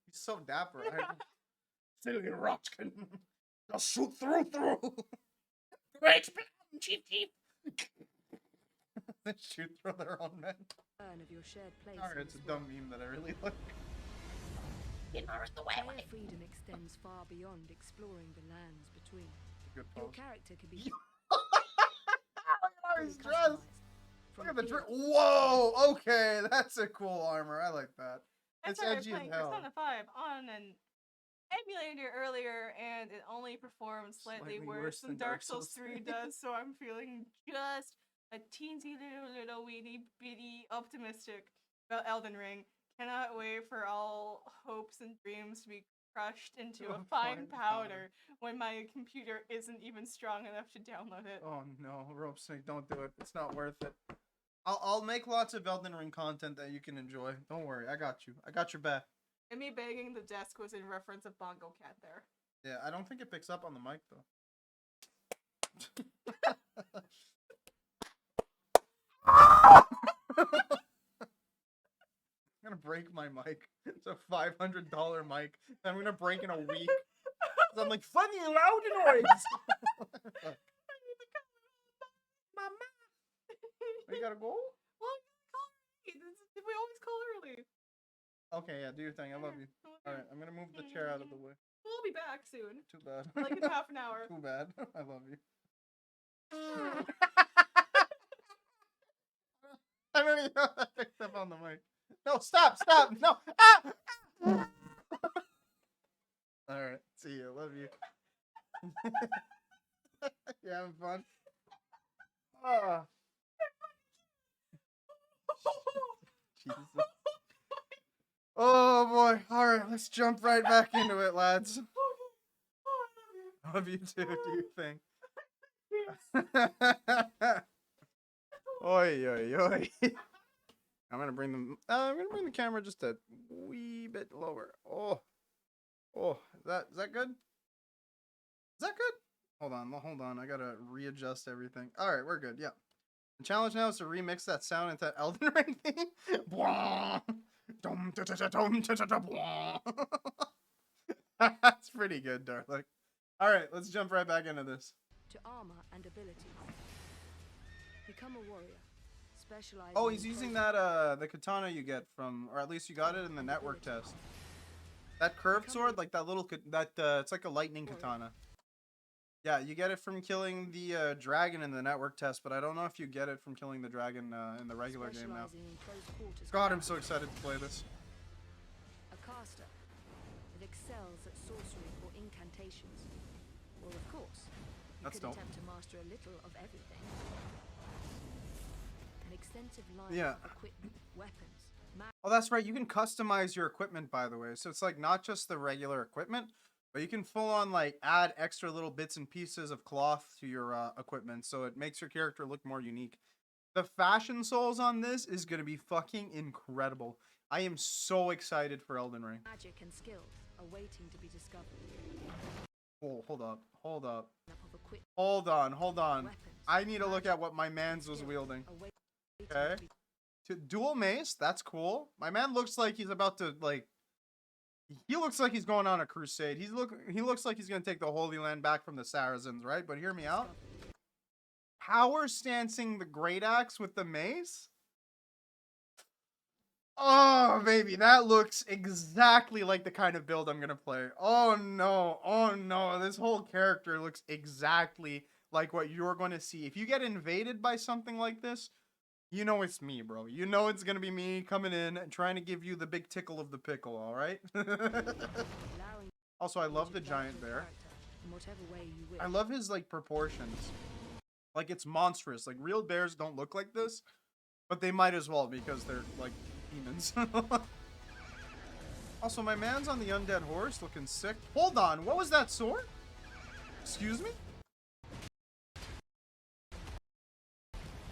He's so dapper. Silly Rotkin. I'll shoot through. Great plan, Chief. They shoot through their own men. Learn of your shared place Alright, in it's a this dumb world. meme that I really like. Player freedom extends far beyond exploring the lands between. Good Your pose. character can be Look at how he's dressed. customized. Look From at the dress. heroes Whoa, okay, that's a cool armor. I like that. I It's started edgy as playing hell. Persona 5 on an emulator earlier, and it only performs slightly worse than Dark Souls 3 does, so I'm feeling just a teensy little weeny bitty optimistic about Elden Ring. Cannot wait for all hopes and dreams to be crushed into a fine powder when my computer isn't even strong enough to download it. Oh no, Rope Snake, don't do it. It's not worth it. I'll make lots of Elden Ring content that you can enjoy. Don't worry, I got you. I got your back. And me banging the desk was in reference of Bongo Cat there. Yeah, I don't think it picks up on the mic though. I'm gonna break my mic. It's a $500 mic. I'm gonna break in a week. 'Cause I'm like, funny loud noise! Mama! We gotta go? Well, we always call early. Okay, yeah, do your thing. I love you. Alright, I'm gonna move the chair out of the way. We'll be back soon. Too bad. Like in half an hour. Too bad. I love you. I don't even know I picked up on the mic. No, stop, stop, no. Ah! All right, see you. Love you. You having fun? Ah. Jesus. Oh boy. All right, let's jump right back into it, lads. Love you too. Do your thing. Oi, oi, oi. I'm gonna bring them. I'm gonna bring the camera just a wee bit lower. Oh, oh, is that good? Is that good? Hold on. I gotta readjust everything. All right, we're good. Yeah. The challenge now is to remix that sound into Elden Ring theme. Bwah! Dum, da, da, da, dum, da, da, da, bwah. That's pretty good, darling. All right, let's jump right back into this. To armor and abilities. Become a warrior. Specializing Oh, he's in using close- that the katana you get from, or at least you got it in the network test. That curved sword, like that little, it's like a lightning katana. Yeah, you get it from killing the dragon in the network test, but I don't know if you get it from killing the dragon in the regular game now. specializing in close quarters God, I'm combat. so excited to play this. A caster. It excels at sorcery or incantations. Or of course, you That's could dope. attempt to master a little of everything. An extensive line Yeah. of equipment, weapons, Oh, that's right. You can customize your equipment, by the way. So it's like not just the regular equipment, but you can full on like add extra little bits and pieces of cloth to your equipment, so it makes your character look more unique. The fashion souls on this is gonna be fucking incredible. I am so excited for Elden Ring. magic and skills are waiting to be discovered. Oh, hold up. Of equipment, Hold on. weapons, I need to look magic, at what my man's was skills wielding. are waiting Okay. to be- Dual mace, that's cool. My man looks like he's about to like. He looks like he's going on a crusade. He looks like he's gonna take the Holy Land back from the Saracens, right? But hear me out. discovered. Power stancing the great axe with the mace. Oh baby, that looks exactly like the kind of build I'm gonna play. Oh no, this whole character looks exactly like what you're gonna see. If you get invaded by something like this, you know it's me, bro. You know it's gonna be me coming in and trying to give you the big tickle of the pickle, alright? Allowing Also, I you love to the develop giant your bear. character in whatever way you wish. I love his like proportions. Like it's monstrous. Like real bears don't look like this, but they might as well because they're like demons. Also, my man's on the undead horse looking sick. Hold on, what was that sword? Excuse me?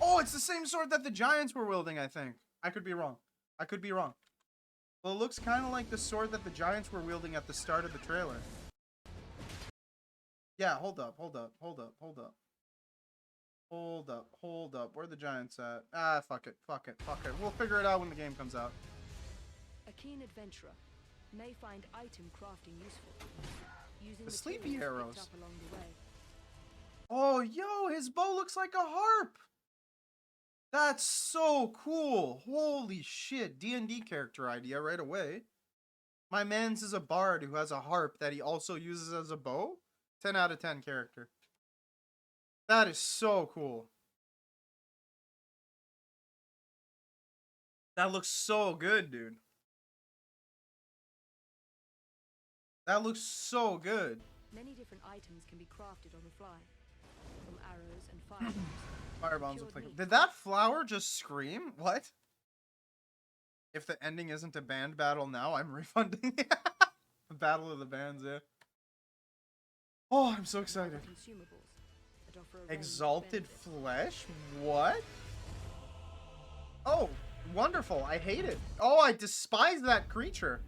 Oh, it's the same sword that the giants were wielding, I think. I could be wrong. Well, it looks kind of like the sword that the giants were wielding at the start of the trailer. Yeah, hold up. Where are the giants at? Ah, fuck it. We'll figure it out when the game comes out. A keen adventurer may find item crafting useful. Using The sleepy materials arrows. picked up along the way. Oh, yo, his bow looks like a harp. That's so cool. Holy shit. D&D character idea right away. My man's is a bard who has a harp that he also uses as a bow. 10 out of 10 character. That is so cool. That looks so good, dude. That looks so good. Many different items can be crafted on the fly, from arrows and firebombs. Firebombs Cured look like. meat. Did that flower just scream? What? If the ending isn't a band battle now, I'm refunding. The battle of the bands, yeah. Oh, I'm so and excited. other consumables that offer a range of Exalted benefits. flesh? What? Oh, wonderful. I hate it. Oh, I despise that creature.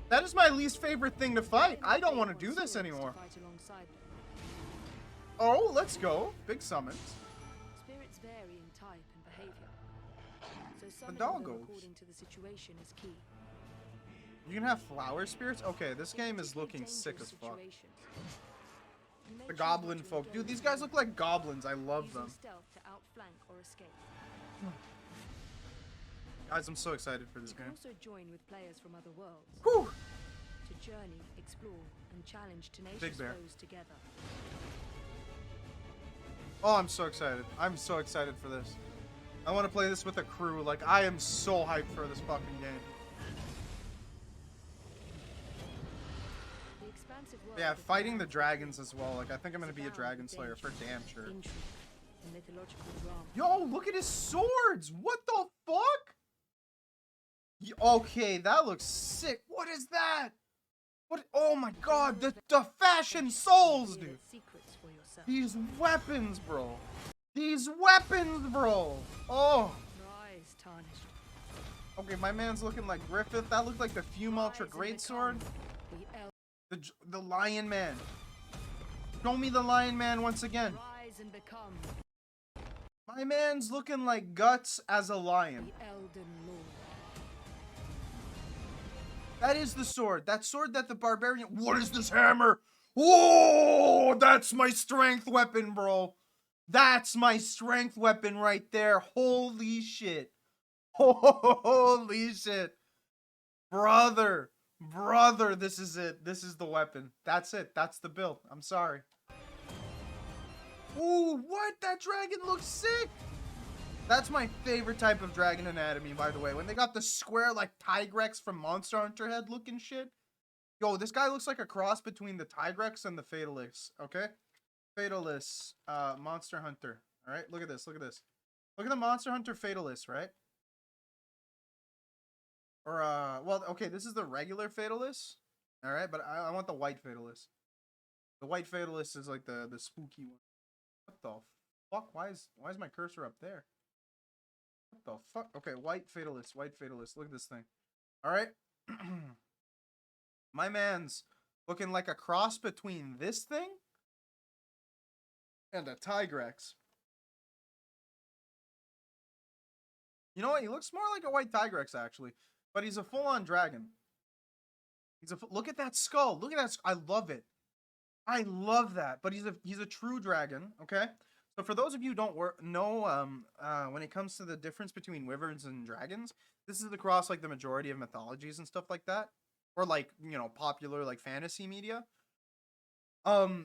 That is my least favorite thing to fight. I don't want to do this Spirits to anymore. fight alongside them. Oh, let's go. Big summons. Spirits vary in type and behavior, so summoning doggos. them according to the situation is key. You can have flower spirits? Okay, this In game is particularly looking sick as dangerous fuck. situations, you may The choose goblin not to folk. Dude, engage these them, guys look like goblins. I love using them. stealth to outflank or escape. Guys, I'm so excited for this You can game. also join with players from other worlds Whew! to journey, explore, and challenge tenacious Big bear. foes together. Oh, I'm so excited. I'm so excited for this. I want to play this with a crew. Like, I am so hyped for this fucking game. The expansive world Yeah, of the fighting the lands dragons as well. Like, I think I'm gonna is be a abound dragon with slayer for danger, damn sure. intrigue, and mythological drama. Yo, look at his swords! What the fuck? Okay, that looks sick. What is that? What? Oh my god, the fashion souls, dude. Secrets for yourself. These weapons, bro. These weapons, bro. Oh. Rise, tarnished. Okay, my man's looking like Griffith. That looked like the Fume Ultra Rise and Greatsword. become The Lion Man. Show me the Lion Man once again. Rise and become My man's looking like Guts as a lion. the Elden Lord. That is the sword. That sword that the barbarian. What is this hammer? Whoa! That's my strength weapon, bro. That's my strength weapon right there. Holy shit. Holy shit. Brother. Brother, this is it. This is the weapon. That's it. That's the build. I'm sorry. Ooh, what? That dragon looks sick. That's my favorite type of dragon anatomy, by the way. When they got the square, like, Tigrex from Monster Hunter head looking shit. Yo, this guy looks like a cross between the Tigrex and the Fatalist, okay? Fatalist, Monster Hunter. All right, look at this. Look at this. Look at the Monster Hunter Fatalist, right? Or, well, okay, this is the regular Fatalist. All right, but I want the white Fatalist. The white Fatalist is like the spooky one. What the fuck? Why is my cursor up there? What the fuck? Okay, white Fatalist, white Fatalist. Look at this thing. All right. My man's looking like a cross between this thing and a Tigrex. You know what? He looks more like a white Tigrex, actually. But he's a full-on dragon. Look at that skull. Look at that. I love it. I love that. But he's a true dragon, okay? So for those of you who don't know, when it comes to the difference between wyverns and dragons, this is across like the majority of mythologies and stuff like that, or like, you know, popular like fantasy media.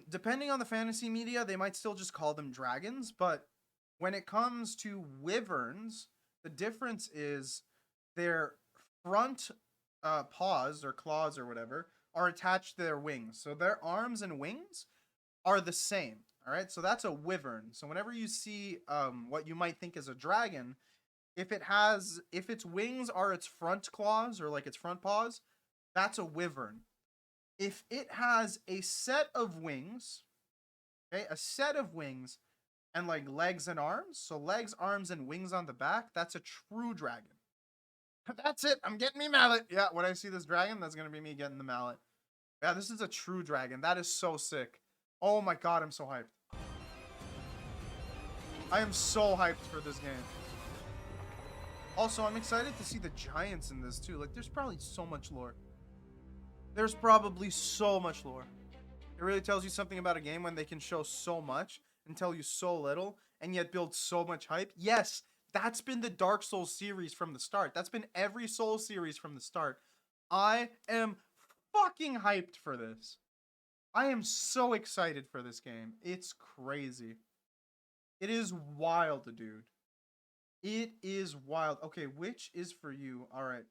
Depending on the fantasy media, they might still just call them dragons, but when it comes to wyverns, the difference is their front paws or claws or whatever are attached to their wings. So their arms and wings are the same. All right, so that's a wyvern. So whenever you see what you might think is a dragon, if its wings are its front claws or like its front paws, that's a wyvern. If it has a set of wings, okay, a set of wings and like legs and arms, so legs, arms, and wings on the back, that's a true dragon. That's it. I'm getting me mallet. Yeah, when I see this dragon, that's gonna be me getting the mallet. Yeah, this is a true dragon. That is so sick. Oh my god, I'm so hyped. I am so hyped for this game. Also, I'm excited to see the giants in this too. Like, there's probably so much lore. There's probably so much lore. It really tells you something about a game when they can show so much and tell you so little and yet build so much hype. Yes, that's been the Dark Souls series from the start. That's been every Souls series from the start. I am fucking hyped for this. I am so excited for this game. It's crazy. It is wild, dude. It is wild. Okay, which is for you? All right,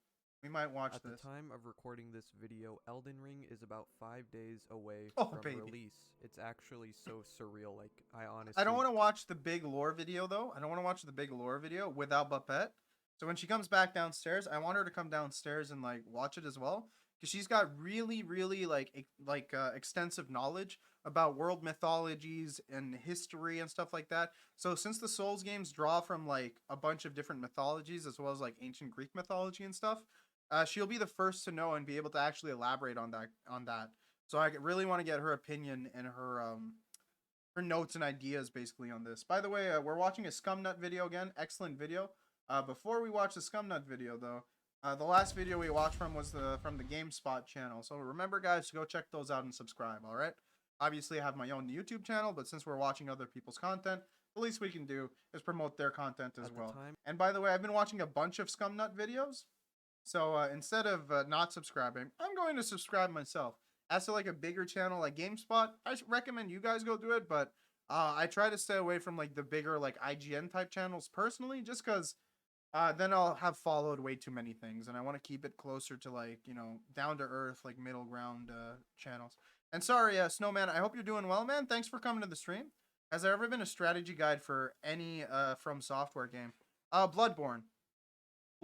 we might watch At this. the time of recording this video, Elden Ring is about 5 days away Oh, from baby. release. It's actually so surreal. Like, I honestly... I don't want to watch the big lore video, though. I don't want to watch the big lore video without Buppette. So when she comes back downstairs, I want her to come downstairs and, like, watch it as well. Because she's got really, really, extensive knowledge about world mythologies and history and stuff like that. So since the Souls games draw from, like, a bunch of different mythologies, as well as, like, ancient Greek mythology and stuff, she'll be the first to know and be able to actually elaborate on that. So I really want to get her opinion and her notes and ideas basically on this. By the way, we're watching a Scumnut video again. Excellent video. Before we watch the Scumnut video, though, the last video we watched from was from the GameSpot channel. So remember, guys, to go check those out and subscribe, all right? Obviously, I have my own YouTube channel, but since we're watching other people's content, the least we can do is promote their content as well. And by the way, I've been watching a bunch of Scumnut videos. So instead of not subscribing, I'm going to subscribe myself. As to like a bigger channel like GameSpot, I recommend you guys go do it, but I try to stay away from like the bigger like IGN type channels personally, just because then I'll have followed way too many things, and I want to keep it closer to like down to earth like middle ground channels. And sorry, Snowman, I hope you're doing well, man. Thanks for coming to the stream. Has there ever been a strategy guide for any From Software game? Bloodborne.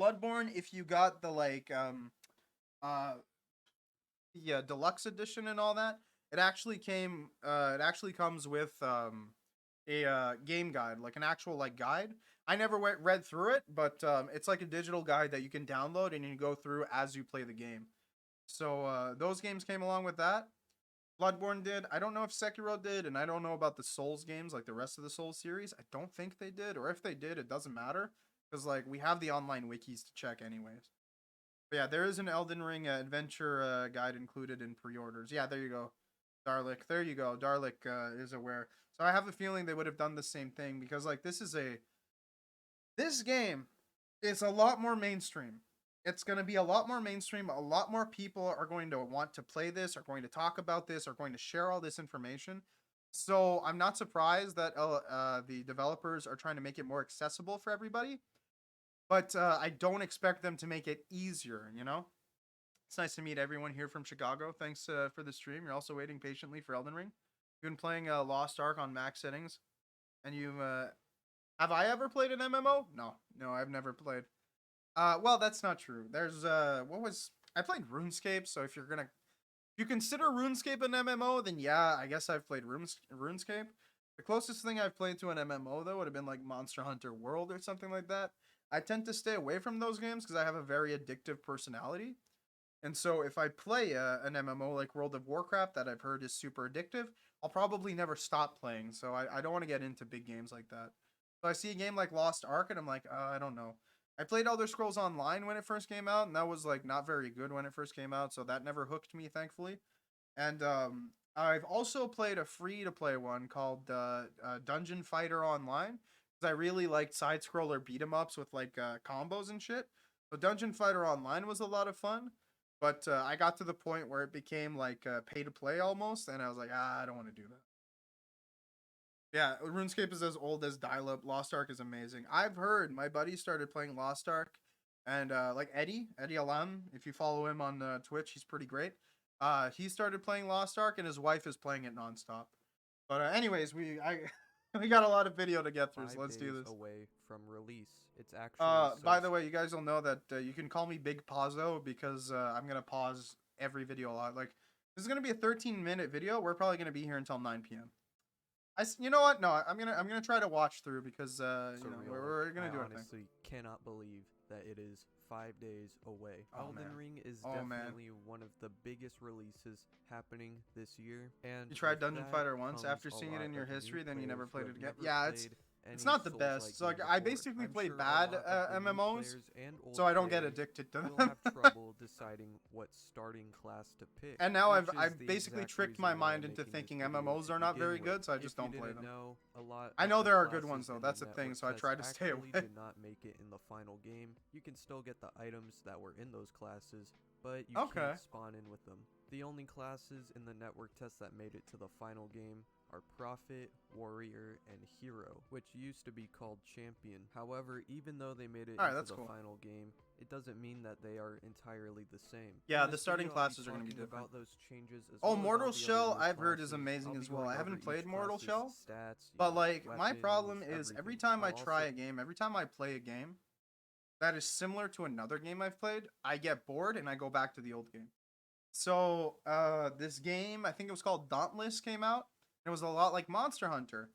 Bloodborne, if you got the like uh yeah, deluxe edition and all that, it actually comes with a game guide, like an actual like guide. I never read through it, but it's like a digital guide that you can download and you go through as you play the game. So those games came along with that. Bloodborne did. I don't know if Sekiro did, and I don't know about the Souls games, like the rest of the Souls series. I don't think they did, or if they did, it doesn't matter because like we have the online wikis to check anyways. But yeah, there is an Elden Ring adventure guide included in pre-orders. Yeah, there you go, Darlick. There you go. Darlick is aware. So I have a feeling they would have done the same thing because like this game is a lot more mainstream. It's going to be a lot more mainstream. A lot more people are going to want to play this, are going to talk about this, are going to share all this information. So I'm not surprised that the developers are trying to make it more accessible for everybody. But I don't expect them to make it easier, you know? It's nice to meet everyone here from Chicago. Thanks for the stream. You're also waiting patiently for Elden Ring. You've been playing Lost Ark on max settings. And you have I ever played an MMO? No, I've never played. Well, that's not true. There's I played RuneScape, so if you consider RuneScape an MMO, then yeah, I guess I've played RuneScape. The closest thing I've played to an MMO though would have been like Monster Hunter World or something like that. I tend to stay away from those games because I have a very addictive personality. And so if I play an MMO like World of Warcraft that I've heard is super addictive, I'll probably never stop playing. So I don't want to get into big games like that. So I see a game like Lost Ark and I'm like, I don't know. I played Elder Scrolls Online when it first came out, and that was like not very good when it first came out, so that never hooked me, thankfully. And I've also played a free-to-play one called Dungeon Fighter Online, because I really liked side-scroller beat-em-ups with like combos and shit. So Dungeon Fighter Online was a lot of fun, but I got to the point where it became like pay-to-play almost, and I was like, I don't want to do that. Yeah, RuneScape is as old as dial-up. Lost Ark is amazing. I've heard my buddy started playing Lost Ark, and like Eddie Alam, if you follow him on Twitch, he's pretty great. He started playing Lost Ark, and his wife is playing it nonstop. But anyways, we got a lot of video to get through, so let's do this. Away from release, it's actually. By the way, you guys will know that you can call me Big Pazzo because I'm gonna pause every video a lot. Like this is gonna be a 13-minute video. We're probably gonna be here until 9 p.m. You know what? No, I'm gonna try to watch through because we're gonna do our thing. I honestly cannot believe that it is 5 days away. Oh, Elden man. Ring is Oh, definitely one of the biggest releases happening this year. And You tried with Dungeon that Fighter once comes after a seeing it lot in your of new history, then you never players played who it have again. never Yeah, played it's any not the Souls-like best. So like game I before. basically I'm play sure a bad lot of the new MMOs, players and old so I don't get players addicted to will them. have trouble deciding what starting class to pick. And now which is I've the basically exact tricked reason my why mind I'm into making this thinking video MMOs to are not begin very with. good, so I just If you don't play didn't them. know, a lot I of know the there are good classes ones though. in That's the network thing, so I test try to stay actually away. did not make it in the final game. You can still get the items that were in those classes, but you Okay. can't spawn in with them. The only classes in the network test that made it to the final game are Prophet, Warrior, and Hero, which used to be called Champion. However, even though they made it Alright, into that's the cool. final game, it doesn't mean that they are entirely the same. Yeah, In the this starting video, I'll be classes are gonna be talking different. about those changes as Oh, well as all Mortal the other Shell, new I've heard is classes. amazing I'll as be well. I going haven't over played each Mortal class's Shell, stats, but like my weapons, problem is every everything. time I I'll try also a game, every time I play a game that is similar to another game I've played, I get bored and I go back to the old game. So this game, I think it was called Dauntless, came out. It was a lot like Monster Hunter.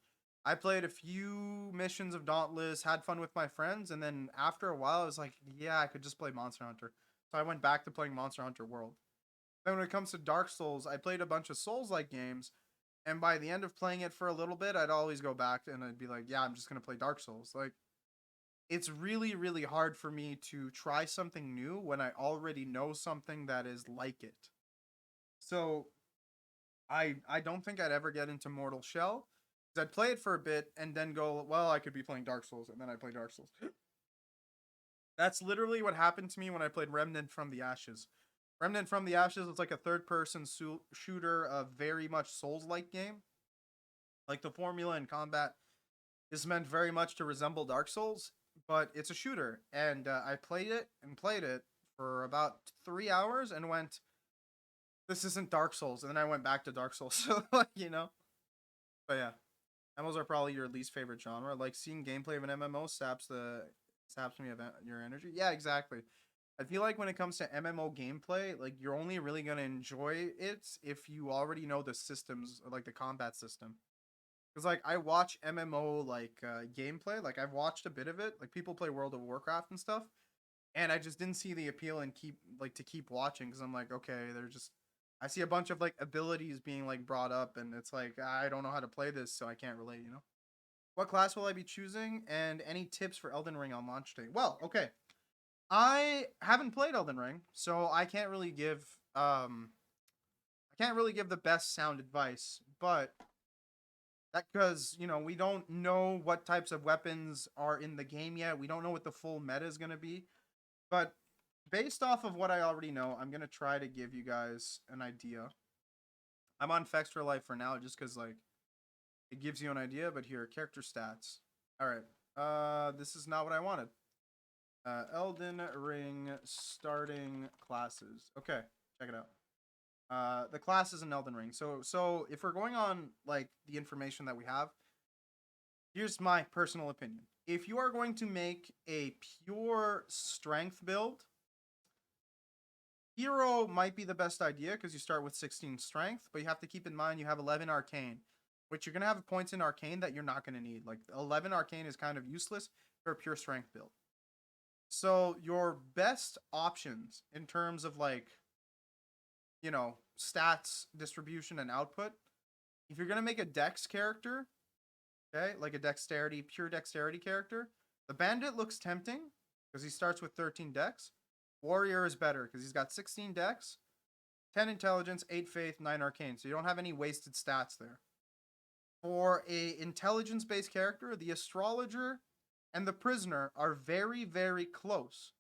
I played a few missions of Dauntless, had fun with my friends, and then after a while I was like, yeah, I could just play Monster Hunter. So I went back to playing Monster Hunter World. Then when it comes to Dark Souls, I played a bunch of Souls-like games, and by the end of playing it for a little bit, I'd always go back and I'd be like, yeah, I'm just gonna play Dark Souls. Like, it's really, really hard for me to try something new when I already know something that is like it. So I don't think I'd ever get into Mortal Shell. 'Cause I'd play it for a bit and then go, well, I could be playing Dark Souls, and then I'd play Dark Souls. That's literally what happened to me when I played Remnant from the Ashes. Remnant from the Ashes was like a third-person shooter, a very much Souls-like game. Like the formula in combat is meant very much to resemble Dark Souls, but it's a shooter. And I played it for about 3 hours and went, this isn't Dark Souls. And then I went back to Dark Souls. So, like, you know. But yeah, MMOs are probably your least favorite genre. Like seeing gameplay of an MMO saps me of your energy. Yeah, exactly. I feel like when it comes to MMO gameplay, like you're only really gonna enjoy it if you already know the systems, or like the combat system. Because like I watch MMO like gameplay, like I've watched a bit of it. Like people play World of Warcraft and stuff, and I just didn't see the appeal and keep watching because I'm like, okay, they're just I see a bunch of like abilities being like brought up, and it's like I don't know how to play this, so I can't relate. You know, what class will I be choosing, and any tips for Elden Ring on launch day? Well, okay. I haven't played Elden Ring, so I can't really give the best sound advice, but that because, you know, we don't know what types of weapons are in the game yet. We don't know what the full meta is going to be. But based off of what I already know, I'm going to try to give you guys an idea. I'm on Fex for Life for now just cuz like it gives you an idea, but here, character stats. All right. This is not what I wanted. Elden Ring starting classes. Okay, check it out. The classes in Elden Ring. So if we're going on like the information that we have, here's my personal opinion. If you are going to make a pure strength build, hero might be the best idea because you start with 16 strength, but you have to keep in mind you have 11 arcane, which you're going to have points in arcane that you're not going to need. Like 11 arcane is kind of useless for a pure strength build. So your best options in terms of like, you know, stats, distribution, and output, if you're going to make a dex character, okay, like a dexterity, pure dexterity character, the bandit looks tempting because he starts with 13 dex. Warrior is better because he's got 16 dex, 10 intelligence, 8 faith, 9 arcane. So you don't have any wasted stats there. For a intelligence-based character, the astrologer and the prisoner are very, very close.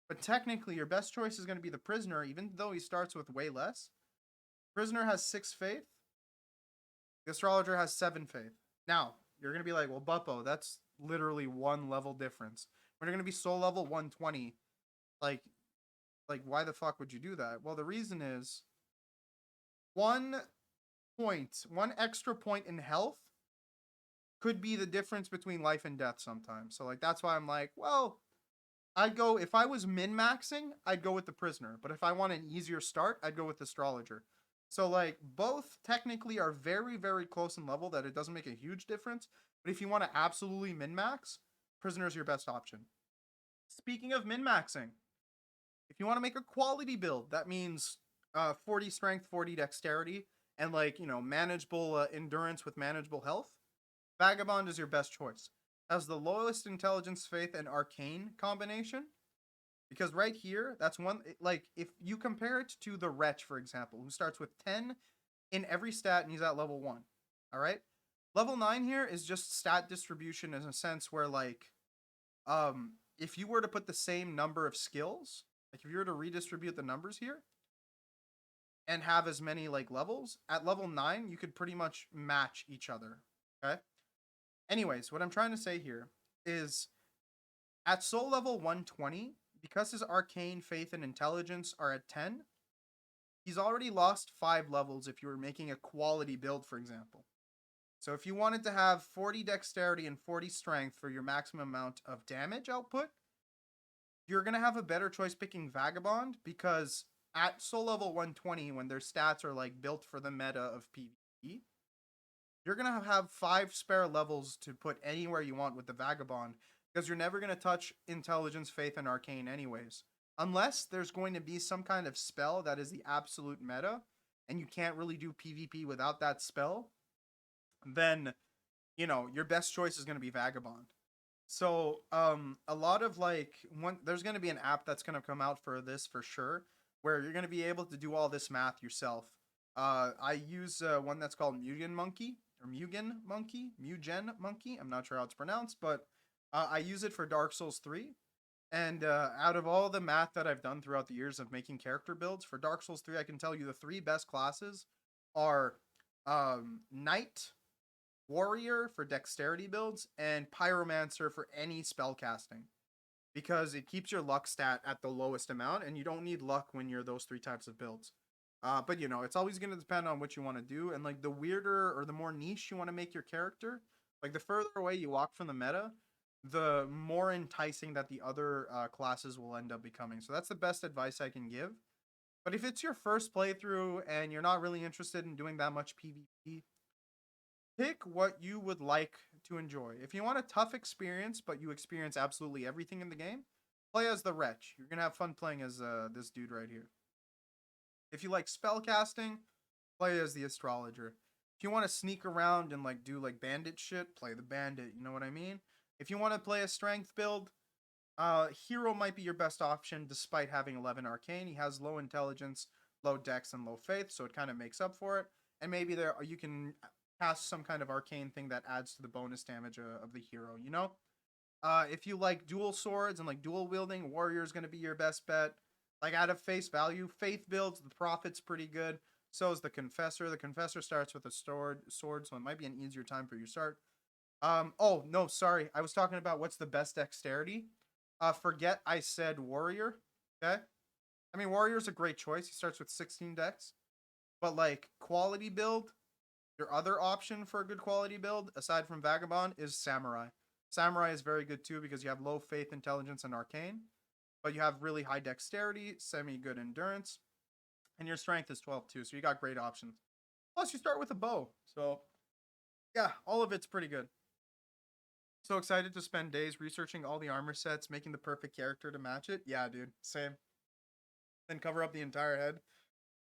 But technically, your best choice is going to be the prisoner, even though he starts with way less. Prisoner has 6 faith. The astrologer has 7 faith. Now, you're going to be like, well, Buppo, that's literally 1 level difference. When you're going to be soul level 120, like why the fuck would you do that? Well, the reason is 1 extra point in health could be the difference between life and death sometimes. So like that's why I'm like, well, I'd go if I was min-maxing, I'd go with the prisoner. But if I want an easier start, I'd go with the astrologer. So like both technically are very, very close in level that it doesn't make a huge difference. But if you want to absolutely min-max, prisoner is your best option. Speaking of min-maxing, if you want to make a quality build, that means 40 strength, 40 dexterity, and like, you know, manageable endurance with manageable health, Vagabond is your best choice. Has the lowest intelligence, faith, and arcane combination. Because right here, that's one, like, if you compare it to the Wretch, for example, who starts with 10 in every stat and he's at level 1. All right? Level 9 here is just stat distribution in a sense where, like, if you were to put the same number of skills, like if you were to redistribute the numbers here and have as many, like, levels, at level 9, you could pretty much match each other. Okay? Anyways, what I'm trying to say here is at soul level 120, because his arcane, faith, and intelligence are at 10, he's already lost 5 levels if you were making a quality build, for example. So if you wanted to have 40 dexterity and 40 strength for your maximum amount of damage output, you're going to have a better choice picking Vagabond because at soul level 120, when their stats are like built for the meta of PvE, you're going to have 5 spare levels to put anywhere you want with the Vagabond because you're never going to touch intelligence, faith, and arcane anyways. Unless there's going to be some kind of spell that is the absolute meta and you can't really do PvP without that spell, then, you know, your best choice is going to be Vagabond. So, a lot of like, there's going to be an app that's going to come out for this for sure, where you're going to be able to do all this math yourself. I use one that's called Mugen Monkey. I'm not sure how it's pronounced, but I use it for Dark Souls 3. And out of all the math that I've done throughout the years of making character builds, for Dark Souls 3, I can tell you the 3 best classes are Knight, Warrior for dexterity builds, and Pyromancer for any spell casting. Because it keeps your luck stat at the lowest amount, and you don't need luck when you're those 3 types of builds. But you know, it's always going to depend on what you want to do, and like the weirder or the more niche you want to make your character, like the further away you walk from the meta, the more enticing that the other classes will end up becoming. So that's the best advice I can give. But if it's your first playthrough and you're not really interested in doing that much PvP, pick what you would like to enjoy. If you want a tough experience, but you experience absolutely everything in the game, play as the Wretch. You're going to have fun playing as this dude right here. If you like spellcasting, play as the Astrologer. If you want to sneak around and like do like bandit shit, play the Bandit. You know what I mean? If you want to play a strength build, Hero might be your best option despite having 11 Arcane. He has low intelligence, low dex, and low faith, so it kind of makes up for it. And maybe there you can cast some kind of arcane thing that adds to the bonus damage of the hero, you know? If you like dual swords and like dual wielding, Warrior is going to be your best bet. Like out of face value, faith builds, the Prophet's pretty good. So is the Confessor. The Confessor starts with a sword, so it might be an easier time for your start. Oh, no, sorry. I was talking about what's the best dexterity. Forget I said Warrior, okay? I mean, Warrior's a great choice. He starts with 16 dex. But like quality build, your other option for a good quality build, aside from Vagabond, is Samurai. Samurai is very good too because you have low faith, intelligence, and arcane. But you have really high dexterity, semi-good endurance, and your strength is 12 too, so you got great options. Plus, you start with a bow, so yeah, all of it's pretty good. So excited to spend days researching all the armor sets, making the perfect character to match it. Yeah, dude, same. Then cover up the entire head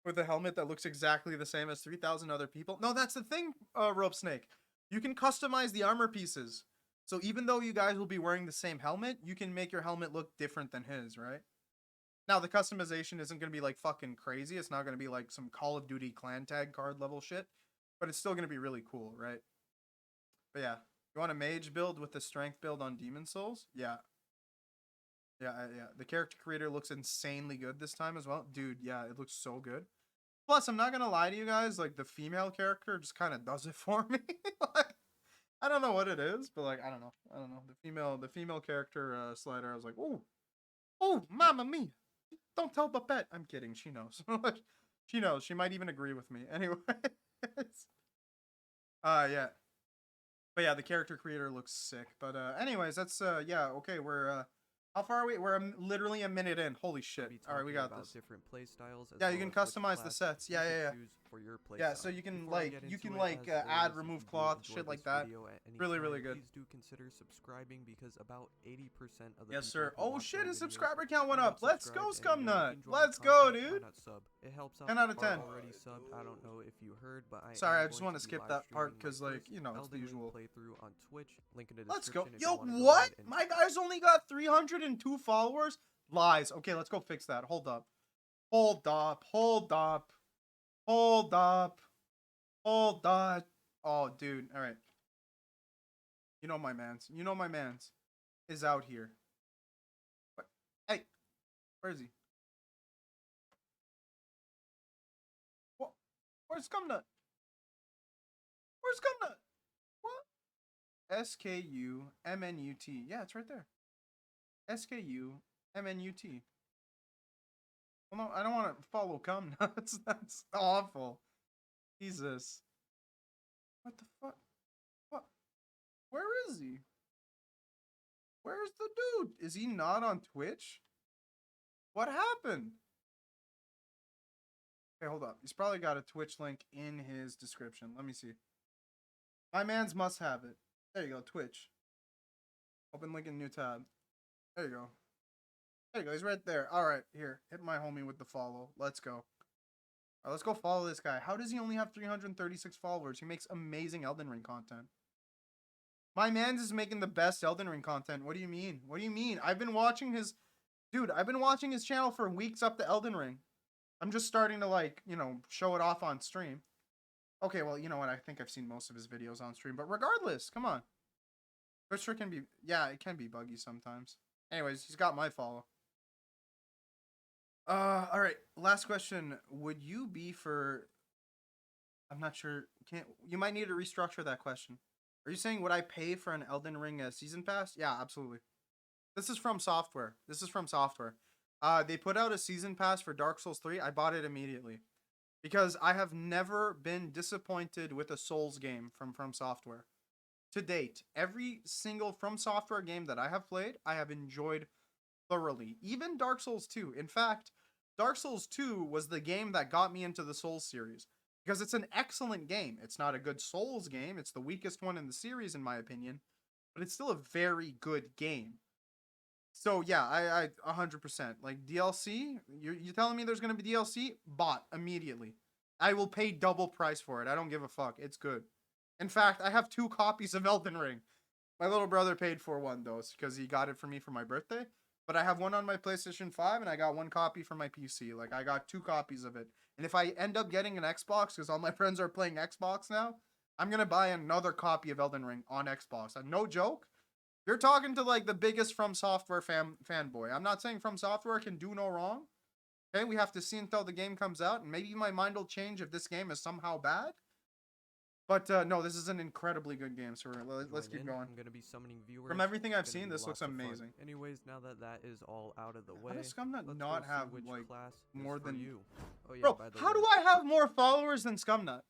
with a helmet that looks exactly the same as 3,000 other people. No, that's the thing, Rope Snake. You can customize the armor pieces. So even though you guys will be wearing the same helmet, you can make your helmet look different than his, right? Now, the customization isn't going to be like fucking crazy. It's not going to be like some Call of Duty clan tag card level shit. But it's still going to be really cool, right? But yeah. You want a mage build with the strength build on Demon Souls? Yeah. Yeah. The character creator looks insanely good this time as well. Dude, yeah, it looks so good. Plus, I'm not going to lie to you guys. Like, the female character just kind of does it for me. Like, I don't know what it is, but like, I don't know. The female character slider, I was like, oh, mamma mia. Don't tell Buppette. I'm kidding. She knows. She knows. She might even agree with me. Anyway. Yeah. But yeah, the character creator looks sick. But anyways, that's yeah, okay, we're how far are we? We're literally a minute in. Holy shit. All right, we got this. Different play styles. Yeah, you can customize the sets. Yeah. Yeah, so you can add, remove cloth, shit like that. Really good. Please do consider subscribing because about 80% of the yes, people sir. who Oh watch shit, our his videos subscriber count went are up. not Let's go, subscribed, and Scumnut. you can Let's join go, content, why dude. not sub? It helps out 10 out of if you are 10. already subbed. I don't know if you heard, but Sorry, am I just going want to be skip live that part streaming my because, like, first you know, it's the Elden Ring usual. playthrough on Twitch. Link in the Let's go. description if you Yo, wanna go what? ahead and My guy's only got 302 followers? Lies. Okay, let's go fix that. Hold up. Oh, dude. All right. You know my mans is out here. What? Hey, where is he? What? Where's Scumnut? What? SKUMNUT. Yeah, it's right there. SKUMNUT. Well, no, I don't want to follow Cumnuts. That's awful. Jesus. What the fuck? What? Where is he? Where's the dude? Is he not on Twitch? What happened? Okay, hold up. He's probably got a Twitch link in his description. Let me see. My mans must have it. There you go, Twitch. Open link in new tab. There you go. There you go. He's right there. All right, here. Hit my homie with the follow. Let's go. All right, let's go follow this guy. How does he only have 336 followers? He makes amazing Elden Ring content. My man's is making the best Elden Ring content. What do you mean? What do you mean? I've been watching his... Dude, I've been watching his channel for weeks up to Elden Ring. I'm just starting to, like, you know, show it off on stream. Okay, well, you know what? I think I've seen most of his videos on stream. But regardless, come on. Twitch can be... Yeah, it can be buggy sometimes. Anyways, he's got my follow. All right. Last question. Would you be for I'm not sure. Can't you might need to restructure that question. Are you saying would I pay for an Elden Ring season pass? Yeah, absolutely. This is from software. This is from software. They put out a season pass for Dark Souls 3. I bought it immediately because I have never been disappointed with a Souls game from Software. To date, every single From Software game that I have played, I have enjoyed thoroughly. Even Dark Souls 2. In fact, Dark Souls 2 was the game that got me into the Souls series because it's an excellent game. It's not a good Souls game. It's the weakest one in the series in my opinion, but it's still a very good game. So yeah, I 100%. Like DLC, you telling me there's going to be DLC? Bought immediately. I will pay double price for it. I don't give a fuck. It's good. In fact, I have 2 copies of Elden Ring. My little brother paid for one though, because he got it for me for my birthday. But I have one on my PlayStation 5 and I got 1 copy for my PC. Like I got 2 copies of it. And if I end up getting an Xbox, because all my friends are playing Xbox now, I'm going to buy another copy of Elden Ring on Xbox. And no joke. You're talking to like the biggest From Software fanboy. I'm not saying From Software can do no wrong. Okay, we have to see until the game comes out, and maybe my mind will change if this game is somehow bad. But no, this is an incredibly good game, so let's keep going. I'm gonna be summoning viewers. From everything I've Gonna seen, be this looks lots of fun. amazing. Anyways, now that is all out of the way, How does Scumnut let's not go see have which like class is more for than you. Oh yeah, Bro, by the how way, do I have more followers than Scumnut?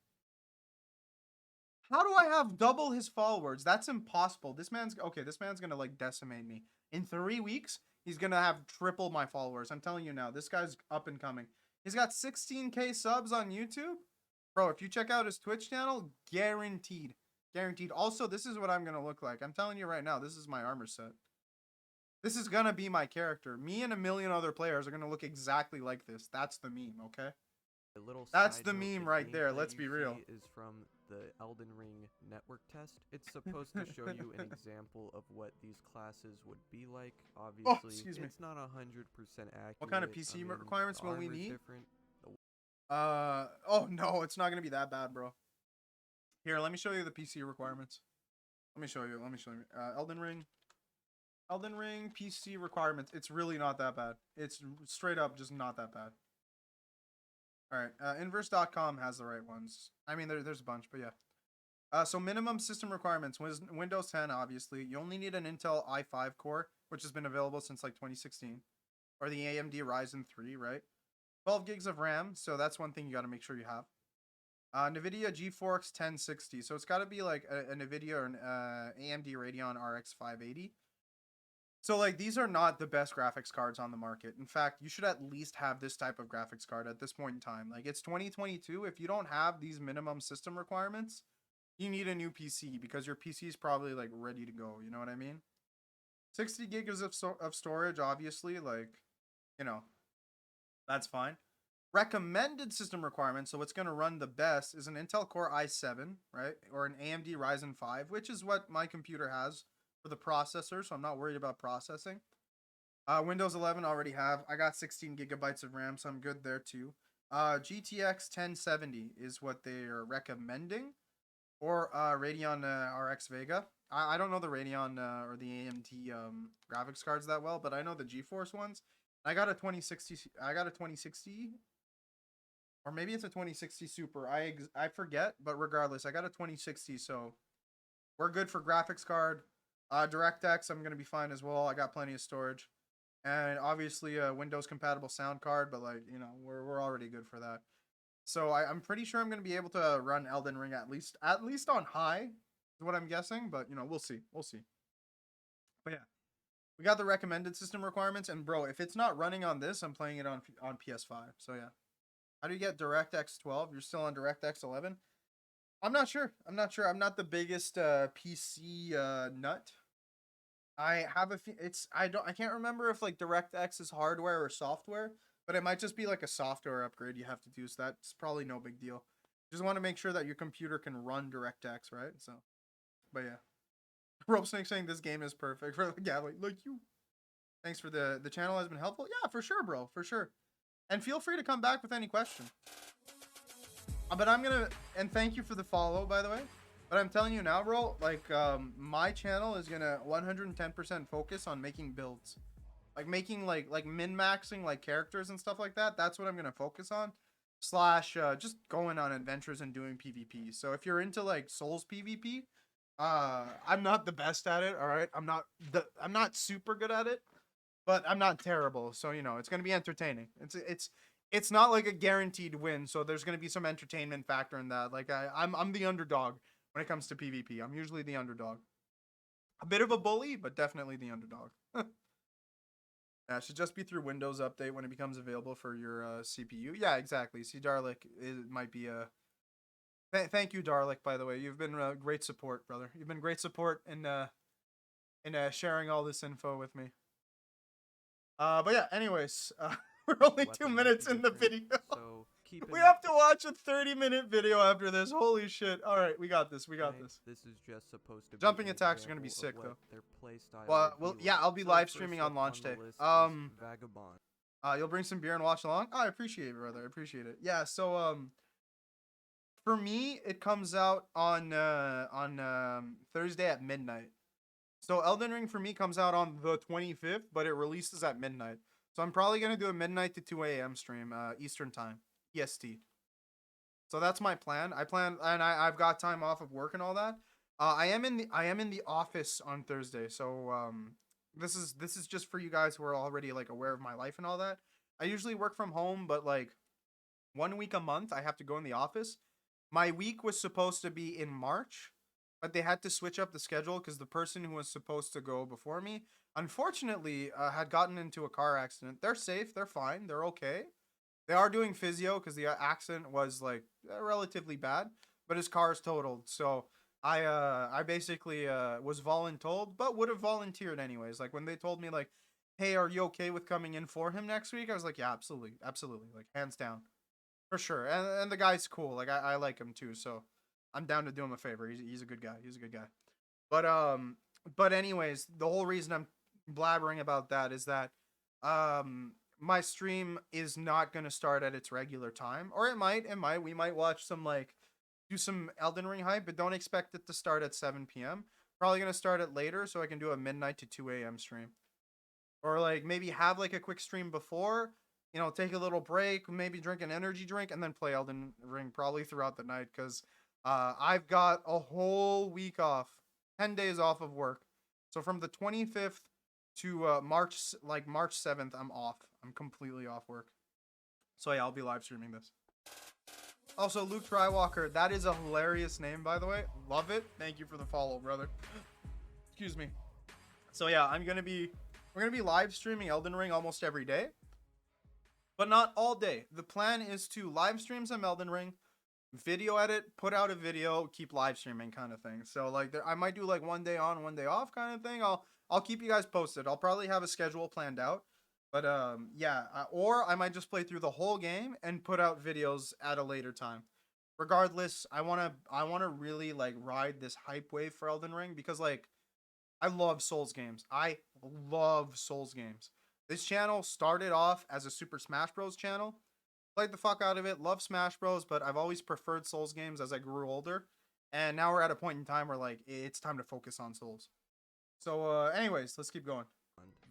How do I have double his followers? That's impossible. This man's gonna like decimate me. In 3 weeks, he's gonna have triple my followers. I'm telling you now, this guy's up and coming. He's got 16K subs on YouTube. Bro, if you check out his Twitch channel, guaranteed. Guaranteed. Also, this is what I'm gonna look like. I'm telling you right now, this is my armor set. This is gonna be my character. Me and a million other players are gonna look exactly like this. That's the meme, okay? a little That's side the note, meme right there, gameplay let's you be real. see Is from the Elden Ring network test. It's supposed to show you an example of what these classes would be like. Obviously, excuse me. it's not 100% accurate. What kind of PC requirements the will we armor's need? Different. Oh no, it's not gonna be that bad, bro. Here, let me show you the PC requirements. Let me show you. Elden Ring PC requirements. It's really not that bad. It's straight up just not that bad. Alright, inverse.com has the right ones. I mean, there's a bunch, but yeah. So minimum system requirements. Windows 10, obviously. You only need an Intel i5 core, which has been available since like 2016. Or the AMD Ryzen 3, right? 12 gigs of RAM, so that's one thing you got to make sure you have. NVIDIA GeForce 1060, so it's got to be like a NVIDIA or an AMD Radeon RX 580. So like these are not the best graphics cards on the market. In fact, you should at least have this type of graphics card at this point in time. Like it's 2022. If you don't have these minimum system requirements, you need a new PC because your PC is probably like ready to go. You know what I mean? 60 gigs of storage, obviously, like, you know, that's fine. Recommended system requirements, so what's going to run the best is an Intel Core i7, right? Or an AMD Ryzen 5, which is what my computer has for the processor, so I'm not worried about processing. Windows 11 already have. I got 16 gigabytes of RAM, so I'm good there too. GTX 1070 is what they are recommending. Or Radeon RX Vega. I don't know the Radeon or the AMD graphics cards that well, but I know the GeForce ones. I got a 2060. Or maybe it's a 2060 Super. I forget, but regardless, I got a 2060, so we're good for graphics card. DirectX, I'm going to be fine as well. I got plenty of storage. And obviously a Windows compatible sound card, but like, you know, we're already good for that. So I'm pretty sure I'm going to be able to run Elden Ring at least on high, is what I'm guessing, but you know, we'll see. But yeah. We got the recommended system requirements, and bro, if it's not running on this, I'm playing it on PS5. So yeah. How do you get DirectX 12? You're still on DirectX 11? I'm not sure. I'm not the biggest PC nut. I have I can't remember if like DirectX is hardware or software, but it might just be like a software upgrade you have to do. So that's probably no big deal. You just want to make sure that your computer can run DirectX, right? So, but yeah. Rope Snake saying this game is perfect for Galley. Like you. Thanks for the channel has been helpful. Yeah, for sure, bro. For sure. And feel free to come back with any question. But and thank you for the follow, by the way. But I'm telling you now, bro, like, my channel is gonna 110% focus on making builds. Like, making, like min-maxing, like, characters and stuff like that. That's what I'm gonna focus on. slash just going on adventures and doing PvP. So if you're into like Souls PvP, I'm not the best at it. All right, I'm not super good at it, but I'm not terrible. So you know, it's gonna be entertaining. It's not like a guaranteed win. So there's gonna be some entertainment factor in that. Like I'm the underdog when it comes to PvP. I'm usually the underdog. A bit of a bully, but definitely the underdog. Yeah, it should just be through Windows Update when it becomes available for your CPU. Yeah, exactly. See, Darlick, it might be a. Thank you, Darlick. By the way, you've been great support, brother. You've been great support in sharing all this info with me. But yeah, anyways, we're only 2 minutes in the video. So keep We in have to watch a 30-minute video after this. Holy shit! All right, we got this. We got mind, this. This is just supposed to be Jumping an attacks are gonna be example of sick, what though. Their play style Well, would be yeah, like. I'll be So live first streaming up on launch the day. list is Vagabond. You'll bring some beer and watch along. Oh, I appreciate it, brother. I appreciate it. Yeah. So for me, it comes out on Thursday at midnight. So Elden Ring for me comes out on the 25th, but it releases at midnight. So I'm probably gonna do a midnight to 2 a.m. stream, Eastern time, EST. So that's my plan. I've got time off of work and all that. I am in the office on Thursday. So this is just for you guys who are already like aware of my life and all that. I usually work from home, but like 1 week a month I have to go in the office. My week was supposed to be in March, but they had to switch up the schedule because the person who was supposed to go before me, unfortunately, had gotten into a car accident. They're safe. They're fine. They're okay. They are doing physio because the accident was like relatively bad, but his car is totaled. So I basically was voluntold, but would have volunteered anyways. Like when they told me like, hey, are you okay with coming in for him next week? I was like, yeah, absolutely, absolutely, like hands down. For sure. And the guy's cool. Like I like him too, so I'm down to do him a favor. He's a good guy. He's a good guy. But anyways, the whole reason I'm blabbering about that is that my stream is not going to start at its regular time, or it might. We might watch some like do some Elden Ring hype, but don't expect it to start at 7 p.m. Probably going to start it later so I can do a midnight to 2 a.m. stream. Or like maybe have like a quick stream before, you know, take a little break, maybe drink an energy drink, and then play Elden Ring probably throughout the night because I've got a whole week off, 10 days off of work. So from the 25th to March 7th, I'm off. I'm completely off work. So yeah, I'll be live streaming this. Also, Luke Trywalker, that is a hilarious name, by the way. Love it. Thank you for the follow, brother. Excuse me. So yeah, we're gonna be live streaming Elden Ring almost every day, but not all day. The plan is to live stream some Elden Ring, video edit, put out a video, keep live streaming kind of thing. So like I might do like 1 day on, 1 day off kind of thing. I'll keep you guys posted. I'll probably have a schedule planned out. But yeah, or I might just play through the whole game and put out videos at a later time. Regardless, I want to really like ride this hype wave for Elden Ring because like I love Souls games. I love Souls games. This channel started off as a Super Smash Bros channel. Played the fuck out of it. Love Smash Bros, but I've always preferred Souls games as I grew older. And now we're at a point in time where like it's time to focus on Souls. So anyways, let's keep going.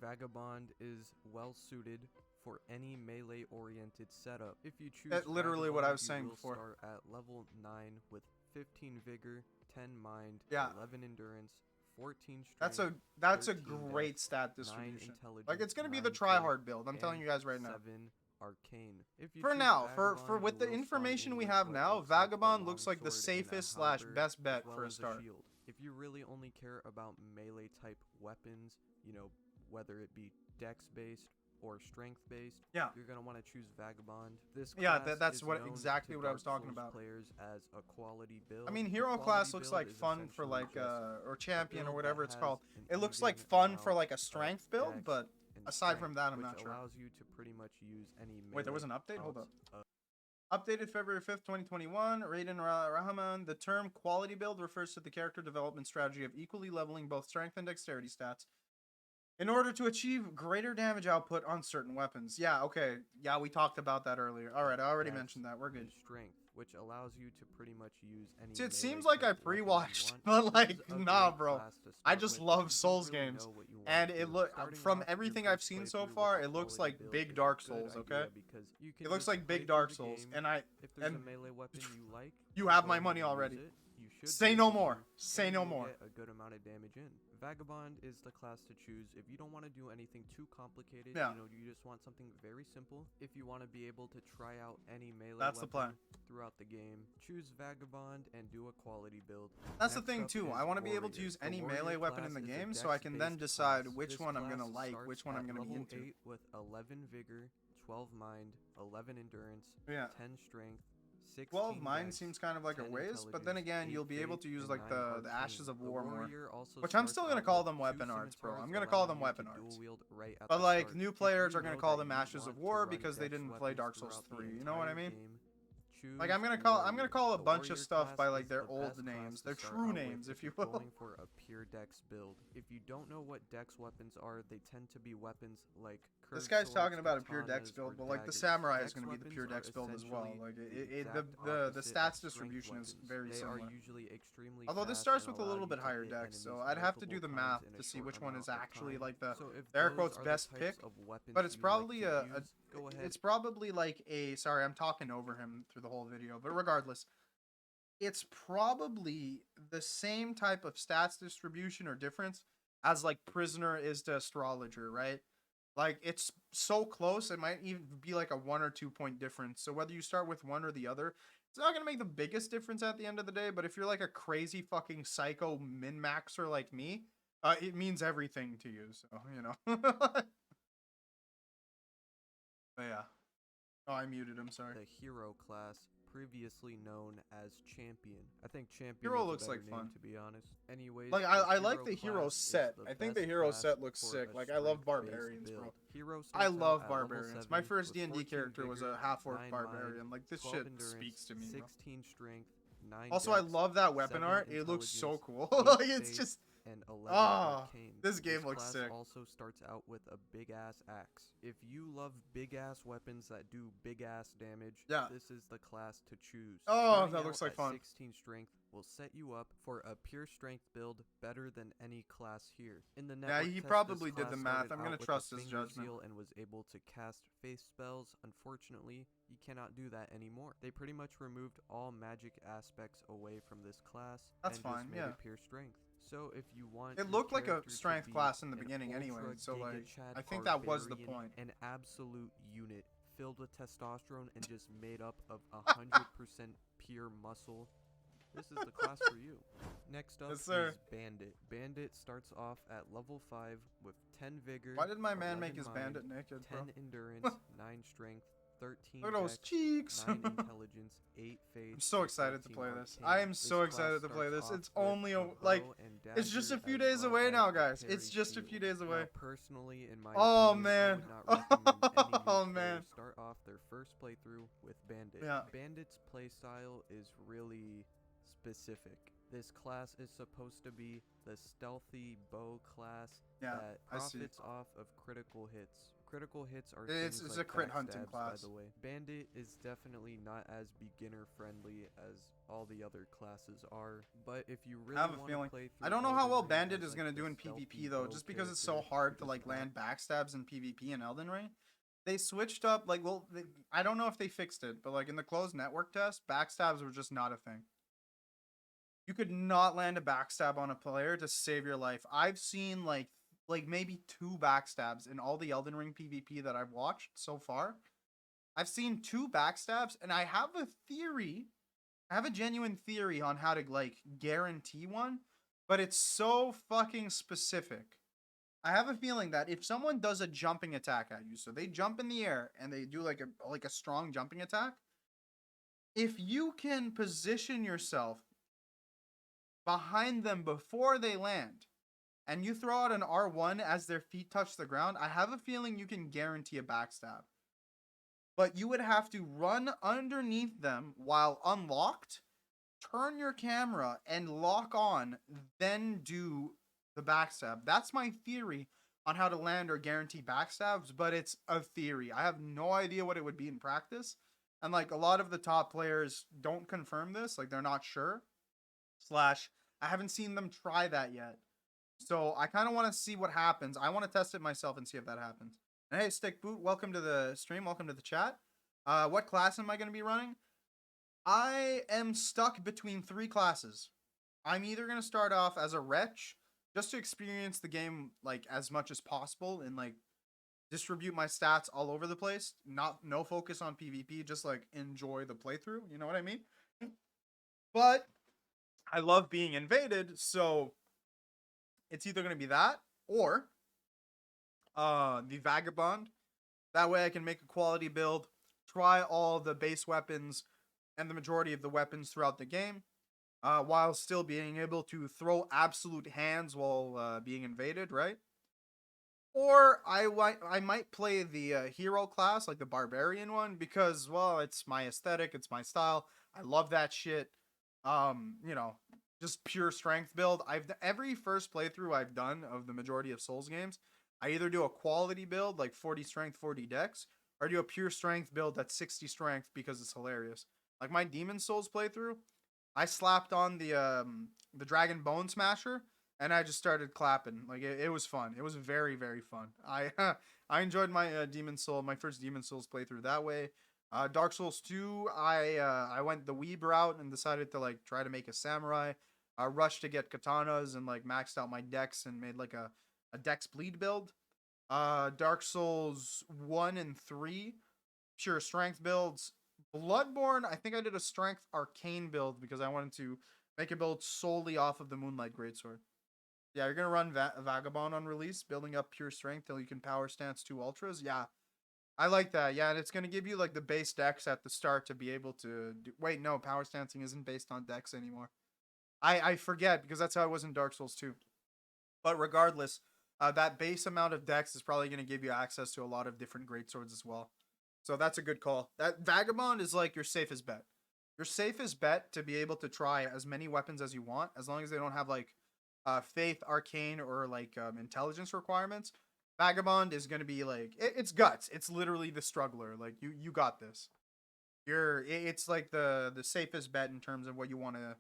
Vagabond is well suited for any melee-oriented setup. If you choose That's literally what I was saying you will before. Start at level 9 with 15 vigor, 10 mind, Yeah. 11 endurance, 14 strength. That's a 13 great dex, stat 9 distribution. intelligence, Like it's gonna be 9 the try faith, hard build. I'm telling you guys right now. 7 arcane. If you For choose now, for Vagabond, with you the will spawn information in we with have now, weapons like a Vagabond looks like the longsword and a safest / halberd, best bet as well for a as start. shield. If you really only care about melee type weapons, you know, whether it be dex based or strength based, Yeah. you're gonna want to choose Vagabond. This Yeah, class that's is what known exactly to what I was Dark talking Souls about. Players as a quality build. I mean, A hero quality class looks build like is fun for essentially like just or a champion or build whatever that it's has called. an It looks like even fun for amount like a of strength build, dex but and aside from strength, that, I'm which not sure. allows you to pretty much use any Wait, there was melee an update? Hold out up. of Updated February 5th, 2021. Raiden Rahman. The term quality build refers to the character development strategy of equally leveling both strength and dexterity stats in order to achieve greater damage output on certain weapons. Yeah, okay. Yeah, we talked about that earlier. All right, I already dex mentioned that. We're good. and strength. which allows you to pretty much use any. See, it melee seems like I type weapon you pre-watched, want. but This like, is a nah, great bro. class to I start just with love if you Souls don't really games, know what you and wanna it do. look Starting from off your everything I've first seen so playthrough with far, a it looks quality like build big is a Dark good Souls. idea Okay, because you can it looks just like play big through Dark the Souls, game. and If there's a and melee weapon you like, you go have my ahead money and use already. it. You should Say be no able more. to, Say and no you'll more. get a good amount of damage in. Vagabond is the class to choose if you don't want to do anything too complicated. Yeah. You know, you just want something very simple. If you want to be able to try out any melee That's the weapon plan. throughout the game, choose Vagabond and do a quality build. That's the Next thing up too. is I want to be able to Warrior. use The any Warrior melee weapon in class the is a game, so I can then dex-based decide class. which This one I'm gonna class like, starts which one I'm at gonna be level into. 8 with 11 vigor, 12 mind, 11 endurance, Yeah. 10 strength, 16 12 mine dex, seems kind of like a 10 waste, but then intelligence, again, 8 you'll be able faith, to use and like 9 the arcane. Ashes of The War more. warrior also Which I'm starts still gonna out call with them 2 weapon arts, bro. scimitars, I'm gonna call allowing them you weapon to arts. dual wield right at But the like start. new If players you are gonna know call that them you Ashes of want to War run because they dex didn't play weapons Dark Souls throughout the 3. You know what I entire mean? game, choose Like I'm gonna warrior. call a The bunch of warrior stuff class by like is their the old best class names, to their start true out with names, if you you're will. going for a pure dex build. If you don't know what dex weapons are, they tend to be weapons like This curved guy's swords, talking about a pure dex katanas, build, or but like the daggers. samurai is Dex gonna be the pure weapons dex are build as well. essentially Like the the exact the opposite stats of distribution strength is weapons. very They are similar. usually extremely Although this fast starts and with a allow little you bit to higher hit dex, so enemies I'd have to do multiple the times math in a to see short which one amount is of actually time. like the So if air those quotes are best the types pick. of weapons But it's you like probably to a use, go ahead. it's probably like a sorry, I'm talking over him through the whole video, but regardless, it's probably the same type of stats distribution or difference as like Prisoner is to Astrologer, right? Like it's so close, it might even be like a 1 or 2 point difference. So whether you start with one or the other, it's not gonna make the biggest difference at the end of the day. But if you're like a crazy fucking psycho min maxer like me, it means everything to you. So you know. But yeah. Oh, I muted him. Sorry. The hero class, previously known as champion. I think champion Hero is a looks better like name, fun. to be honest. Anyways, Like the I like the class hero is set. the I think the best hero class set looks for sick. a Like I love strength-based barbarians, bro. build. Hero I starts love out at level barbarians. 7 My first with D&D 14 character was vigor, a half orc 9 barbarian. mind, Like this 12 shit endurance, speaks to me, bro. 16 strength, 9 Also, I dex, love that weapon 7 art. It looks so intelligence, cool. 8 Like it's faith, just and 11 ah, arcane. this game looks class sick. also starts out with a big ass axe. If you love big ass weapons that do big ass damage, Yeah. this is the class to choose. Oh, Starting that looks out like at fun. 16 strength will set you up for a pure strength build better than any class here. In the network he test, probably this did the class math. started I'm gonna out with trust a his finger judgment. seal and was able to cast faith spells. Unfortunately, you cannot do that anymore. They pretty much removed all magic aspects away from this class That's and fine, just made yeah. it pure strength. So if you want It your looked like a character to strength be class in the an beginning anyway, ultra so Giga like Chad I think that was the barbarian, point. an absolute unit filled with testosterone and just made up of 100% pure muscle, this is the class for you. Next up Yes, sir. is Bandit. Bandit starts off at level 5 with 10 vigor. Why did my man 11 make his mind, bandit naked, 10 bro? endurance, 9 strength, 13 Look at those dex, cheeks. 9 intelligence, 8 faith. I'm so and excited to 14 play this. arcane. I am so class excited to play starts this. off It's with only a like bow and it's just a dagger few as days well away as now, a guys. parry It's just a few shield. days away. Now, personally, in my Oh, opinion, I man. would not recommend any new Oh, players man. start off their first playthrough with Bandit. Yeah. Bandit's playstyle is really specific. This class is supposed to be the stealthy bow class Yeah, that I see. profits off of critical hits. Critical hits are It's things a like crit hunting backstabs, class. by the way. Bandit is definitely not as beginner friendly as all the other classes are, but if you really I have a want feeling. to play through I don't know how Elden well Ring Bandit as, is like, gonna the do in stealthy PvP though, bow just because it's so character, hard it to is like not. land backstabs in PvP in Elden Ring. They switched up like I don't know if they fixed it, but like in the closed network test, backstabs were just not a thing. You could not land a backstab on a player to save your life. I've seen like maybe 2 backstabs in all the Elden Ring PvP that I've watched so far. I've seen 2 backstabs, and I have a theory. I have a genuine theory on how to like guarantee one, but it's so fucking specific. I have a feeling that if someone does a jumping attack at you, so they jump in the air and they do like a strong jumping attack, if you can position yourself behind them before they land, and you throw out an R1 as their feet touch the ground, I have a feeling you can guarantee a backstab. But you would have to run underneath them while unlocked, turn your camera, and lock on, then do the backstab. That's my theory on how to land or guarantee backstabs, but it's a theory. I have no idea what it would be in practice. And like a lot of the top players don't confirm this, like they're not sure. Slash, I haven't seen them try that yet. So I kind of want to see what happens. I want to test it myself and see if that happens. And hey, Stick Boot, welcome to the stream. Welcome to the chat. What class am I going to be running? I am stuck between 3 classes. I'm either going to start off as a wretch, just to experience the game like as much as possible and like distribute my stats all over the place. No focus on PvP, just like enjoy the playthrough. You know what I mean? But I love being invaded, so it's either going to be that or the Vagabond. That way I can make a quality build, try all the base weapons and the majority of the weapons throughout the game, while still being able to throw absolute hands while being invaded, right? Or I might play the hero class, like the barbarian one, because, well, it's my aesthetic, it's my style. I love that shit. You know, just pure strength build. Every first playthrough I've done of the majority of Souls games, I either do a quality build, like 40 strength, 40 dex, or do a pure strength build that's 60 strength because it's hilarious. Like my Demon Souls playthrough, I slapped on the Dragon Bone Smasher, and I just started clapping. Like it was fun. It was very, very fun. I enjoyed my my first Demon Souls playthrough that way. Dark Souls 2, I went the weeb route and decided to like try to make a samurai. I rushed to get katanas and like maxed out my dex and made like a dex bleed build. Dark Souls 1 and 3, pure strength builds. Bloodborne, I think I did a strength arcane build because I wanted to make a build solely off of the Moonlight Greatsword. Yeah, you're gonna run Vagabond on release, building up pure strength till you can power stance 2 ultras. Yeah, I like that. Yeah, and it's gonna give you like the base dex at the start to be able to do. Wait, no, power stancing isn't based on dex anymore. I forget because that's how it was in Dark Souls 2. But regardless, that base amount of dex is probably gonna give you access to a lot of different greatswords as well. So that's a good call. That Vagabond is like your safest bet. Your safest bet to be able to try as many weapons as you want, as long as they don't have like faith, arcane, or like intelligence requirements. Vagabond is gonna be like it's guts. It's literally the struggler. Like you got this. It's like the safest bet in terms of what you want to,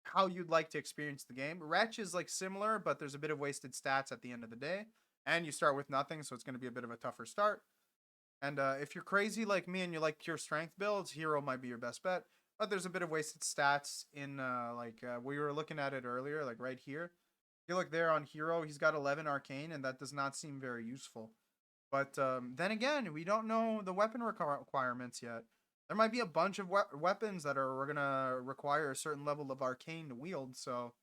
how you'd like to experience the game. Wretch is like similar, but there's a bit of wasted stats at the end of the day, and you start with nothing, so it's gonna be a bit of a tougher start. And if you're crazy like me and you like pure strength builds, Hero might be your best bet. But there's a bit of wasted stats in we were looking at it earlier, like right here. You look there on Hero, he's got 11 arcane, and that does not seem very useful. But then again, we don't know the weapon requirements yet. There might be a bunch of weapons that are gonna require a certain level of arcane to wield. So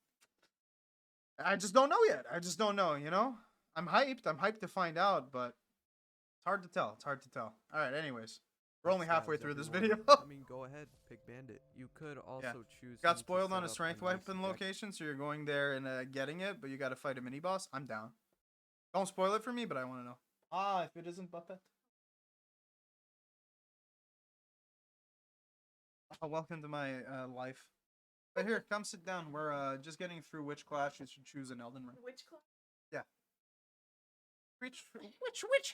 I just don't know yet. I just don't know. You know, I'm hyped. I'm hyped to find out, but it's hard to tell. It's hard to tell. All right. Anyways, we're only halfway through this video. I mean, go ahead, pick Bandit. You could also choose. Got spoiled on a strength weapon location, so you're going there and getting it, but you got to fight a mini boss. I'm down. Don't spoil it for me, but I want to know. If it isn't Buppette. Oh, welcome to my life. But here, come sit down. We're just getting through which class you should choose in Elden Ring. Which class? Yeah. Which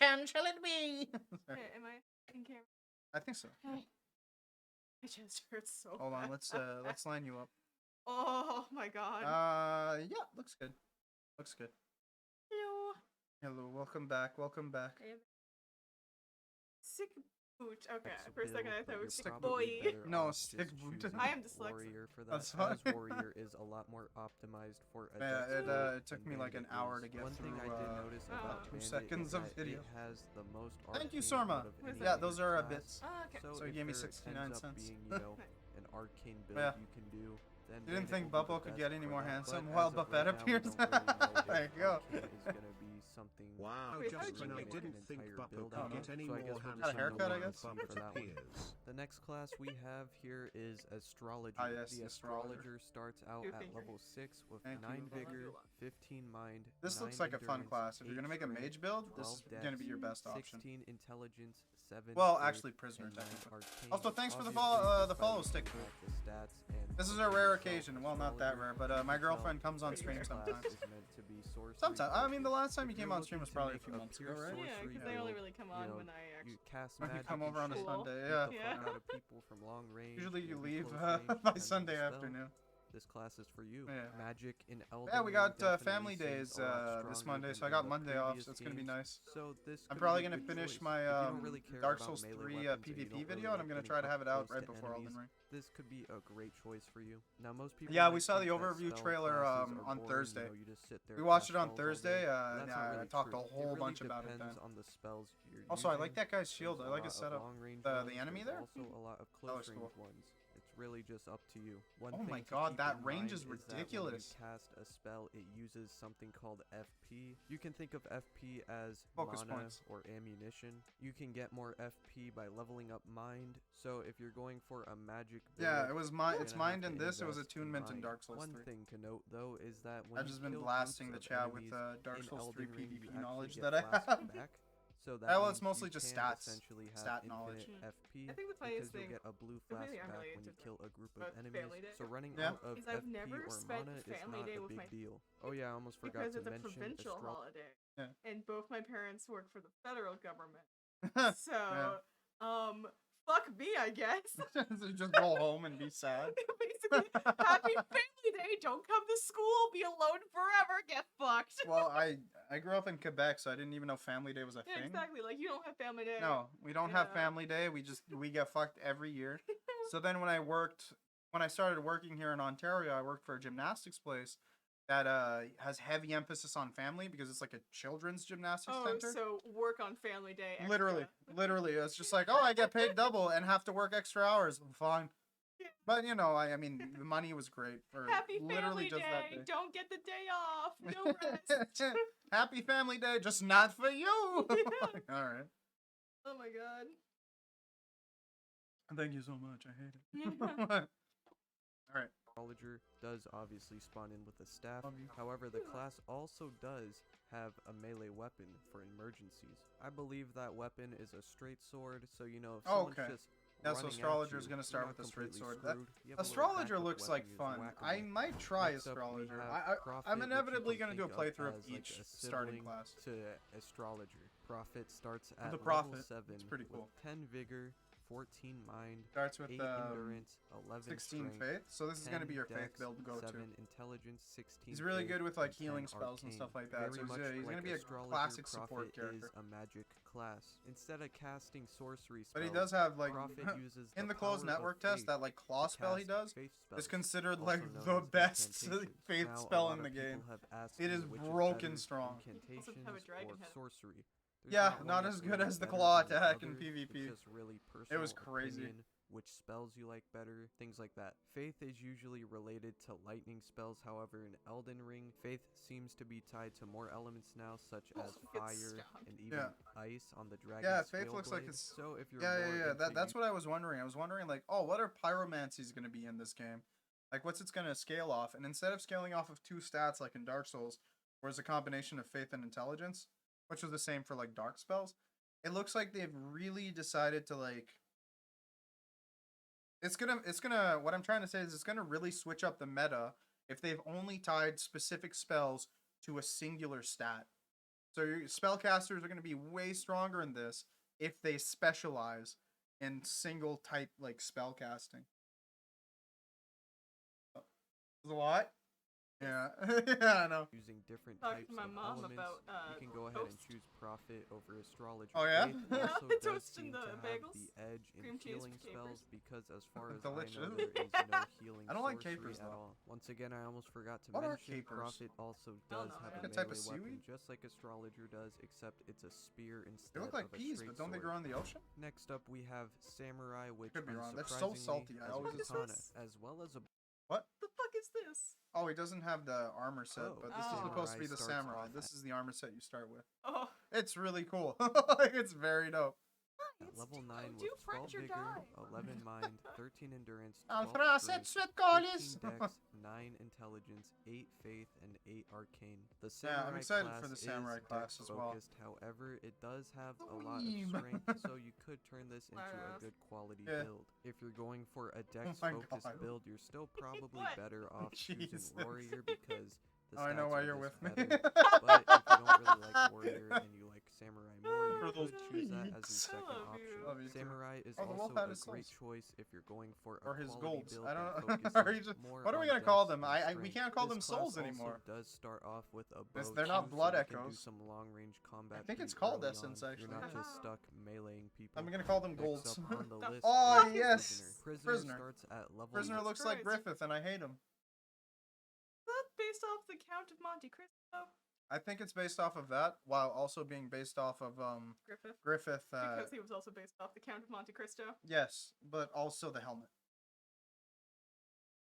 hand shall it be? Am I in camera? I think so. My chest hurts so Hold on, bad. let's line you up. Oh my god. Yeah, looks good. Looks good. Hello. Hello, welcome back. Welcome back. Sick boot. Okay, Next for a second I build, thought it but was you're sick probably boy. better No, off stick just boot. choosing I am dyslexic. Warrior for that, That's fine. as Warrior is a lot more optimized for a Yeah, dex it build took than me like an Bandit hour is. to get One thing I through, did notice about 2 Bandit seconds is of that video. It has the most Thank you, arcane Surma. out of What is any that? Yeah, those other are class. bits. Oh, okay. So if you gave me there 69 ends up cents. being, an arcane build Yeah. you can do, then You didn't Bandit think will be Buppo the could best get any for more that, handsome but while as of Buppette right now, we appears? don't really know There if you go. arcane is gonna be something. Wow, Wait, just how did when you I make didn't it? think Buppo build could out, get any so I more guess we'll handsome just Got a haircut, I than guess? Bump for that one. appears. The next class we have here is Astrologer. Ah, yes, the the Astrologer. Astrologer starts out Your at finger. level 6 with Thank 9 you. vigor, 15 mind. This 9 looks like a fun endurance, class. If you're 8 gonna make a strength, mage build, this 12 is gonna be dex, your best option. 16 intelligence, 7 Well, faith, actually, prisoner and 9 technically. arcane. Also, thanks for the Obviously, follow despite stick. the stats and This is a rare itself, occasion. Well, not that Astrologer rare, but my itself girlfriend comes on is stream a class sometimes. is meant to be sorcery. Sometimes. I mean, the last time If you came you're on stream was looking to probably a make few months ago, pure right? Yeah, sorcery because they only build, really come you on know, when I you actually. cast When you magic come over and on a shoot, Sunday, beat yeah. the Yeah. fuck out of people from long range. Usually you maybe leave close range, by depending on Sunday the spell. afternoon. This class is for you. Yeah. Magic in Elden Yeah, we Ring got definitely family seems days a lot this stronger Monday, than so I in got the Monday off, previous so it's gonna be games. nice. So this I'm could probably be a gonna good finish choice. my If you don't really care Dark about Souls melee 3 weapons and you PvP don't video, really and I'm like gonna getting try to up have it out close right to before Elden enemies, Ring. this could be a great choice for you. Now most people Yeah, might we saw the think that overview spell trailer classes are on boring, Thursday. you just sit there We watched cast it on spells all day, Thursday. but that's not Yeah, I really talked true. a whole It really bunch about it depends then. on the spells you're Also, I using. like that guy's There's shield. I a like his lot of setup. long-range The ones, enemy there's there? also a lot of That looks close-range cool. ones. It's really just up to you. One Oh thing my to god, keep that in range mind is that when ridiculous. you cast a spell, it uses something called FP. You can think of FP as Focus mana points. or ammunition. You can get more FP by leveling up mind. So if you're going for a magic build, Yeah, it was you're it's gonna have mined to in this. It was invest attunement in mind. Dark Souls One 3. thing to note though is that when I've you just been kill blasting the groups of chat with enemies Dark in Souls 3 Elden Ring, you PvP actually knowledge get that I flasks have. back. So that Well, it's means mostly you just can stats. essentially have Stat infinite knowledge. FP I think the because funniest you'll thing, get a blue flask completely back when unrelated you to kill a group of but enemies. Family Day So running Yeah. out of is I've FP never or spent mana is Family not Day a with big my deal. Oh yeah, I almost forgot because to it's a mention provincial holiday. Yeah. And both my parents work for the federal government. Yeah. So, fuck me, I guess. So just go home and be sad. Basically, happy Family Day. Don't come to school. Be alone forever. Get fucked. Well, I grew up in Quebec, so I didn't even know Family Day was a Yeah, thing. exactly. Like you don't have Family Day. No, we don't have Yeah. Family Day. We get fucked every year. So then when I started working here in Ontario, I worked for a gymnastics place that has heavy emphasis on family because it's like a children's gymnastics Oh, center. so work on Family Day. Extra. Literally, it's just like, oh, I get paid double and have to work extra hours. Fine. But you know, I mean, the money was great for Happy literally Family just that Day. day. Don't get the day off. No rest. Happy Family Day, just not for you. Yeah. All right. Oh my god. Thank you so much. I hate it. Yeah. All right. Astrologer does obviously spawn in with a staff. Love you. However, the class also does have a melee weapon for emergencies. I believe that weapon is a straight sword, so you know if Oh, someone's okay. just Yeah, so running at Astrologer is you, gonna you're start not with a straight completely sword. screwed. You have a little Astrologer backup looks weapon, like you just fun. whack 'em I with. might try Next up, we Astrologer. have Prophet, I'm which you inevitably can gonna do a think playthrough of as like each a starting sibling class. to Astrologer. Prophet starts at The level Prophet. 7 It's pretty cool. with 10 vigor, 14 mind, Starts with 8 endurance, 11 16 strength, faith. So this is gonna be your 10 faith dex, build to go 7 to. intelligence, 16 He's really faith, good with like and 10 healing spells and arcane. stuff like that. Very So much he's gonna like be a Astrologer, classic support Prophet character. is a magic class. Instead of casting sorcery spells, But he does have like Prophet uses in the power closed of network test faith that like claw to spell he cast does faith is spells, considered also like known the as best incantations. faith Now, spell a in lot the of game. people have asked It me is which broken better, strong. incantations have a dragon or head. sorcery. There's Yeah, one not that's as good really as the better claw than the attack in other, PvP. It's just really personal was crazy. opinion, which spells you like better, things like that. Faith is usually related to lightning spells, however in Elden Ring, faith seems to be tied to more elements now, such as Get fire stomped. and even ice on the dragon. Yeah, faith looks like it's so if you're yeah. more into That's what I was wondering. I was wondering like, oh, what are pyromancies gonna be in this game? Like, what's it's gonna scale off? And instead of scaling off of 2 stats like in Dark Souls, where it's a combination of faith and intelligence, which was the same for like dark spells, it looks like they've really decided to like. It's gonna. What I'm trying to say is it's gonna really switch up the meta if they've only tied specific spells to a singular stat. So your spellcasters are gonna be way stronger in this if they specialize in single type like spell casting. There's a lot. Yeah, yeah, I know. using different Talked types to my of mom elements, about, you can go ahead and toast. choose Prophet over Astrologer. Oh, yeah? Faith also does Toast seem and to the have bagels. the edge in Cream cheese, healing spells capers. because as far as Delicious. I know, there is no healing I don't like sorcery capers, at though. all. Once again, I almost forgot to What are mention capers? Prophet also don't does know, have yeah. a Like a type of melee weapon, seaweed? just like Astrologer does, except it's a spear They instead look like of a peas, straight but don't they sword. grow in the ocean? Next up, we have Samurai, which Could be wrong. They're so salty. unsurprisingly I has a always katana, assume- as well as a What? The fuck is this? Oh, he doesn't have the armor set, Oh. but this is supposed to be the Samurai starts samurai. off This is the armor set you start with. Oh, It's really cool. Like, it's very dope. at it's level 9 do with 12 French or vigor, die. 11 mind, 13 endurance, En 12 français, strength, tu 15 colles. dex, 9 intelligence, 8 faith, and 8 arcane. The Yeah, I'm samurai excited class for the is samurai class dex as well. focused, however, it does have a lot of Weeb. strength, so you could turn this into a Badass. good quality Yeah. build. If you're going for a dex my focused God. build, you're still probably What? better off choosing Jesus. warrior because The Oh, I know stats why are you're just with me. better, but if you don't really like warrior and you like samurai more, you For those could choose that as beads. your second I love option. you. Love you too. Samurai is Oh, the wolf also had a his great souls. choice if you're going for a Or his quality golds. build I that don't know. Or focuses he just, more what are we on gonna call dex them? and We strength. can't call This them class souls anymore. also does start off with a bow They're not too, blood so you can do echoes. some long-range combat. I think it's pretty called early essence, on. actually. You're not Yeah. just stuck meleeing people. I'm gonna call them Next golds. up on the The list Oh, is yes! Prisoner. Prisoner. Starts at level Prisoner That's looks like crazy. Griffith, and I hate him. Is that based off the Count of Monte Cristo? I think it's based off of that, while also being based off of Griffith. Griffith. Because he was also based off the Count of Monte Cristo. Yes, but also the helmet.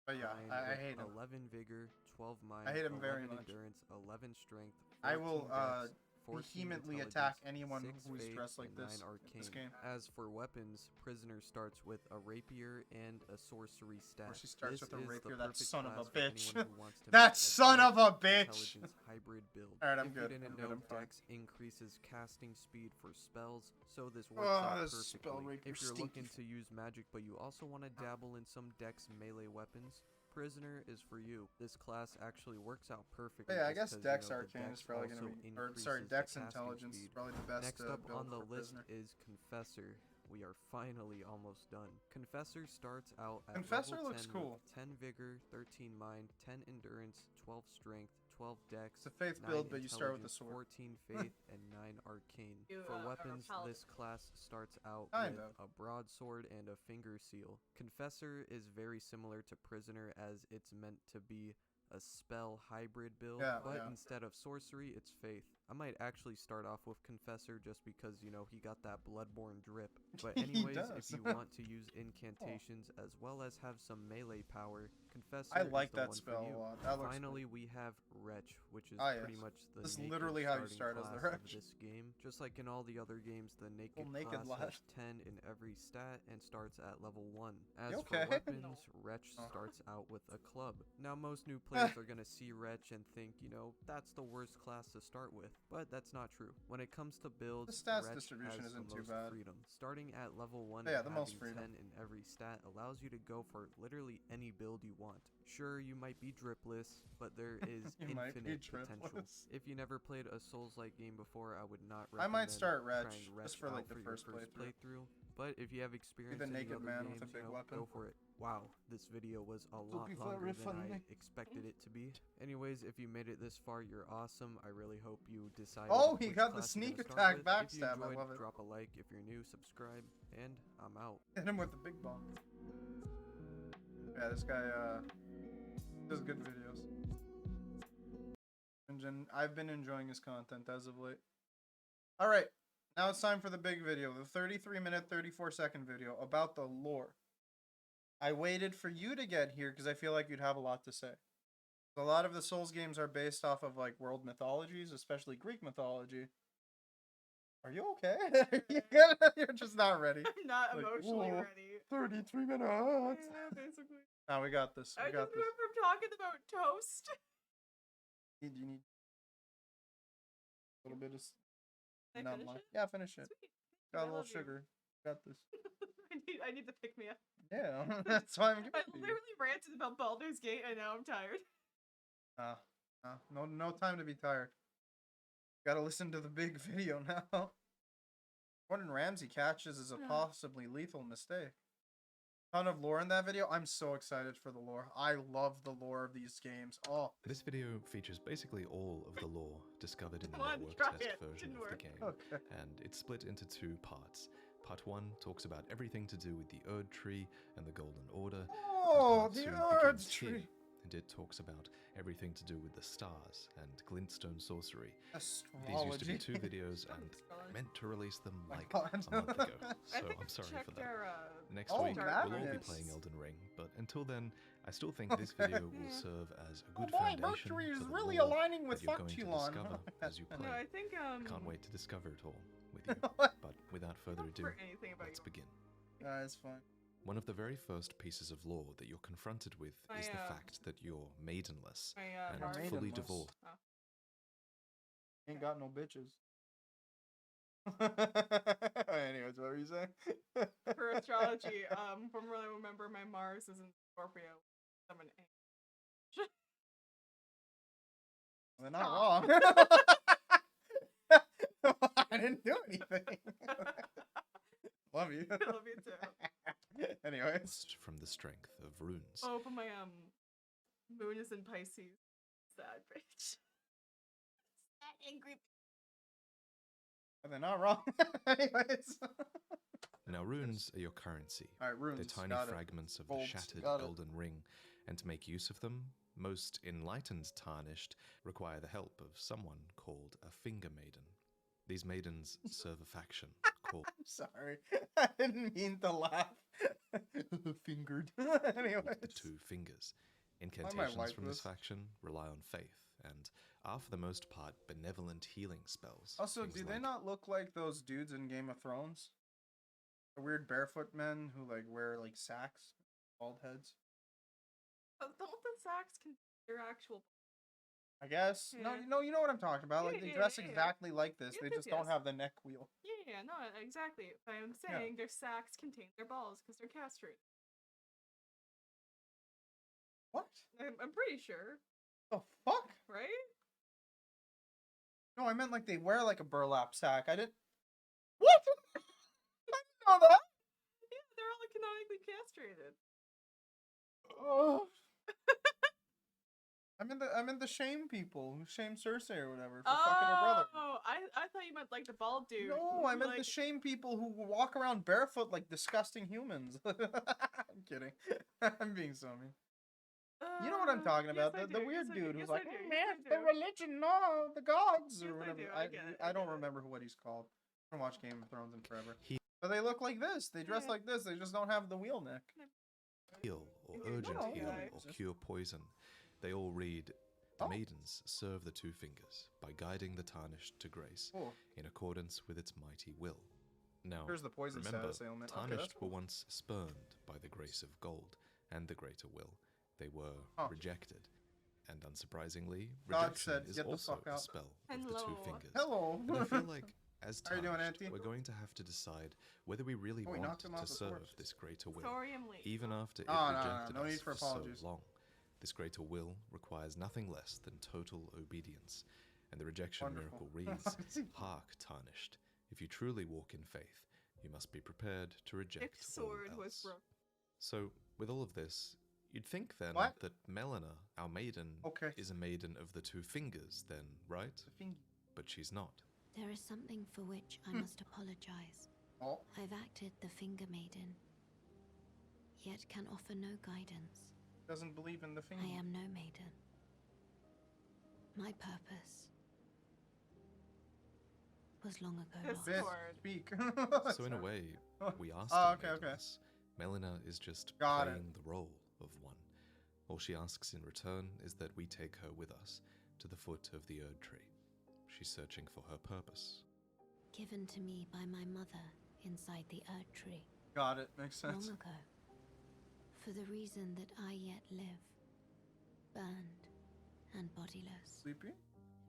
But yeah, Nine I with hate him. 11 vigor, 12 mind, I hate him 11 very much. endurance, 11 strength, 14 I will dex, 14 vehemently intelligence, attack anyone 6 who's faith, dressed like and this 9 in arcane. this game. As for weapons, Prisoner starts with a rapier and a sorcery staff. Or she starts This with a is the rapier, that perfect son of a class for anyone bitch. who wants to That make a son of a dex bitch! intelligence hybrid build. Alright, I'm If good. you didn't I'm good, know, I'm fine. dex increases casting speed for spells, so this works Oh, out this spell perfectly. rapier If you're stinky. looking to use magic but you also want to dabble in some dex melee weapons, Prisoner is for you. This class actually works out perfectly. But yeah, I just guess 'cause, Dex the Arcane dex is probably gonna also be, or sorry, increases the Dex casting Intelligence is speed. probably the best Next up build on the for list Prisoner. is Confessor. We are finally almost done. Confessor starts out at Confessor level looks 10 cool. with 10 vigor, 13 mind, 10 endurance, 12 strength, 12 dex, It's a faith 9 build, but you start with a intelligence, sword. 14 faith, and 9 arcane. You, For are a weapons, paladin. this class starts out Kind with of. a broadsword and a finger seal. Confessor is very similar to Prisoner as it's meant to be a spell hybrid build, Yeah, but yeah. instead of sorcery, it's faith. I might actually start off with Confessor just because, you know, he got that bloodborne drip. But He anyways, does. if you want to use incantations as well as have some melee power, Confessor I like is the that one spell for you. a lot. That looks Finally, we have Wretch, which is Ah, pretty yes. much the This is naked literally how you starting start as the class of Wretch. this game. Just like in all the other games, the naked naked class lad. has 10 in every stat and starts at level 1. As You for okay? weapons, Wretch Oh. starts out with a club. Now most new players are gonna see Wretch and think, you know, that's the worst class to start with, but that's not true. When it comes to builds, The stats Wretch distribution has isn't the too most bad. freedom. Starting at level 1 Yeah, and the most having freedom. 10 in every stat allows you to go for literally any build you want. Sure, you might be dripless, but there is You might be infinite potential. dripless. If you never played a Souls-like game before, I would not I recommend might start trying Wretch, Wretch just for, like, out the your first playthrough. But if you have experience the in the naked other man games, with a big you know, weapon. go for it. Wow, this video was a lot be longer very than funny. I expected it to be. Anyways, if you made it this far, you're awesome. I really hope you decided. Oh, he which got the class you're sneak gonna start attack with. If you backstab, I enjoyed, love it. drop a like. If you're new, subscribe, and I'm out. Hit him with the big bomb. Yeah, this guy does good videos. And I've been enjoying his content as of late. Alright, now it's time for the big video, the 33-minute, 34-second video about the lore. I waited for you to get here because I feel like you'd have a lot to say. A lot of the Souls games are based off of like world mythologies, especially Greek mythology. Are you okay? You're just not ready. I'm not Like, emotionally whoa. ready. 33 minutes. Yeah, basically. Now we got this. I We got just this. went from talking about toast. You need a little bit of. Can I Not finish much. it? Yeah, finish it. Sweet. Got I a little love you. sugar. Got this. I need to pick me up. Yeah, that's why I'm giving I it to you. literally ranted about Baldur's Gate and now I'm tired. No time to be tired. Gotta listen to the big video now. Gordon Ramsay catches is a possibly lethal mistake. Ton of lore in that video. I'm so excited for the lore. I love the lore of these games. Oh, This video features basically all of the lore discovered in the Come on, network try test it. version Didn't of the work. game, okay. and it's split into 2 parts. Part 1 talks about everything to do with the Erd Tree and the Golden Order. and Oh, part the 2 Erd begins here, Tree. and it talks about everything to do with the stars and glintstone sorcery. Astrology. These used to be 2 videos, and Astrology. I meant to release them My like God. a month ago, so I think I'm I sorry for checked that. our, Next Oh, week, we'll all be madness. playing Elden Ring, but until then, I still think this Okay. video will serve as a Oh good boy, foundation Mercury is for the really lore aligning with that you're going to Fuctulon. discover as you play. No, I think Can't wait to discover it all with you. What? But without I further don't ado, remember anything about let's you. begin. It's fine. One of the very first pieces of lore that you're confronted with is the fact that you're maidenless My, and Mars. fully Maidenless. divorced. Oh. Ain't got no bitches. Anyways, what were you saying? For astrology, from what I remember, my Mars is in Scorpio. I'm an They're not wrong. I didn't do anything. Love you. Love you too. Anyways. From the strength of runes. Oh, but my moon is in Pisces. Sad bitch. Sad angry. They're not wrong. Anyways. Now, runes are your currency. Alright, runes. They're tiny Got it. fragments of Bolts, the shattered got it. Elden ring, and to make use of them, most enlightened Tarnished require the help of someone called a finger maiden. These maidens serve a faction called I'm sorry. I didn't mean to laugh. Fingered. Anyways. the Two Fingers. might Incantations like from this this. faction rely on faith and are for the most part benevolent healing spells. Also, Things do they like not look like those dudes in Game of Thrones? The weird barefoot men who like wear like sacks, bald heads. But don't the sacks contain their actual? I guess. Yeah. No, you know what I'm talking about. Like Yeah, they yeah, dress yeah, yeah. exactly like this. Yes, They yes, just don't yes. have the neck wheel. Yeah, no, exactly. But I'm saying their sacks contain their balls because they're castrated. What? I'm pretty sure, The fuck? right? No, I meant like they wear like a burlap sack. I didn't. What? I didn't know that. Yeah, they're all canonically castrated. Oh. I'm in the shame people who shame Cersei or whatever for fucking her brother. Oh, I thought you meant like the bald dude. No, I who, meant like, the shame people who walk around barefoot like disgusting humans. I'm kidding. I'm being so mean. You know what I'm talking about? yes, I The do, weird yes, I dude do, who's yes, like, I do, oh, yes, man, I it's the do." religion, no, the gods, or Yes, I whatever. do, I get it, I don't get it. remember what he's called. I haven't watched Game of Thrones in forever. He- But they look like this. They dress Yeah. like this. They just don't have the wheel neck. heal or Yeah, urgent no, heal yeah. or cure poison. They all read, the Oh. maidens serve the Two Fingers by guiding the Tarnished to grace Oh, in accordance with its mighty will. Now, here's the poison remember, status ailment. Okay, Tarnished that's were cool. once spurned by the grace of gold and the greater will. They were Huh. rejected. And unsurprisingly, God rejection said, is "Get the also fuck a out." spell of the Two Hello. Fingers. Hello. And I feel like, as How you doing, Tarnished, Auntie? we're going to have to decide whether we really Oh, he want knocked him off to the serve torch. this greater will, Thorium leaf. even after it Oh, no, rejected no us need for so apologies. long. This greater will requires nothing less than total obedience, and the rejection Wonderful. miracle reads, Hark, Tarnished, if you truly walk in faith, you must be prepared to reject Dick's all sword was else. broken. So, with all of this, you'd think then What? that Melina, our maiden, Okay. is a maiden of the Two Fingers then, right? The finger. But she's not. There is something for which I must apologize. Oh, I've acted the finger maiden, yet can offer no guidance. doesn't believe in the finger. I am no maiden. My purpose was long ago This lost. Bit, sword. speak. So in a way, we are still Oh, okay, okay. maidens. Melina is just Got it. playing the role of one. All she asks in return is that we take her with us to the foot of the Erd Tree. She's searching for her purpose. Given to me by my mother inside the Erd Tree Got it. Makes long sense. ago. For the reason that I yet live, burned and bodiless. Sleepy?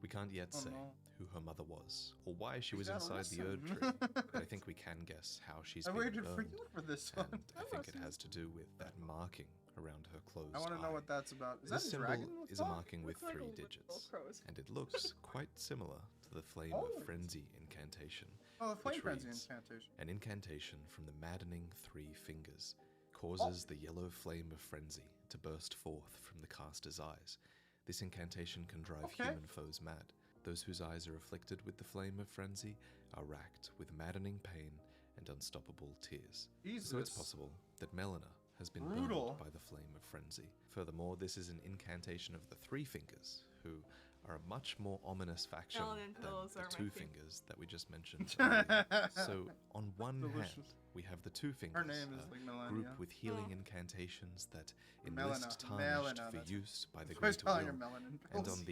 We can't yet Oh, say no. who her mother was, or why she We was gotta inside the Erd listen. Tree, but I think we can guess how she's I been waited for burned, you for this and one. I think it has to do with that marking around her closed I want to know eye. what that's about. Is This that a symbol dragon? is a marking with Looks like 3 a little digits, crow's and it looks quite similar to the Flame Oh. of Frenzy incantation. Oh, the flame which frenzy reads, incantation. An incantation from the maddening 3 fingers causes the yellow flame of frenzy to burst forth from the caster's eyes. This incantation can drive Okay. human foes mad. Those whose eyes are afflicted with the flame of frenzy are racked with maddening pain and unstoppable tears. Jesus. So it's possible that Melina has been Brutal. burned by the flame of frenzy. Furthermore, this is an incantation of the 3 fingers, who are a much more ominous faction Elden than pillows the are my 2 favorite. fingers that we just mentioned earlier. So, on one hand, Delicious. we have the 2 fingers, Her name is a like Melania. group with healing Oh. incantations that Melina. enlist Tarnished Melina, for that's- use by the That's why I was greater calling her will. melanin And pills. on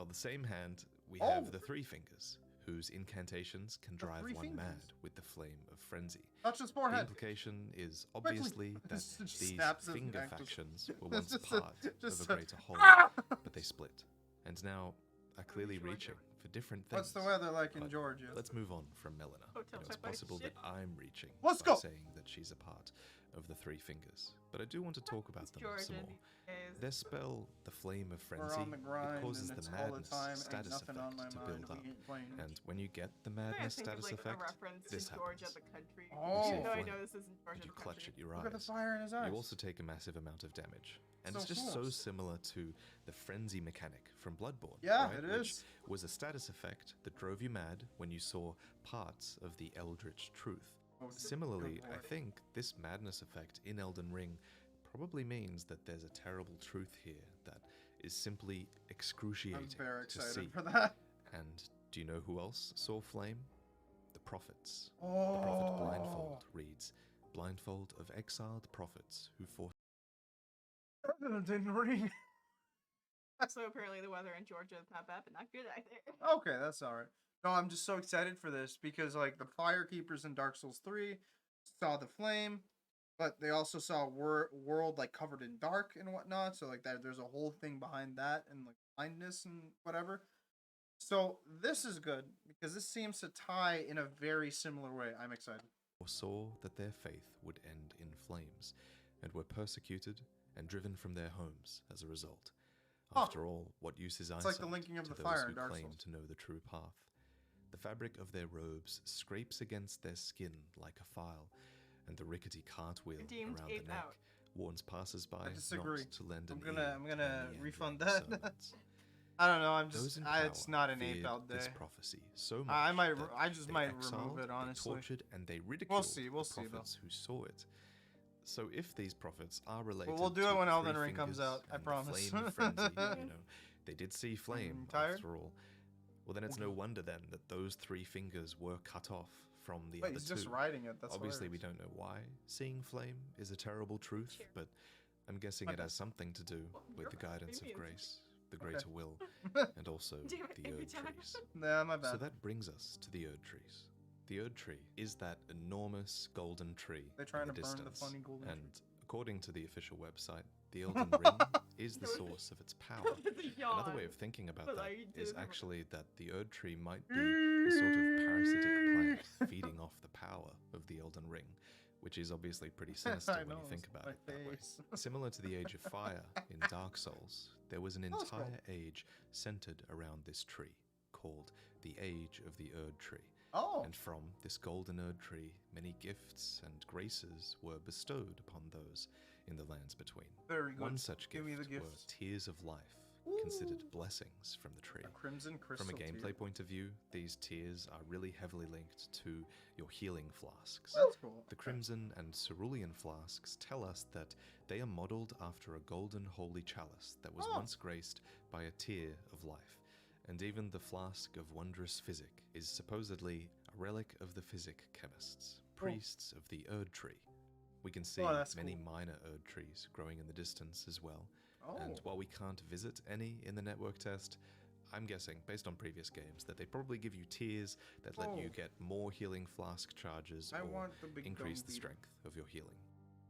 the same hand, we Oh. have the 3 fingers, whose incantations can The drive 3 one mad fingers. with the flame of frenzy. Touch his The forehead. implication is Quickly. obviously that Just these snaps his finger neck, just- factions were just once a- part just of a a- greater whole, Ah! but they split, and now are clearly reaching for different things. What's the weather like in But Georgia? Let's move on from Melina. Hotel It's type by possible shit. that I'm reaching Let's by go. saying that she's a part of the three fingers, but I do want to talk about them some Georgia more. these days. Their spell, the Flame of We're Frenzy, on the grind, it causes and the it's all the madness time. Ain't status nothing on effect my to mind. build We up. ain't playing. And when you get the I'm trying madness to think of status like effect, a reference this to Georgia happens. the country. Oh. Even though I Flame, know this isn't Georgia and you the clutch country. at your Look at the eyes. fire in his eyes. You also take a massive amount of damage. And So it's just cool. so similar to the frenzy mechanic from Bloodborne. Yeah, right? it Which is. was a status effect that drove you mad when you saw parts of the Eldritch Truth. Oh, Similarly, good I lord. think this madness effect in Elden Ring probably means that there's a terrible truth here that is simply excruciating I'm very to see. excited for that. And do you know who else saw flame? The prophets. Oh. The prophet Blindfold reads, Blindfold of exiled prophets who forced That didn't ring. So apparently the weather in Georgia is not bad, but not good either. Okay, that's all right. No, I'm just so excited for this because like the fire keepers in Dark Souls 3 saw the flame, but they also saw a world like covered in dark and whatnot. So like that, there's a whole thing behind that and like blindness and whatever. So this is good because this seems to tie in a very similar way. I'm excited. saw that their faith would end in flames, and were persecuted and driven from their homes as a result. Huh. After all, what use is It's eyesight like the linking of to the those fire who in Dark claim Souls. to know the true path? The fabric of their robes scrapes against their skin like a file, and the rickety cartwheel Deemed around ape the neck out. warns passers-by I disagree. not to lend I'm an gonna- ear I'm to gonna their meandering refund that. sermons. I don't know. I'm Those just. in It's power not an ape feared out this day. prophecy so much I might. that I just they might exiled, remove it. they Honestly. tortured, and they ridiculed see, the we'll see, though. prophets who saw it. So if these prophets are related, we'll do to it when the Elden three Ring comes fingers out, I and the promise. flame frenzy, you know, they did see flame tired? after all. Well, then it's no wonder then that those three fingers were cut off from the Wait, other he's two. just riding it. That's Obviously, we hilarious. don't know why seeing flame is a terrible truth, Sure. but I'm guessing My it bad. has something to do with You're the right, guidance of maybe it's- grace, the Okay. greater will, and also Damn it, the every Erd time. trees. Nah, my bad. So that brings us to the Erd trees. The Erd tree is that enormous golden tree They're trying in to the burn the distance, funny golden tree. and according to the official website, the Elden Ring is the source of its power. Another way of thinking about But that I is didn't- actually that the Erd tree might be a sort of parasitic plant feeding off the power of the Elden Ring, which is obviously pretty sinister I when know, you think it's about my it that way. face. Similar to the Age of Fire in Dark Souls, there was an was cool. entire age centered around this tree, called the Age of the Erd Tree. Oh, And from this golden Erd Tree, many gifts and graces were bestowed upon those in the lands between. very good. One such Give gift me the were gifts. tears of life, considered blessings from the tree. A crimson crystal. From a gameplay tear. point of view, these tears are really heavily linked to your healing flasks. That's cool. The Crimson and Cerulean flasks tell us that they are modeled after a golden holy chalice that was Oh. once graced by a tear of life. And even the flask of wondrous physic is supposedly a relic of the physic chemists, priests of the Erd tree. We can see that's many cool. minor Erd trees growing in the distance as well. Oh, And while we can't visit any in the network test, I'm guessing, based on previous games, that they probably give you tears that let you Oh. get more healing flask charges I or want the big increase dome the beater. strength of your healing.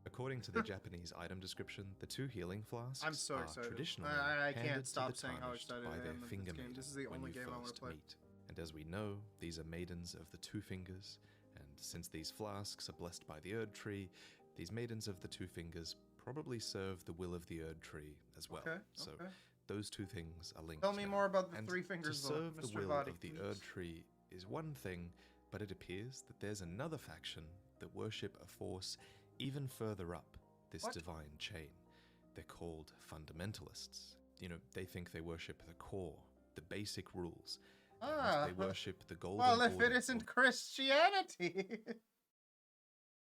According to the Japanese item description, the two healing flasks I'm so are excited. traditionally I can't handed to stop the saying how tarnished excited by I their am of finger this game. maiden This is the when only you game I want first to play. meet. And as we know, these are maidens of the two fingers, and since these flasks are blessed by the Erd tree, these maidens of the two fingers probably serve the will of the Erd tree as well. Okay, So okay. those two things are linked. Tell me now. more about the And three fingers, to though, serve the Mr. will Vadi, of the please. Erd tree is one thing, but it appears that there's another faction that worship a force even further up this What? divine chain. They're called fundamentalists. You know, they think they worship the core, the basic rules. and Ah, they worship the golden well, if order, it isn't or Christianity.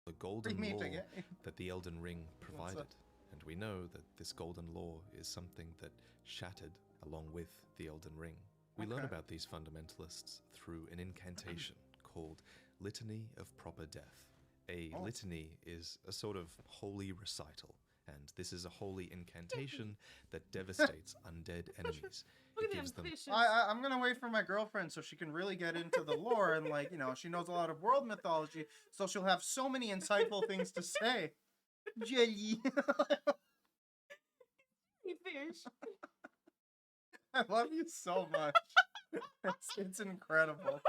the golden meet law again. that the Elden Ring provided. that? And we know that this golden law is something that shattered along with the Elden Ring. We learn Okay. about these fundamentalists through an incantation called Litany of Proper Death. A Oh. litany is a sort of holy recital, and this is a holy incantation that devastates undead enemies. Look It at gives the them ambitious. I'm gonna wait for my girlfriend so she can really get into the lore and like she knows a lot of world mythology, so she'll have so many insightful things to say. Jelly. Fish. I love you so much. It's incredible.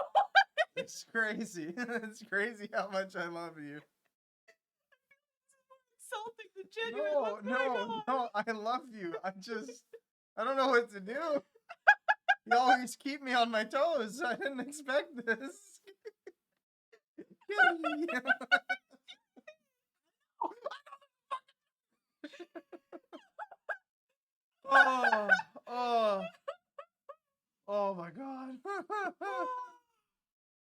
It's crazy. It's crazy how much I love you. genuine No, what's going on. no, I love you. I don't know what to do. You always keep me on my toes. I didn't expect this. Oh, oh, oh my god.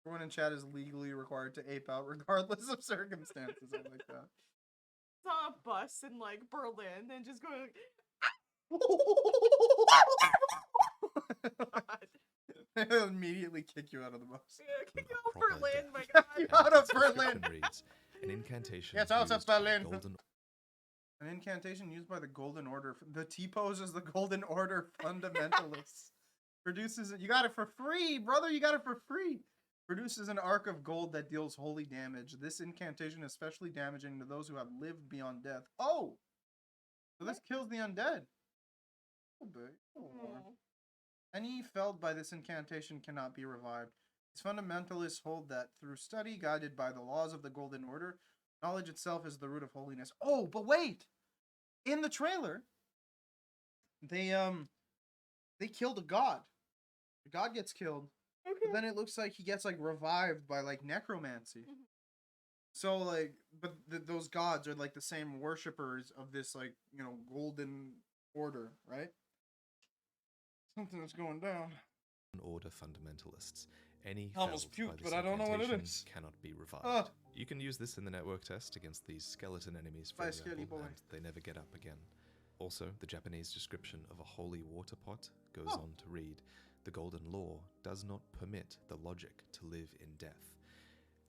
Everyone in chat is legally required to ape out regardless of circumstances. I like that. It's on a bus in like Berlin and just going God. They'll immediately kick you out of the bus. Yeah, kick you out of Proper Berlin, death. my Kick god. you And out of its Berlin. description reads, an incantation Get out of used by the Berlin. Golden An incantation used by the Golden Order. The T-pose is the Golden Order fundamentalists. Produces it. You got it for free, brother. You got it for free. Produces an arc of gold that deals holy damage. This incantation is especially damaging to those who have lived beyond death. Oh! So this kills the undead. Oh, babe. Oh, Lord. Any felled by this incantation cannot be revived. These fundamentalists hold that through study guided by the laws of the Golden Order, knowledge itself is the root of holiness. Oh, but wait! In the trailer, they killed a god. The god gets killed, but then it looks like he gets like revived by like necromancy. So like, but those gods are like the same worshippers of this like, you know, Golden Order, right? Something's going down. Order fundamentalists. Any Almost felled by puked, this but I don't know what it incantation is. cannot be revived. Ah. You can use this in the network test against these skeleton enemies, for Bye, example, skelly boy. and they never get up again. Also, the Japanese description of a holy water pot goes Oh. on to read, the golden law does not permit the logic to live in death.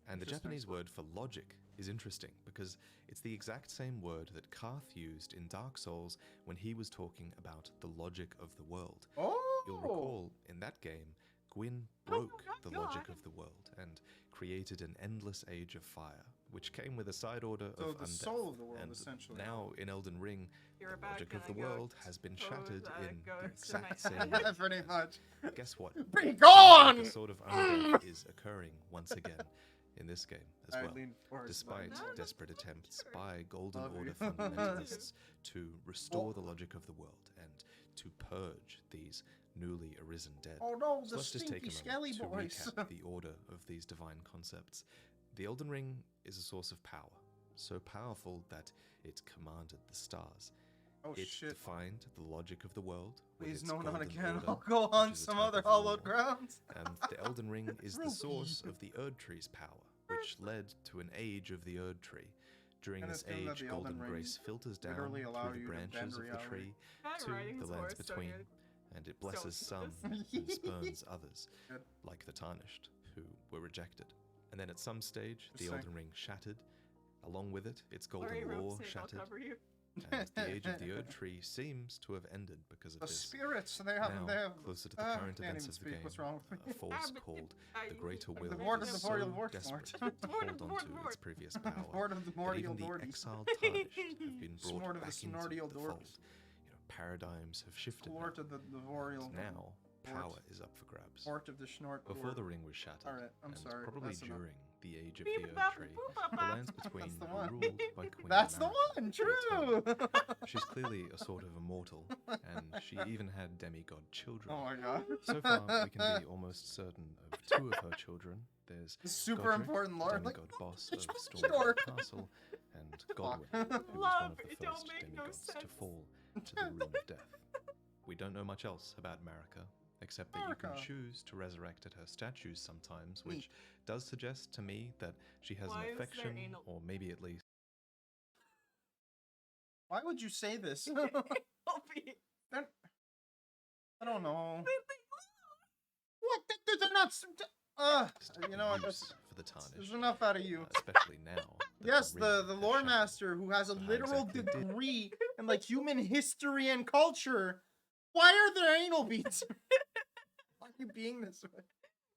And the Interesting. Japanese word for logic is interesting because it's the exact same word that Karth used in Dark Souls when he was talking about the logic of the world. Oh! You'll recall in that game, Gwyn broke my the God. logic of the world and created an endless age of fire, which came with a side order So of the undeath. soul of the world, and essentially. now in Elden Ring, You're the back logic and of the I go world has been to shattered that in go the to exact my- same Yeah, way. pretty much. Guess what? Be A gone! sort of undeath is occurring once again in this game as I well. lean forward, Despite but- desperate attempts by Golden Love Order you. fundamentalists to restore Oh. the logic of the world and to purge these newly arisen dead. Oh no, So the let's just take stinky a skelly moment to boys. recap the order of these divine concepts. The Elden Ring is a source of power, so powerful that it commanded the stars. Oh It shit. defined the logic of the world. with Please its no, not golden again. order, I'll go which on is a some type other of hallowed law. grounds. And the Elden Ring is the Ruby. source of the Erd Tree's power, which led to an age of the Erd Tree. During And this assume that age, the Elden Golden Rings Grace filters down literally allow through the you to bend branches of the reality. tree Guy to riding the his lands horse, so between, you're and it blesses so some this. and spurns others, Good. like the Tarnished, who were rejected. And then at some stage, the Interesting. Elden Ring shattered. Along with it, its Larry golden law Rope Snake, I'll shattered, cover you. and the age of the Erd Tree seems to have ended because of The this. spirits, they Now, have. closer to the current can't events even of the speak. game, What's wrong with a me? force called the Greater Will The Lord of is the so Mortal Lord desperate Smart. to hold on to its previous power Lord of the that Mortal even the Lordy. exiled Tarnished have been brought Snort of the back into Snortial the Dorks. fold. You know, paradigms have shifted Lord now, of the Vorial. and now Lord. power is up for grabs. Port of the Snort. Before Lord. the ring was shattered, Alright, I'm and sorry, probably that's enough. during the age of Beep the Erd bop Tree, boop bop the bop. lands between That's the were one. ruled by Queen That's the Marika one. for a time. True. She's clearly a sort of immortal, and she even had demigod children. Oh my god. So far, we can be almost certain of two of her children. There's Super Godric, important the lord. Like, demigod boss it's of Dork. Stormwind Castle, and Godwin, who was one Love, of the it don't first make no demigods to sense. fall to the Rune of Death. We don't know much else about Marika, except that you can Marika. choose to resurrect at her statues sometimes, Neat. which does suggest to me that she has Why an is there affection, anal- or maybe at least why would you say this? Obi. I don't know. What? They're not. You know what? use for the Tarnished. There's enough out of you. Especially now. that Yes, ring the has lore shattered. master who has a So how literal exactly did- degree in like human history and culture. Why are there anal beads? Why are you being this way?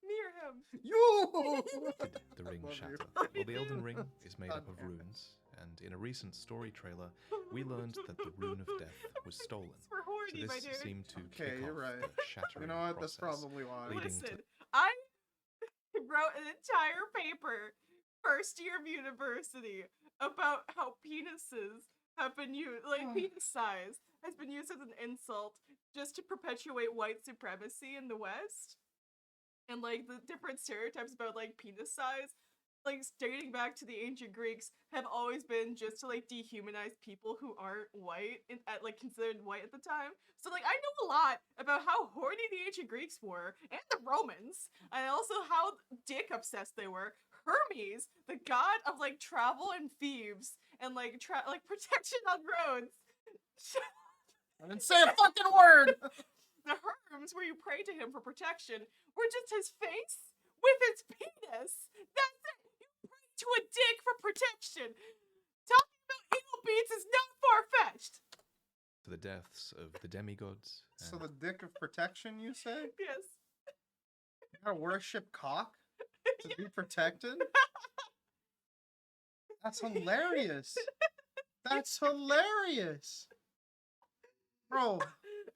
Near him. You. Did the ring love you. shatter? I Well, the Elden do. Ring is made up God of damn it. runes, and in a recent story trailer, we learned that the Rune of Death was stolen. We're So horny, my this dude. seemed to Okay, kick you're off right. the shattering You know what? That's process. probably why. leading Listen, to- I wrote an entire paper, first year of university, about how penises have been used, like penis size has been used as an insult just to perpetuate white supremacy in the West. And like the different stereotypes about like penis size, like dating back to the ancient Greeks, have always been just to like dehumanize people who aren't white and like considered white at the time. So like I know a lot about how horny the ancient Greeks were and the Romans, and also how dick obsessed they were. Hermes, the god of like travel and thieves and like protection on roads. I didn't say a fucking word! The Herms, where you pray to him for protection, were just his face with its penis. That's it. You pray to a dick for protection. Talking about anal beads is not far-fetched. To the deaths of the demigods. So the dick of protection, you say? Yes. You gotta worship cock to be protected? That's hilarious. That's hilarious. Bro,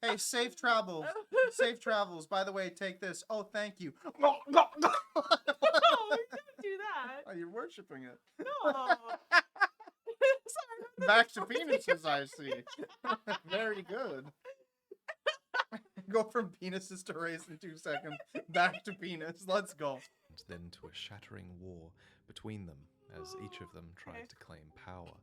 hey, safe travels. Safe travels. By the way, take this. Oh, thank you. No, you don't do that. Oh, you're worshiping it. No. Sorry. Back to penises, I see. Very good. Go from penises to race in 2 seconds. Back to penis. Let's go. And then to a shattering war between them as each of them tried to claim power.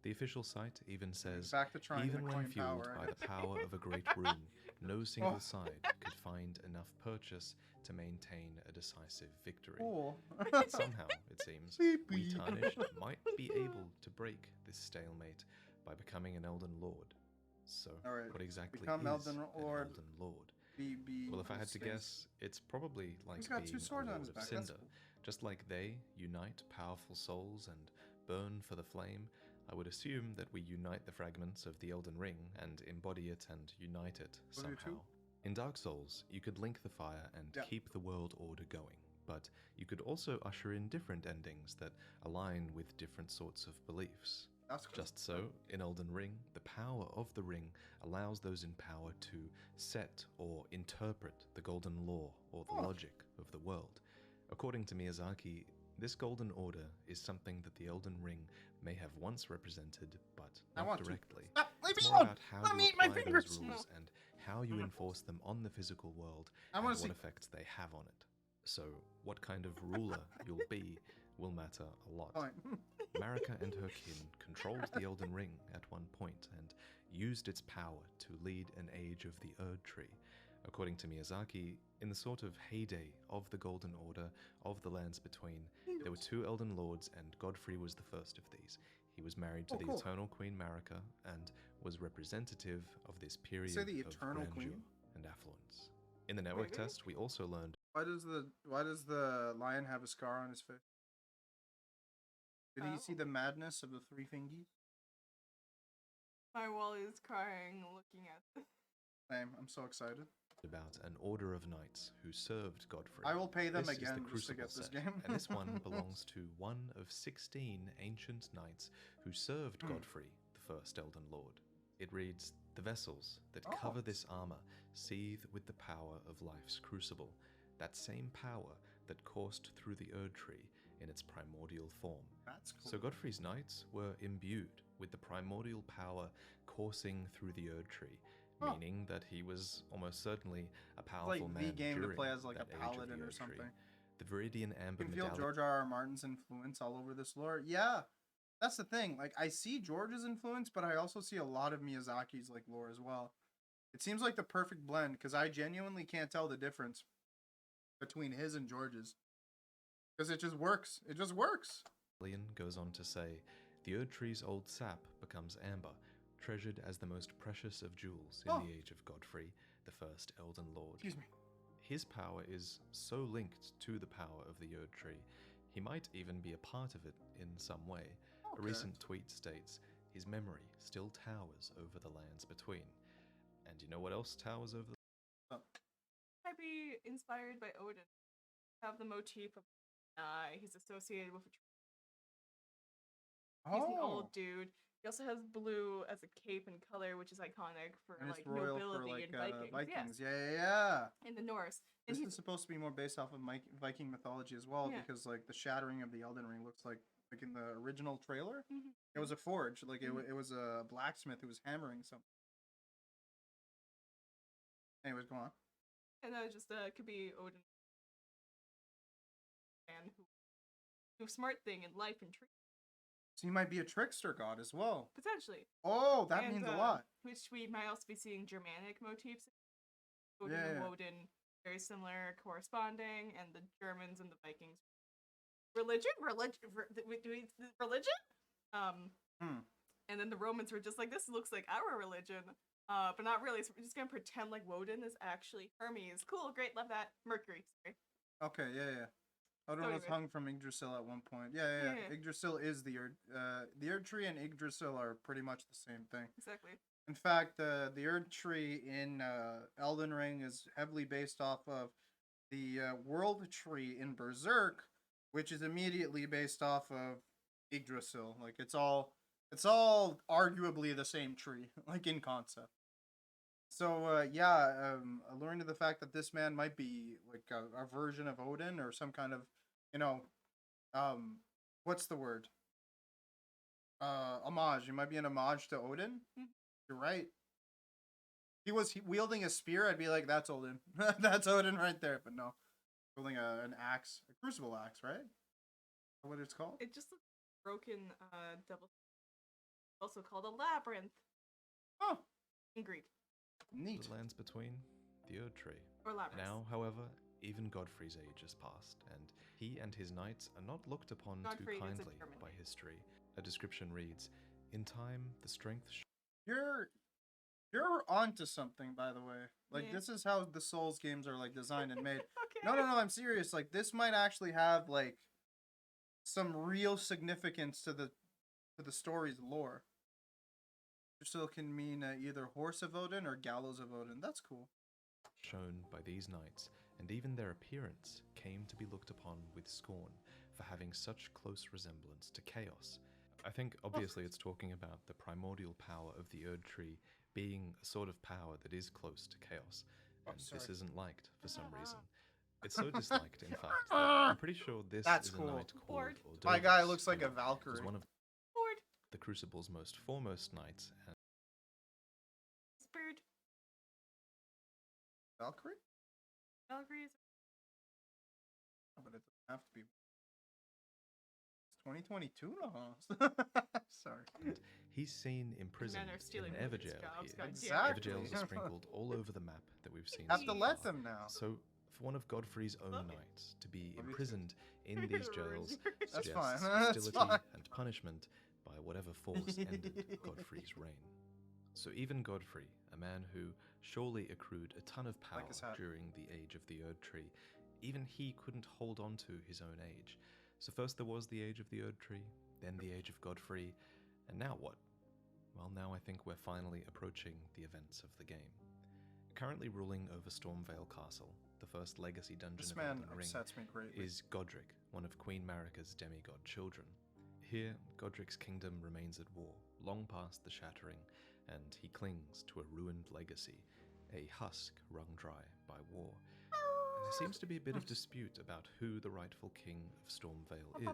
The official site even says, Back to trying even to when claim fueled power. by the power of a great rune, no single side could find enough purchase to maintain a decisive victory. Cool. Somehow, it seems, we tarnished might be able to break this stalemate by becoming an Elden Lord. So, Alright, what exactly become is Elden an Lord. Elden Lord? Be Well, if I had to space. guess, it's probably like He's got being 2 swords a on Lord his of back. That's Cinder. cool. Just like they unite powerful souls and burn for the flame, I would assume that we unite the fragments of the Elden Ring and embody it and unite it What do you somehow. In Dark Souls, you could link the fire and keep the world order going, but you could also usher in different endings that align with different sorts of beliefs. That's cool. Just so, in Elden Ring, the power of the ring allows those in power to set or interpret the golden law or the logic of the world. According to Miyazaki, this golden order is something that the Elden Ring may have once represented, but not directly. Leave It's me more alone! about how Let you me eat my apply fingers! those rules and how you enforce them on the physical world I and wanna what see- effects they have on it. So, what kind of ruler you'll be will matter a lot. Fine. Marika and her kin controlled the Elden Ring at one point and used its power to lead an age of the Erd Tree. According to Miyazaki, in the sort of heyday of the Golden Order of the Lands Between, there were 2 Elden Lords and Godfrey was the first of these. He was married to the Eternal Queen Marika and was representative of this period Say the of Eternal grandeur Queen? and affluence. In the network test, we also learned Why does the lion have a scar on his face? Did he see the madness of the 3 fingies? My Wally is crying looking at this. Same. I'm so excited. about an order of knights who served Godfrey. I will pay them This again is the just to Crucible get this set, game. and this one belongs to one of 16 ancient knights who served Godfrey, the first Elden Lord. It reads, "The vessels that cover this armor seethe with the power of life's crucible, that same power that coursed through the Erd Tree in its primordial form." That's cool. So Godfrey's knights were imbued with the primordial power coursing through the Erd Tree, meaning that he was almost certainly a powerful like man the game to during play as like a that age of paladin the or Erd Tree. something. The Viridian Amber You can feel medallion. George R.R. Martin's influence all over this lore. Yeah, that's the thing. Like, I see George's influence, but I also see a lot of Miyazaki's like lore as well. It seems like the perfect blend because I genuinely can't tell the difference between his and George's because it just works. It just works. Goes on to say, "The Erd Tree's old sap becomes amber, treasured as the most precious of jewels in the age of Godfrey, the first Elden Lord." Excuse me. His power is so linked to the power of the Erd Tree, he might even be a part of it in some way. A recent tweet states, "His memory still towers over the lands between." And you know what else towers over the... Might be inspired by Odin. Have the motif of he's associated with a tree. He's an old dude, He also has blue as a cape and color, which is iconic for And like it's royal nobility for like and Vikings. Vikings. Yes, Yeah. in the Norse. And This he's is supposed to be more based off of Viking mythology as well, Yeah. because like the shattering of the Elden Ring looks like in the original trailer, Mhm. it was a forge. Like Mhm. it was a blacksmith who was hammering something. Anyways, go on. and that just could be Odin, man who do smart thing in life and treat So you might be a trickster god as well. potentially. Oh, that And, means a lot. Which we might also be seeing Germanic motifs. Odin Yeah. and Woden, very similar, corresponding, and the Germans and the Vikings. Religion. Hmm. And then the Romans were just like, this looks like our religion, but not really. So we're just gonna pretend like Woden is actually Hermes. Cool, great, love that. Mercury, sorry. Okay, yeah. Odin was anyway. hung from Yggdrasil at one point. Yeah. Yeah. Yggdrasil is the Erd. The Erd tree and Yggdrasil are pretty much the same thing. Exactly. In fact, the Erd tree in Elden Ring is heavily based off of the World tree in Berserk, which is immediately based off of Yggdrasil. Like it's all arguably the same tree, like in concept. So alluring to the fact that this man might be like a version of Odin or some kind of, you know, what's the word? Homage. It might be an homage to Odin. Mhm. You're right. He was wielding a spear. I'd be like, that's Odin. That's Odin right there. But no, wielding an axe, a crucible axe, right? Is that what it's called? It just looks broken double. Also called a labyrinth Oh, in Greek. neat. The lands between the Erd Tree. Or labyrinth. Now, however, even Godfrey's age has passed, and he and his knights are not looked upon Godfrey is too a kindly German by name. history. A description reads, "In time, the strength You're onto something, by the way. Like Yeah. this is how the Souls games are like designed and made. Okay. No, I'm serious. Like this might actually have like some real significance to the story's lore. Still can mean either Horse of Odin or Gallows of Odin. That's cool. shown by these knights, and even their appearance, came to be looked upon with scorn for having such close resemblance to chaos." I think obviously it's talking about the primordial power of the Erd Tree being a sort of power that is close to chaos, and this sorry. isn't liked for some reason. It's so disliked, in fact, that I'm pretty sure this That's is cool. a knight called Bored. My guy Ordovus, looks like who a Valkyrie. was one of Bored. the Crucible's most foremost knights, and Bird. Valkyrie? Valkyries. Oh, but it doesn't have to be. It's 2022 now. Sorry. he's seen imprisoned are in stealing an women's Everjail jobs, here. goddamn. Exactly. Everjails are sprinkled all over the map that we've seen Have so to let far. them now. So, for one of Godfrey's own Love it. knights to be Love you too. imprisoned in these jails That's suggests fine. That's hostility fine. and punishment by whatever force ended Godfrey's reign. So even Godfrey, a man who surely accrued a ton of power Like his hat. during the age of the Erd Tree, even he couldn't hold on to his own age. So first there was the age of the Erd Tree, then the age of Godfrey, and now what? Well, now I think we're finally approaching the events of the game. Currently ruling over Stormvale Castle, the first legacy dungeon This of man Elden Ring, upsets me greatly. is Godric, one of Queen Marika's demigod children. Here, Godric's kingdom remains at war, long past the shattering, and he clings to a ruined legacy, a husk wrung dry by war. And there seems to be a bit of dispute about who the rightful king of Stormvale is.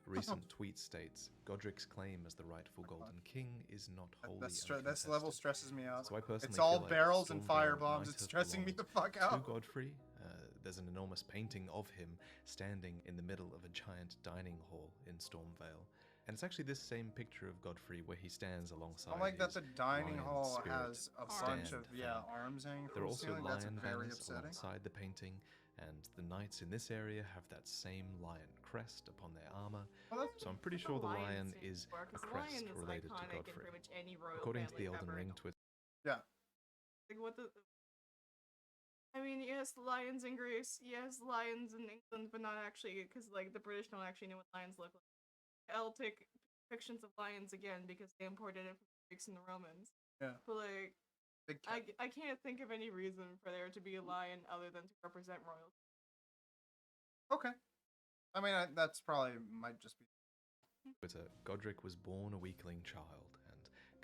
A recent tweet states, Godric's claim as the rightful Golden King is not wholly This level uncontested. stresses me out. So I personally It's all feel like barrels and Stormvale fire bombs. might It's have stressing me the belonged fuck out. to Godfrey. There's an enormous painting of him standing in the middle of a giant dining hall in Stormvale. And it's actually this same picture of Godfrey where he stands alongside I like that his the dining lion hall spirit has a Arms. bunch stand of thing. arms hanging There from are the also ceiling. That's lion very banners upsetting. alongside the painting, and the knights in this area have that same lion crest upon their armor. So I'm pretty sure the lion is a crest related to iconic in Godfrey. pretty much any royal According to family the Elden ever. Ring Twitter, Like what the? I mean, yes, lions in Greece, yes, lions in England, but not actually, because like the British don't actually know what lions look like. I'll take depictions of lions again because they imported it from the Greeks and the Romans. Yeah. But like, Big cat. I can't think of any reason for there to be a lion other than to represent royalty. Okay. That's probably might just be. Godric was born a weakling child,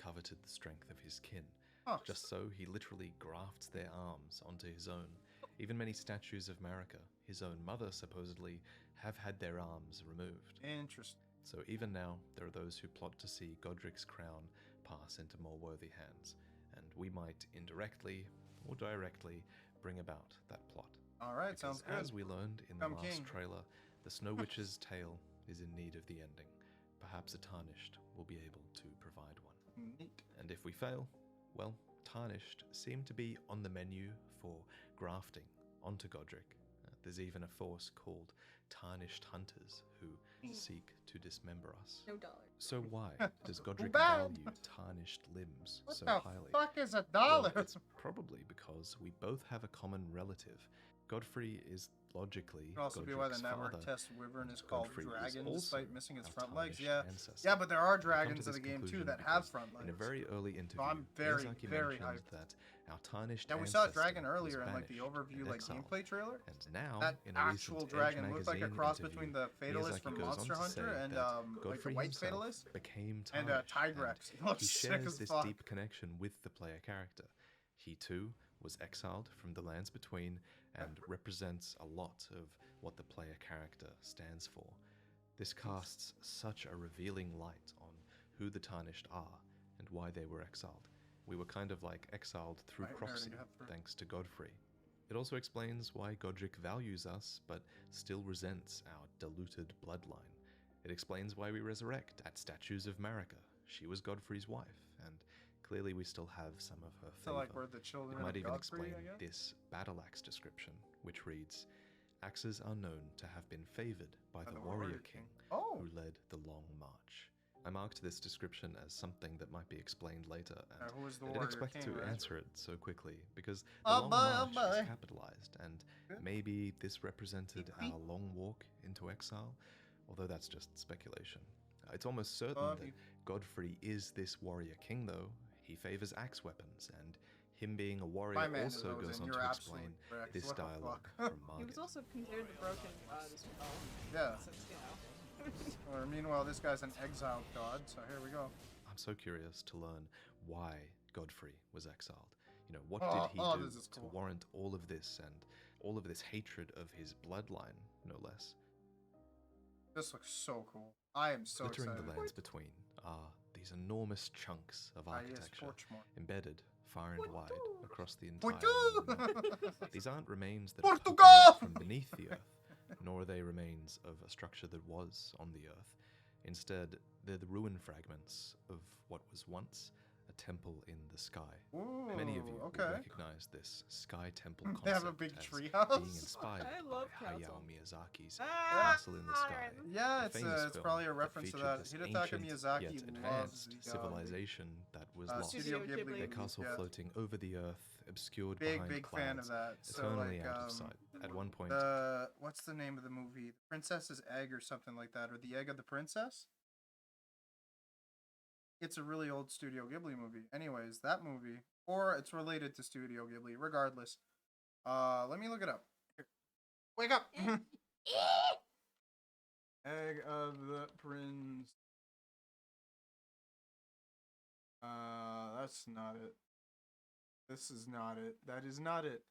coveted the strength of his kin. Huh. Just so, he literally grafts their arms onto his own. Even many statues of Marika, his own mother supposedly, have had their arms removed. Interesting. So even now, there are those who plot to see Godric's crown pass into more worthy hands, and we might indirectly or directly bring about that plot. All right, Because sounds good. as we learned in the Come last King. trailer, the Snow Witch's tale is in need of the ending. Perhaps a Tarnished will be able to provide one. Neat. And if we fail, well, Tarnished seem to be on the menu for grafting onto Godric. There's even a force called Tarnished Hunters who seek to dismember us. No dollar. So why does Godric Bad. value tarnished limbs What so the highly? fuck is a Well, dollar? it's probably because we both have a common relative. Godfrey is logically Could also be why the Godric's network father, test wyvern is and called Godfrey is dragon, also despite missing its our front legs. tarnished Yeah, ancestor. yeah, but there are We come to dragons in this the game too conclusion that have because front legs. In a very early interview, I'm very, Miyazaki very mentioned hyped. that our tarnished Yeah, we saw a ancestor dragon was earlier in like the banished overview and like exiled. gameplay trailer. And now, That in a actual recent dragon Edge looked like a magazine cross interview, between the Fatalist Miyazaki from goes on Monster to Hunter say and that like the Godfrey White himself Fatalist became and tarnished, Tigrex. He and looks he sick shares as this fuck. deep connection with the player character. He too was exiled from the lands between and represents a lot of what the player character stands for. This casts such a revealing light on who the Tarnished are and why they were exiled. We were kind of like exiled through Right, prophecy, already got through. thanks to Godfrey. It also explains why Godric values us, but still resents our diluted bloodline. It explains why we resurrect at statues of Marika. She was Godfrey's wife, and clearly we still have some of her So favor. like we're the children It might of even Godfrey, explain I guess. this battle axe description, which reads, "Axes are known to have been favored by the warrior king, Oh, who led the long march." I marked this description as something that might be explained later, and who was the I didn't warrior expect king? to Right? answer it so quickly, because the Oh long boy, oh march is boy. capitalized, and Good. maybe this represented Beep, beep. our long walk into exile, although that's just speculation. It's almost certain Love that you. Godfrey is this warrior king, though. He favors axe weapons, and him being a warrior My man is also goes Odin. on You're to absolutely explain correct. this What the dialogue fuck? from He Margit. was also considered the broken god as well. Yeah. Since, you know. Or meanwhile, this guy's an exiled god. So here we go. I'm so curious to learn why Godfrey was exiled. You know, what Oh, did he do this is to cool. warrant all of this and all of this hatred of his bloodline, no less? This looks so cool. I am so Glittering excited. the lands between are these enormous chunks of Ah, yes, architecture Porchmore. embedded far and wide across the entire Portu! map. These aren't remains that are poking Portugal! out from beneath the earth, nor are they remains of a structure that was on the earth. Instead, they're the ruin fragments of what was once a temple in the sky. Ooh, Many of you will okay. recognize this sky temple concept They have a big as treehouse? being inspired I love by Hayao Council. Miyazaki's Ah, Castle in the Sky. Yeah, a it's famous it's film probably a that reference to featured that. this Hidetaka ancient Miyazaki yet loves advanced the civilization that was lost. Studio Studio Ghibli. Ghibli. Their movies, castle yeah. floating over the earth, obscured Big, behind big clouds, fan of that. So eternally like, out of sight. At one point, what's the name of the movie? Princess's Egg or something like that, or The Egg of the Princess? It's a really old Studio Ghibli movie. Anyways, that movie, or it's related to Studio Ghibli. Regardless, let me look it up. Here. Wake up. Egg of the Prince. That's not it. This is not it. That is not it.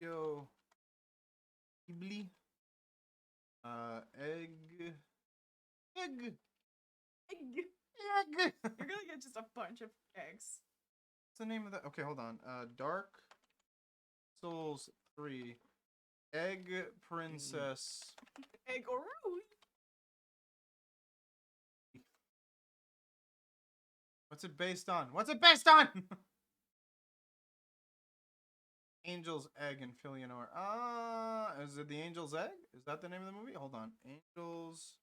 Yo. Ghibli. Egg. Egg. Egg. Egg. You're gonna get just a bunch of eggs. What's the name of that? Okay, hold on. Dark Souls 3. Egg Princess. Egg or root. What's it based on? What's it based on? Angel's Egg and Filianor. Is it the Angel's Egg? Is that the name of the movie? Hold on. Angel's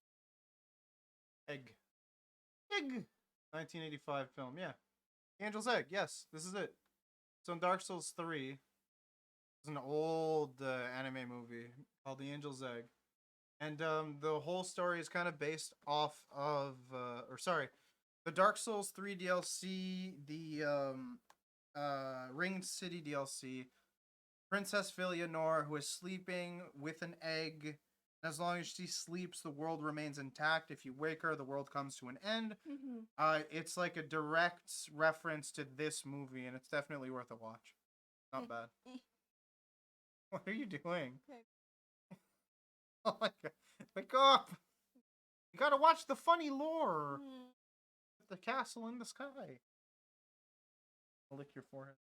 Egg. Egg. 1985 film. Yeah. Angel's Egg. Yes, this is it. So in Dark Souls 3, it's an old anime movie called The Angel's Egg. And the whole story is kind of based off of, the Dark Souls 3 DLC, the Ringed City DLC. Princess Filianor, who is sleeping with an egg As long as she sleeps, the world remains intact. If you wake her, the world comes to an end. It's like a direct reference to this movie, and it's definitely worth a watch. Not bad. What are you doing? Okay. Oh my god. Wake up! You gotta watch the funny lore. The castle in the sky. I'll lick your forehead.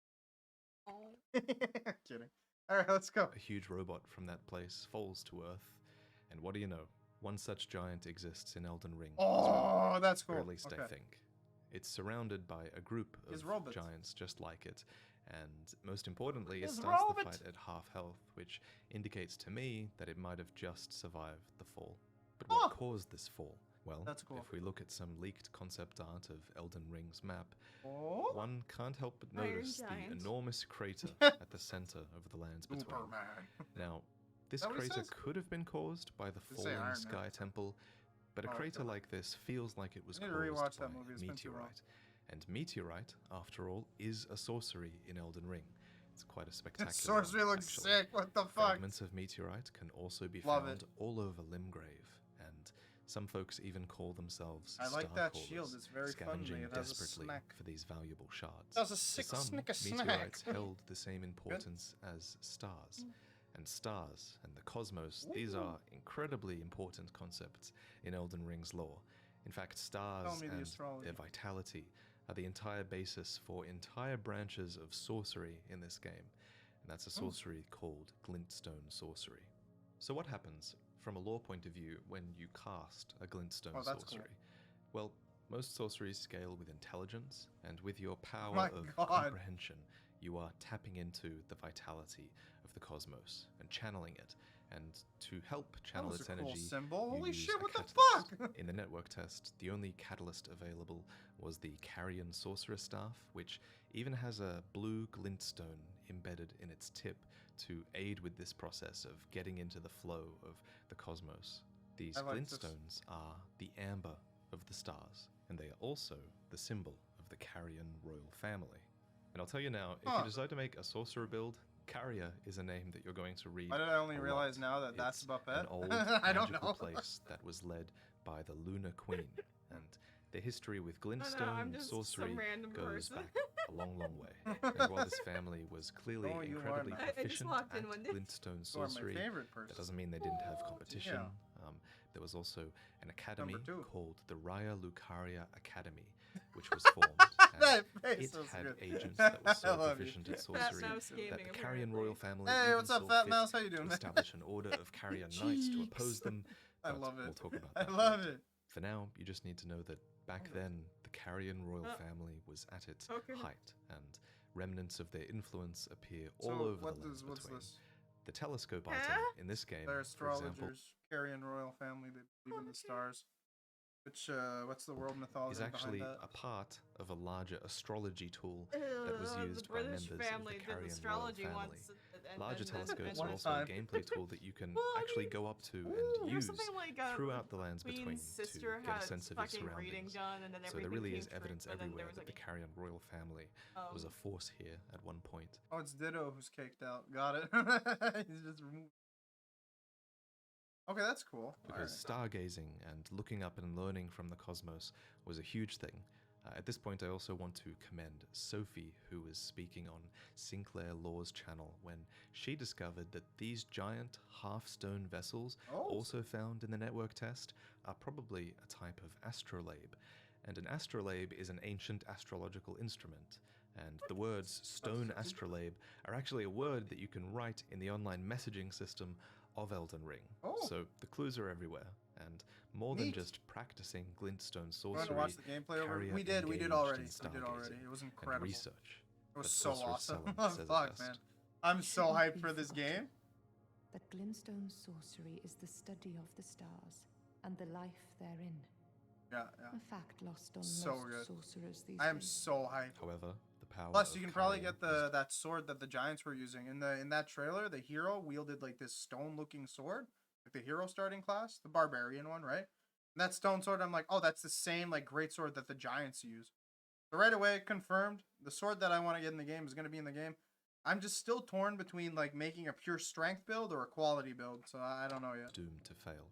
Kidding. Alright, let's go. A huge robot from that place falls to Earth, and what do you know? One such giant exists in Elden Ring as well. Oh, that's cool. Or at least Okay. I think. It's surrounded by a group His of robots. giants just like it, and most importantly, it His starts the robot. fight at half health, which indicates to me that it might have just survived the fall. But what Oh. caused this fall? Well, That's cool. if we look at some leaked concept art of Elden Ring's map, Oh. one can't help but Iron notice the giant. enormous crater at the center of the lands between. Superman. Now, this that what it crater says? could have been caused by the Does it say Iron falling Man? Sky Temple, but a Oh, crater okay. like this feels like it was I need caused to rewatch by that movie. It's been too long. meteorite. And meteorite, after all, is a sorcery in Elden Ring. It's quite a spectacular Sorcery one, looks actually. sick. What the fuck? Fragments of meteorite can also be Love found it. all over Limgrave, and some folks even call themselves I like star that callers, shield. It's very scavenging friendly. It has a desperately snack. for these valuable shards. That's a To sick some, snicker snack. meteorites held the same importance as stars. And stars and the cosmos, these Ooh. are incredibly important concepts in Elden Ring's lore. In fact, stars me the and astrology. their vitality are the entire basis for entire branches of sorcery in this game. And that's a sorcery called glintstone sorcery. So what happens, from a lore point of view, when you cast a glintstone Oh, that's cool. sorcery? Well, most sorceries scale with intelligence, and with your power My of God. comprehension, you are tapping into the vitality of the cosmos and channeling it. And to help channel was its a cool energy, symbol. you Holy use shit, a what the catalyst. fuck? In the network test, the only catalyst available was the Carrion Sorcerer Staff, which even has a blue glintstone embedded in its tip to aid with this process of getting into the flow of the cosmos. These I like this. glintstones are the amber of the stars, and they are also the symbol of the Carrion royal family. And I'll tell you now, if Huh. you decide to make a sorcerer build, Carrier is a name that you're going to read. Why did I only a realize lot. now that that's It's Buppette? an old I don't magical know. place that was led by the Lunar Queen, and their history with glintstone I'm and just sorcery some random goes person. back a long, long way. And while this family was clearly Oh, you are incredibly not. I just proficient walked in at one day. glintstone You are my sorcery, favorite person. that doesn't mean they didn't have competition. yeah. There was also an academy two. called the Raya Lucaria Academy, which was formed. And That face it was had good. agents that were I so love you. proficient at Fat sorcery Mouse that Gaming, the Carrion apparently. royal family Hey, even what's up, saw Fat fit Mouse? How you to doing? establish an order of Carrion knights to oppose them. I but love it. We'll talk about I that love later. it. For now, you just need to know that back then, the Carrion royal Oh. family was at its Okay. height, and remnants of their influence appear all So, over what the lands what's between. this? The telescope item Huh? in this game, They're for example, astrologers. Carrion royal family. They believe in the stars. Which, what's the world mythology is actually behind a part of a larger astrology tool that was used the by British members family of the did Carrion astrology royal family. once. And Larger then- telescopes One are also time. a gameplay tool that you can Well, I actually mean, go up to Ooh, and there's use something like throughout the lands between Queen's to sister get had a sense of its fucking reading surroundings. done, and then So there everything really came is true, evidence and then there everywhere was, that the like, Carrion royal family was a force here at one point. Oh, it's Ditto who's caked out. Got it. He's just removed. Okay, that's cool. Because stargazing and looking up and learning from the cosmos was a huge thing. At this point, I also want to commend Sophie, who was speaking on Sinclair Law's channel when she discovered that these giant half-stone vessels, Oh. also found in the network test, are probably a type of astrolabe. And an astrolabe is an ancient astrological instrument. And the words stone astrolabe are actually a word that you can write in the online messaging system of Elden Ring. Oh. So the clues are everywhere, and more than Neat. just practicing glintstone You want to sorcery, watch the gameplay over? Carrier We did engaged already. in We did already. stargazing It was and incredible. research. It was but so Sorcerer's awesome. Celebrant Oh, says it fuck, best. man. I'm so hyped for this game. That glintstone sorcery is the study of the stars and the life therein. Yeah, A fact lost on So most good. sorcerers these I am days. so hyped. However, the power Plus, of you can probably Carrier get that sword that the giants were using in that trailer. The hero wielded like this stone-looking sword, like the hero starting class, the barbarian one, right? And that stone sword, I'm like, oh, that's the same like great sword that the giants use. So right away, confirmed. The sword that I want to get in the game is going to be in the game. I'm just still torn between like making a pure strength build or a quality build, so I don't know yet. Doomed to fail.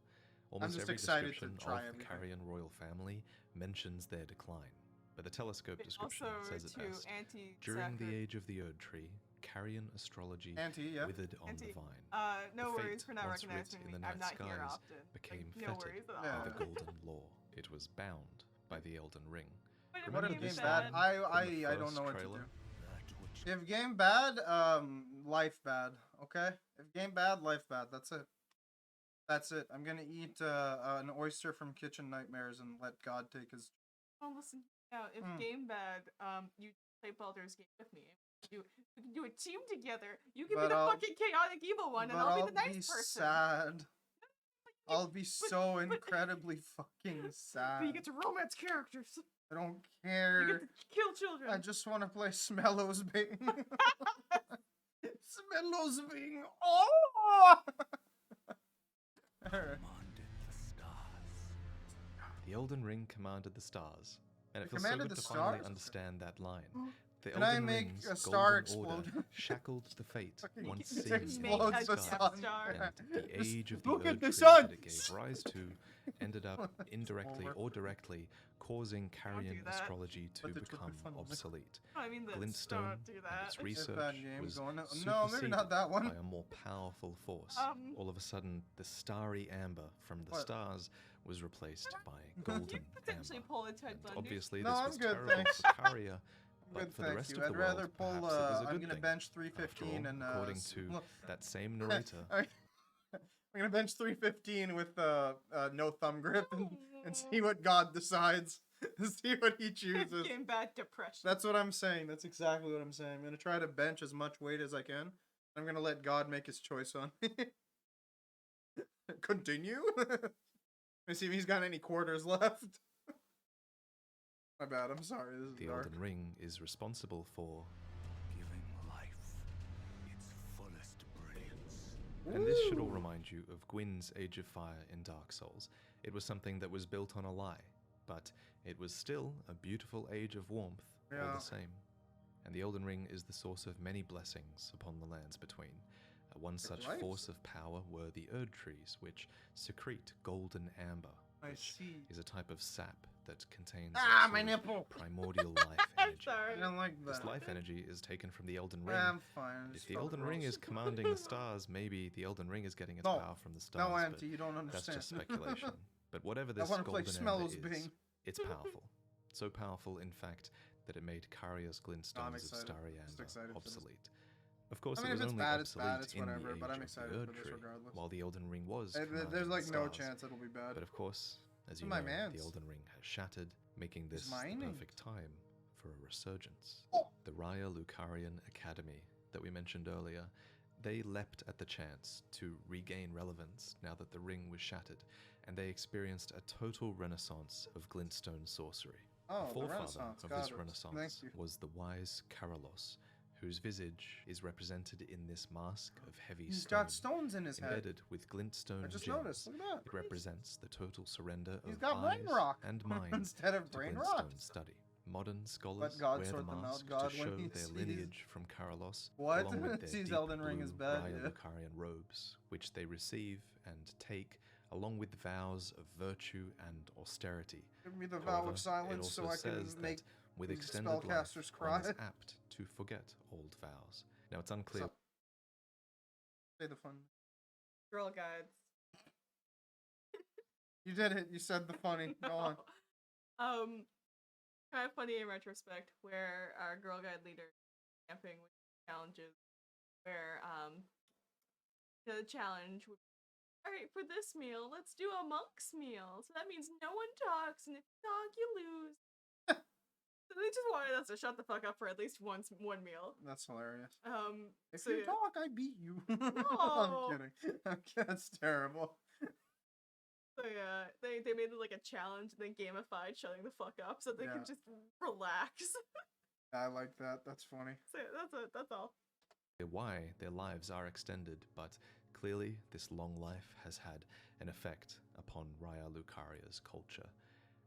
Almost just every excited to description try of the everything. Carrion royal family mentions their decline, but the telescope description Also, says it to best. During the age of the Erd Tree, Carrion astrology Yeah. withered on Auntie, the vine. no The worries fate for not once recognizing writ me. in the I'm night not here skies often. became no fettered worries at all. Yeah. by the golden law. It was bound by the Elden Ring. But What if if game game bad? bad? From the I don't first know what to trailer, do. If game bad, life bad. Okay. If game bad, life bad. That's it. That's it. I'm gonna eat an oyster from Kitchen Nightmares and let God take his. Oh, listen. Now, if game bad, you play Baldur's Gate with me. We can do a team together. You can But be the I'll- fucking chaotic evil one, and But I'll be the nice person. sad. I'll be so incredibly fucking sad. But you get to romance characters. I don't You care. get to kill children. I just want to play Smellows Bing. Smellows Bing. Oh! Alright. the Elden Ring commanded the stars, and it It feels so commanded good the to finally stars? understand that line. The Can I Elden make Ring's a star golden order explode? shackled the fate Fucking once it seen in explodes the the sky, sun. Star. and the age of the Look at Erd the Tree sun! that it gave rise to ended up indirectly over. or directly causing Carrion that. astrology to But it's really become fun. obsolete. I mean, that's Glintstone don't do and that. its If research that game was going no, maybe superseded not that one. by a more powerful force. All of a sudden, the starry amber from the What? stars was replaced by golden You potentially amber. pull a Ted And Bundy. obviously, No, this I'm was good, terrible thanks. for Caria, but Good, for the thank rest you. of the I'd world, rather pull. perhaps it was a I'm good gonna thing. bench After 315 all, and according to look, that same narrator, I'm gonna bench 315 with no thumb grip and see what God decides. See what he chooses. Game bad depression. That's what I'm saying. That's exactly what I'm saying. I'm gonna try to bench as much weight as I can. I'm gonna let God make his choice on me. Continue. Let's see if he's got any quarters left. My bad. I'm sorry. This is the dark. Elden Ring is responsible for, Giving life its fullest brilliance. and this should all remind you of Gwyn's Age of Fire in Dark Souls. It was something that was built on a lie, but it was still a beautiful age of warmth all Yeah. the same. And the Elden Ring is the source of many blessings upon the lands between. One such Right. force of power were the Erd trees, which secrete golden amber, I which see. is a type of sap that contains a Ah, sort my of nipple. primordial life I'm energy. sorry. I don't like This that. life energy is taken from the Elden Ring. I'm fine. If the Elden Ring is commanding the stars, maybe the Elden Ring is getting its No. power from the stars. No, but Auntie, you don't that's understand. just speculation. But whatever this wanna play golden amber Smellows is, Bing. it's powerful. So powerful, in fact, that it made Caria's glintstones of excited. starry Just amber excited for this. obsolete. Of course, I mean, it if was it's only bad, it's obsolete bad, it's in whatever, the but I'm age of excited the for Erd this Tree, regardless. while the Elden Ring was There's commanding like the no stars. chance it'll be bad. But of course, as you My know, mans. the Elden Ring has shattered, making this the mining. perfect time for a resurgence. Oh. The Raya Lucarian Academy that we mentioned earlier, they leapt at the chance to regain relevance now that the ring was shattered, and they experienced a total renaissance of glintstone sorcery. Oh, The the forefather Renaissance. of Got this it. renaissance Thank you. was the wise Karalos, whose visage is represented in this mask of heavy He's stone, got stones in his head. embedded with glintstone I just gems. noticed. Look at It that. represents the total surrender He's of got brain eyes rock and mind instead of to brain glintstone rot. study. Modern scholars God wear the sort them out, mask God, to when show he their sees- lineage from Karalos, What? along with their Sees deep Elden Ring blue is bad, Raya yeah. Lucarian robes, which they receive and take, along with vows of virtue and austerity. Give me the vow However, of silence it so also I can says make that with these extended life, spellcasters one is cry. apt to forget old vows. Now it's unclear. So- Say the fun. Girl guides. You did it. You said the funny. Go on. Kind of funny in retrospect, where our girl guide leader camping with challenges, where the challenge would be, all right, for this meal, let's do a monk's meal. So that means no one talks, and if you talk, you lose. So they just wanted us to shut the fuck up for at least one meal. That's hilarious. If So you yeah. talk, I beat you. No. I'm kidding. That's terrible. So yeah, they made it like a challenge and then gamified shutting the fuck up so they Yeah. could just relax. I like that. That's funny. So that's all. Why their lives are extended, but clearly this long life has had an effect upon Raya Lucaria's culture.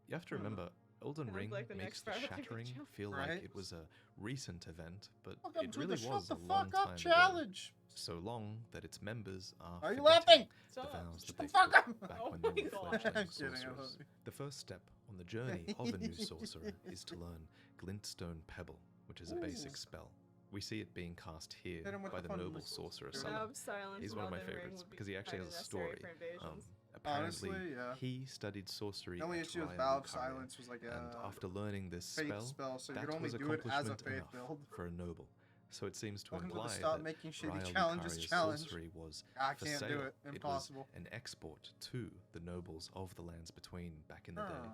You have to remember, Elden Sounds Ring like the makes next the Fire Emblem shattering jump. feel Right? like it was a recent event, but Welcome it to really the Shut was the a long Fuck Up time ago. challenge. So long that its members are Are you forgetting laughing? the Stop. vows Shut that they the fuck took up. back Oh when they my were God. fledgling I'm kidding, I love sorcerers. you. The first step on the journey of a new sorcerer is to learn Glintstone Pebble, which is a basic Ooh. spell. We see it being cast here Hit him with by the the fun noble missiles. sorcerer Sure. Summon. Now, silence He's in one of my Elden Ring favorites would be because he actually kinda has a necessary story. for invasions. Apparently, Honestly, yeah. he studied sorcery The only at issue with Raya Valve Lucaria, Silence was like and a after learning this faith spell, so you that could only was do it as a accomplishment faith enough build. for a noble. So it seems to Welcome to the imply Stop that Making Shitty Raya Challenges Lucaria's challenge. sorcery was I for can't sale. do it. It was Impossible. an export to the nobles of the lands between back in the day. Huh.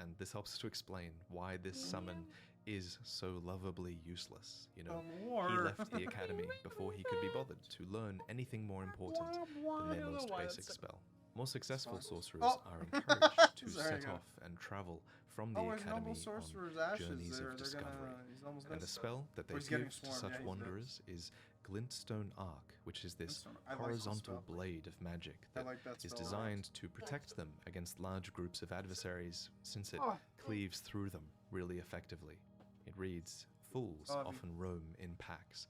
And this helps to explain why this summon is so lovably useless. You know, War. he left the academy before he could be bothered to learn anything more important than their don't know most why basic that's so- spell. More successful fine. sorcerers Oh. are encouraged to Sorry, set go. off and travel from the Oh, his academy noble on sorcerer's ashes journeys there. of They're discovery. gonna. He's almost And dead. the spell that they Or he's getting give to swarmed, such yeah, he's dead. wanderers is Glintstone Arc, which is this Glintstone- I like that horizontal spell. blade of magic I that like that is spell a lot. designed to protect them against large groups of adversaries, since it Oh. cleaves through them really effectively. It reads, "Fools Oh, often roam in packs,"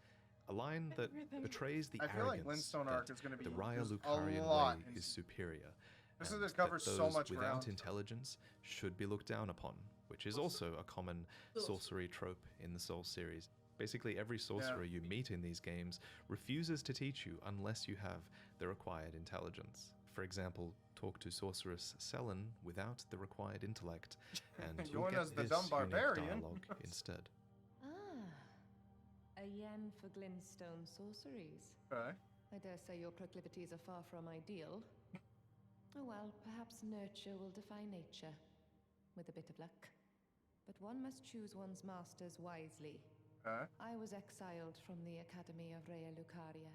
a line that Everything. betrays the I feel like arrogance Glintstone Arc that is gonna be the Raya used a Lucarian lot way in- is superior. This and is- it covers that so those much without ground. intelligence should be looked down upon, which is also a common sorcery trope in the Soul series. Basically, every sorcerer you meet in these games refuses to teach you unless you have the required intelligence. For example, talk to Sorceress Selen without the required intellect, and you'll Join get us, the this dumb unique barbarian. dialogue instead. A yen for glintstone sorceries. Okay. I dare say your proclivities are far from ideal. Oh well, perhaps nurture will defy nature, with a bit of luck. But one must choose one's masters wisely. Okay. I was exiled from the Academy of Raya Lucaria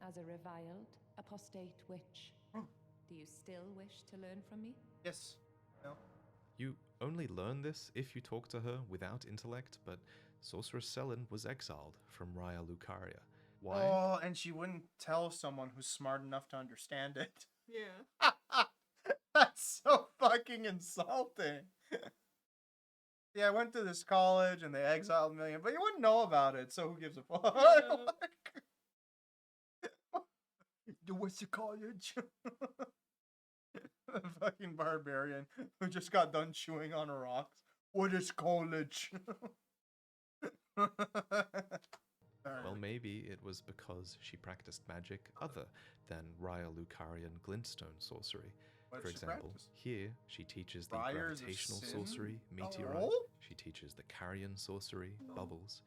as a reviled, apostate witch. Do you still wish to learn from me? Yes. No. You only learn this if you talk to her without intellect, but Sorceress Selen was exiled from Raya Lucaria. Why? Oh, and she wouldn't tell someone who's smart enough to understand it. Yeah. That's so fucking insulting. Yeah, I went to this college and they exiled me, but you wouldn't know about it, so who gives a fuck? What's the college? The fucking barbarian who just got done chewing on rocks. What is college? Well, maybe it was because she practiced magic other than Raya Lucarian glintstone sorcery. What For did she example, practice? here she teaches the Briars of gravitational Sin? sorcery, Meteorite. Oh? She teaches the Carrion sorcery, Bubbles.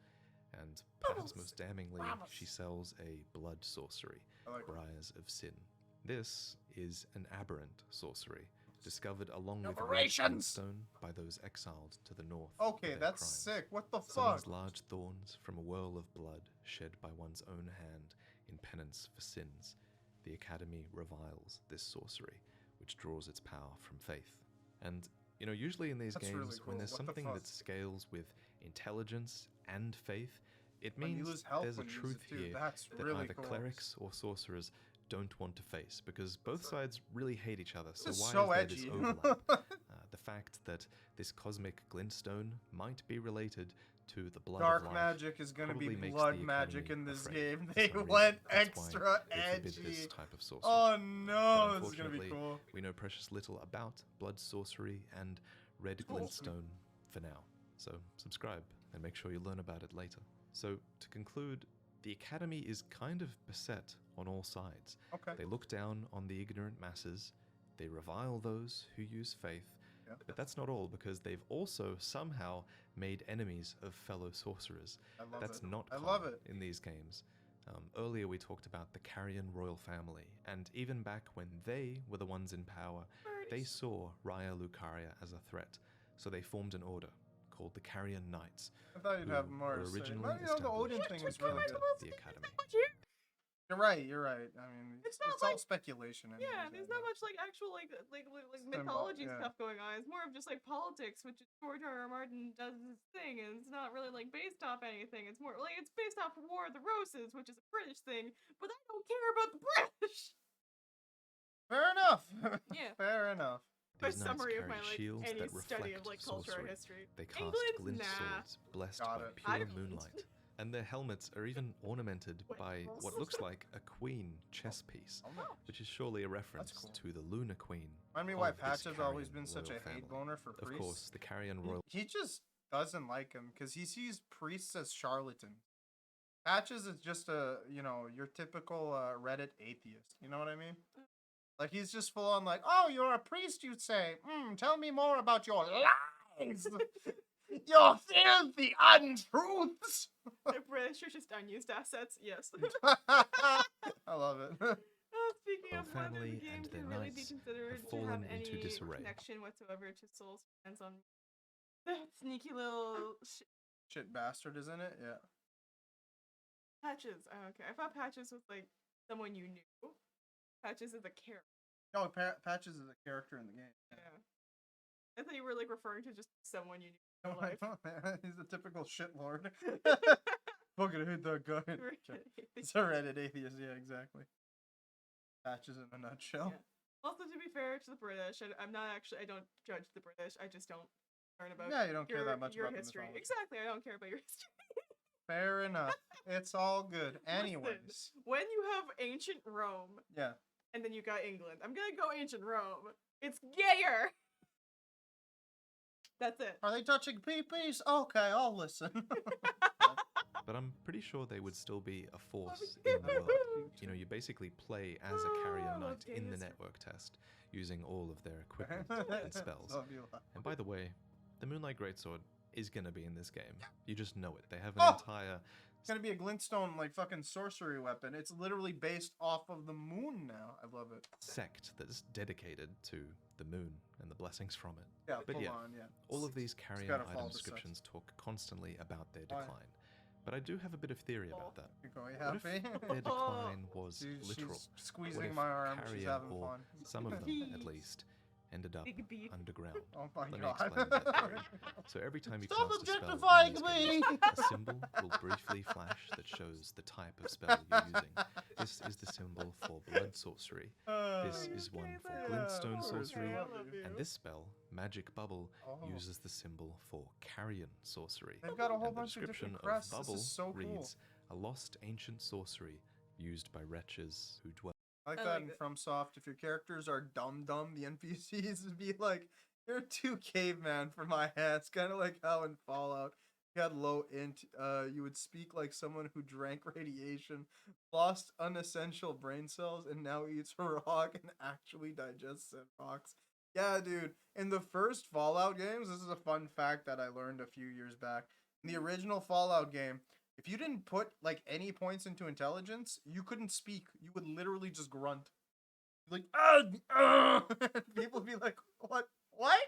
And perhaps most damningly, she sells a blood sorcery, I like it. Briars of Sin. This is an aberrant sorcery, discovered along with red Aberrations! glintstone by those exiled to the north. for Okay, their that's crimes. sick. What the fuck? Summons large thorns from a whirl of blood shed by one's own hand in penance for sins. The Academy reviles this sorcery, which draws its power from faith. And, you know, usually in these That's games, really when cool. there's What the something fuck? that scales with intelligence and faith, it When you means lose health there's a when you use truth it too, here that's that really either cool. clerics or sorcerers don't want to face, because both sides really hate each other. So This is why so is there edgy. this overlap? The fact that this cosmic glintstone might be related to the blood Dark of life magic is gonna be probably makes blood the magic Academy in this afraid game. for They some reason. went That's why extra they forbid this edgy. type of sorcery. Oh But no, this is gonna be unfortunately, cool. we know precious little about blood sorcery and red glintstone for now. So subscribe and make sure you learn about it later. So to conclude, the Academy is kind of beset on all sides. Okay. They look down on the ignorant masses, they revile those who use faith, Yeah. but that's not all, because they've also somehow made enemies of fellow sorcerers. I love That's it. not I common love it. in these games. Earlier we talked about the Carrion royal family, and even back when they were the ones in power, they saw Raya Lucaria as a threat, so they formed an order called the Carrion Knights, I thought you'd who have more were to say. originally Well, you know, the Odin established thing to was really counter good. the Academy. You're right. You're right. I mean, It's it's, not all like- speculation. Yeah, anyways, there's I not guess. much like actual like Symbol- mythology yeah. stuff going on. It's more of just like politics, which is George R. R. Martin does his thing, and it's not really like based off anything. It's more like it's based off War of the Roses, which is a British thing, but I don't care about the British. Fair enough. Yeah. Fair enough. My These knights summary of carry my like shields any that study reflect of like culture or sorcery. history. They cast England? glint Nah. swords blessed Got by it. pure Ireland. moonlight, and their helmets are even ornamented Wait, by what looks like a queen chess piece, Oh, no. which is surely a reference cool. to the Lunar Queen. Remind me why of this Patch has always Carrion been such a royal hate family. boner for Of priests. course, the Carrion royal. He just doesn't like him because he sees priests as charlatans. Patches is just a, your typical Reddit atheist. You know what I mean? Like, he's just full on like, oh, you're a priest, you say. Tell me more about your lies. Your filthy untruths. The British are just unused assets. Yes. I love it. Speaking royal of whether the family game and their can really be knights considered have to have fallen any into disarray. connection whatsoever to Souls depends on the sneaky little Shit bastard, isn't it? Yeah. Patches. Oh, okay, I thought Patches was like someone you knew. Patches is a character. No, Patches is a character in the game. Yeah. I thought you were like referring to just someone you knew in Oh, real life. he's a typical shitlord. Fucking hate that guy. It's a Reddit atheist, yeah, exactly. Patches in a nutshell. Yeah. Also, to be fair to the British, I don't judge the British. I just don't learn about. Yeah, you don't care that much your about the history. mythology. Exactly, I don't care about your history. Fair enough. It's all good. Anyways. Listen, when you have ancient Rome, Yeah. and then you got England, I'm gonna go ancient Rome. It's gayer. That's it. Are they touching pee-pees? Okay, I'll listen. But I'm pretty sure they would still be a force in the world. You know, you basically play as a Carrion Knight in the network test, using all of their equipment and spells. Love you a lot. And by the way, the Moonlight Greatsword is gonna be in this game. You just know it. They have an entire... It's gonna be a glintstone, like, fucking sorcery weapon. It's literally based off of the moon now. I love it. sect that's dedicated to the moon and the blessings from it. Yeah, But full yeah, on, yeah. all of these Carrion gotta item follow the descriptions talk constantly about their Oh, yeah. decline. But I do have a bit of theory about that. You're going What if happy? their decline was She's literal? She's squeezing What if my arm. She's Carrion, having or fun. some of them at least, ended up Big beef. underground? Oh my Let me god. explain that theory. So every time you Stop cast a spell in objectifying these me! games, a symbol will briefly flash that shows the type of spell you're using. This is the symbol for blood sorcery. This is one for glintstone of course, sorcery, I love you. and this spell, Magic Bubble, Oh. uses the symbol for Carrion sorcery. They've got a whole And the bunch of description different crests. This Bubble is so cool. reads, a lost ancient sorcery used by wretches who dwell. I like I that like in that. FromSoft. If your characters are dumb, the NPCs would be like, "You're too caveman for my hands." Kind of like how in Fallout, you had low int. You would speak like someone who drank radiation, lost unessential brain cells, and now eats rock and actually digests said rocks. Yeah, dude. In the first Fallout games, this is a fun fact that I learned a few years back. In the original Fallout game, if you didn't put like any points into intelligence, you couldn't speak. You would literally just grunt. Like, people would be like, "What? What?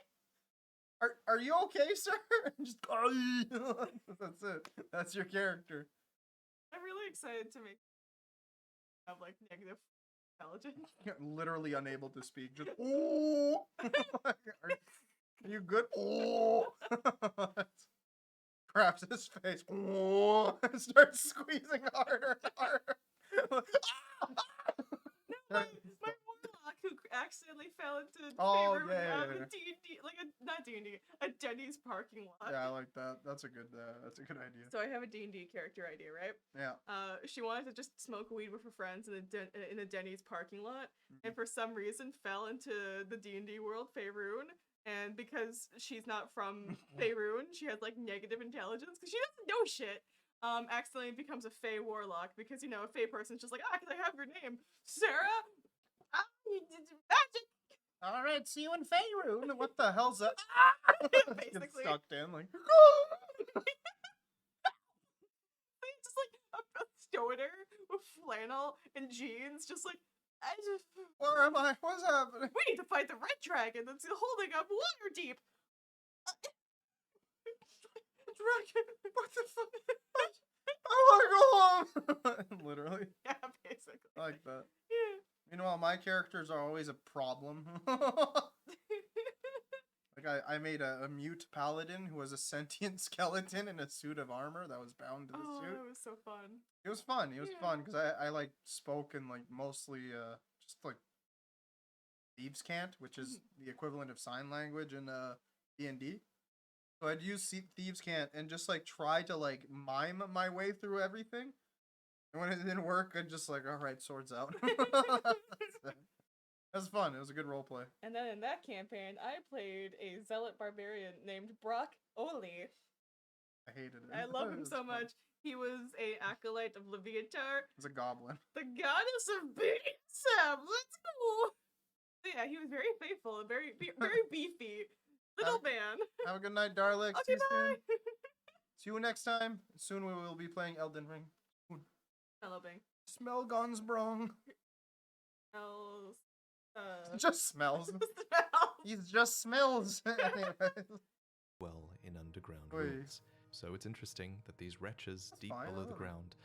Are you okay, sir?" And just that's it. That's your character. I'm really excited to make have like negative intelligence. You're literally unable to speak. Just ooh. Are you good? Ooh. Grabs his face. Ooh. Starts squeezing harder and harder. My warlock who accidentally fell into Oh, favor yeah, of yeah, a D&D, like not D&D, a Denny's parking lot. Yeah, I like that. That's a good idea. So I have a D&D character idea, right? Yeah. She wanted to just smoke weed with her friends in a Denny's parking lot, and for some reason fell into the D&D world, Faerun. And because she's not from Faerun, she has like negative intelligence because she doesn't know shit. Accidentally becomes a Fey warlock because a Fey person's just like, can I have your name, Sarah? You did magic. All right, see you in Faerun. What the hell's that? Basically. Gets sucked in like. Just like a stoner with flannel and jeans, just like, Where am I? What's happening? we need to fight the red dragon that's holding up Waterdeep. Dragon, what the fuck? I want to go home. Literally, Yeah, basically. like that. Yeah. Meanwhile, my characters are always a problem. Like I made a mute paladin who was a sentient skeleton in a suit of armor that was bound to the Oh, suit. that was so fun. It was fun. It was Yeah. fun because I like spoke in like mostly just like thieves can't, which is the equivalent of sign language in D&D. So I'd use thieves can't and just like try to like mime my way through everything. And when it didn't work, I'd just like, all right, swords out. It was fun. It was a good role play. And then in that campaign, I played a zealot barbarian named Brock Oli. I hated it. I love It him was so fun. much. He was a acolyte of Leviatar, It's a goblin. the goddess of BDSM. Let's go. So yeah, he was very faithful and very beefy little man. Have a good night, Darlix. See Okay, you soon. bye. See you next time. Soon we will be playing Elden Ring. Hello, Bing. Smell guns, brong. Smells. Just smells. Smells. He just smells. Anyways. Well in underground Oi. ruins. So it's interesting that these wretches That's deep fine, I below the love it. ground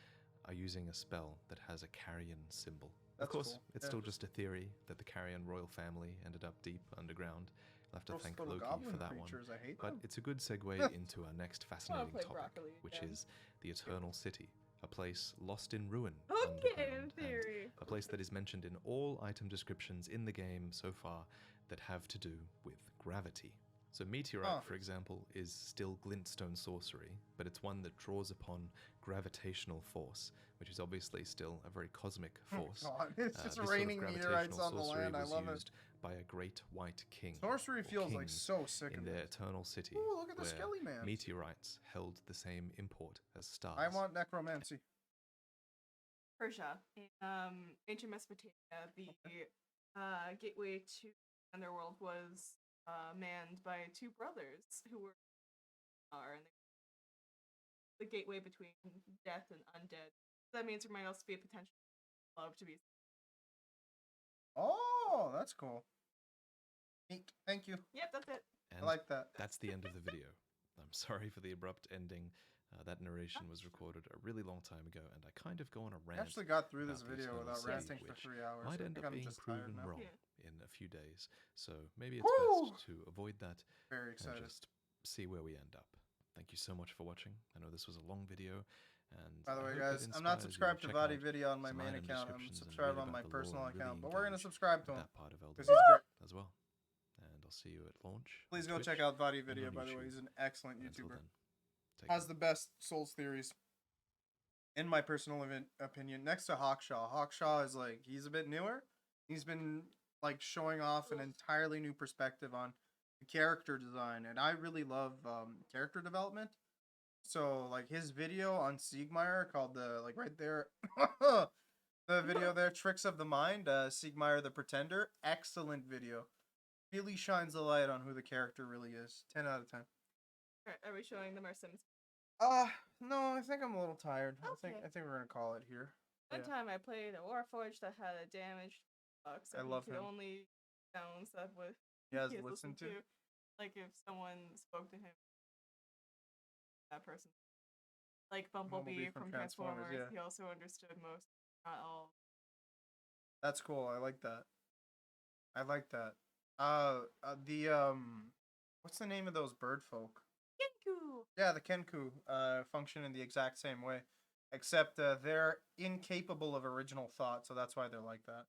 are using a spell that has a carrion symbol. That's of course, cool. it's Yeah. still just a theory that the carrion royal family ended up deep underground. I'll have to Gross thank little Loki goblin for that one. creatures, I hate But them. it's a good segue into our next fascinating play topic, broccoli which again. is the Eternal City, a place lost in ruin Okay, in underground, and theory. a place that is mentioned in all item descriptions in the game so far that have to do with gravity. So meteorite, for example, is still glintstone sorcery, but it's one that draws upon gravitational force, which is obviously still a very cosmic force. God, it's just this raining sort of meteorites gravitational on the sorcery land. I was love it. used by a great white king. Sorcery or feels like kings so sick in of their it. eternal city, Ooh, look at the where Skelly Man. meteorites held the same import as stars. I want necromancy. Persia. In ancient Mesopotamia, the gateway to the underworld was manned by two brothers who were and the gateway between death and undead. That means there might also be a potential love to be. Oh, that's cool. Neat. Thank you. Yep, that's it. And I like that. that's the end of the video. I'm sorry for the abrupt ending. That narration was recorded a really long time ago, and I kind of go on a I rant. actually got through this about the video Eternal without City, ranting for which 3 hours. might I end think up I'm being just tired proven now. wrong Yeah. in a few days. So maybe it's Woo! best to avoid that Very and excited. just see where we end up. Thank you so much for watching. I know this was a long video, and By the I way, hope guys, it I'm not inspires you subscribed to check Vadi out Video on my some main item account. I'm descriptions and subscribed read on my about the lore personal and really account, but we're gonna engage subscribe to with him that part of Elden because he's Ring great. as well. And I'll see you at launch. Please on go check Twitch out Vadi and Video. on By the way, YouTube. he's an excellent And until YouTuber. then, take Has care. the best Souls theories, in my personal opinion. Next to Hawkshaw. Hawkshaw is like, he's a bit newer. He's been like showing off an entirely new perspective on character design, and I really love character development. So like his video on Siegmeyer called the like right there, the video there, Tricks of the Mind, Siegmeyer the Pretender, excellent video. Really shines the light on who the character really is. 10 out of 10. Alright, are we showing them our Sims? No, I think I'm a little tired. Okay. I think we're gonna call it here. One Yeah. time I played a Warforged that had a damaged box, so I he love could him. only sound stuff with He has he has listened listened to. Like if someone spoke to him, that person. Like Bumblebee from Transformers, yeah. he also understood most, not all. That's cool. I like that. I like that. What's the name of those bird folk? Kenku! Yeah, the Kenku function in the exact same way, except they're incapable of original thought, so that's why they're like that.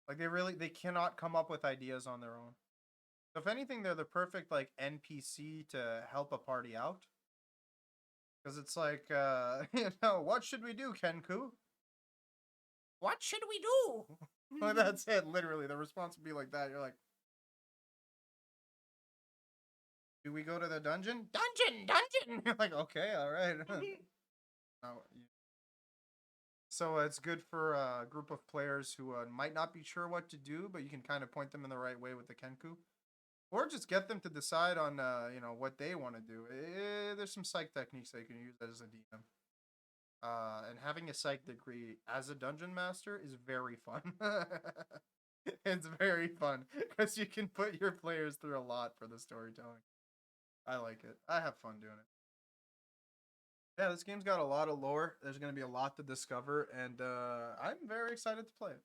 Like they cannot come up with ideas on their own. So if anything, they're the perfect like NPC to help a party out. Because it's like, what should we do, Kenku? What should we do? Like, that's it, literally. The response would be like that. You're like, do we go to the dungeon? Dungeon! You're like, okay, all right. So it's good for a group of players who might not be sure what to do, but you can kind of point them in the right way with the Kenku. Or just get them to decide on, what they want to do. There's some psych techniques that you can use as a DM. And having a psych degree as a dungeon master is very fun. It's very fun because you can put your players through a lot for the storytelling. I like it. I have fun doing it. Yeah, this game's got a lot of lore. There's going to be a lot to discover, and I'm very excited to play it.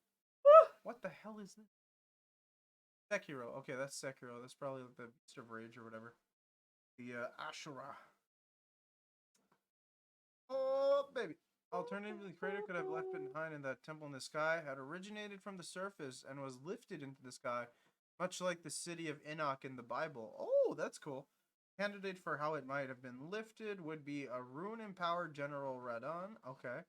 What the hell is this? Sekiro. Okay, that's Sekiro. That's probably the Beast of Rage or whatever. The Ashura. Oh, baby. Alternatively, the crater could have left behind in that temple in the sky had originated from the surface and was lifted into the sky, much like the city of Enoch in the Bible. Oh, that's cool. Candidate for how it might have been lifted would be a rune-empowered General Radon. Okay.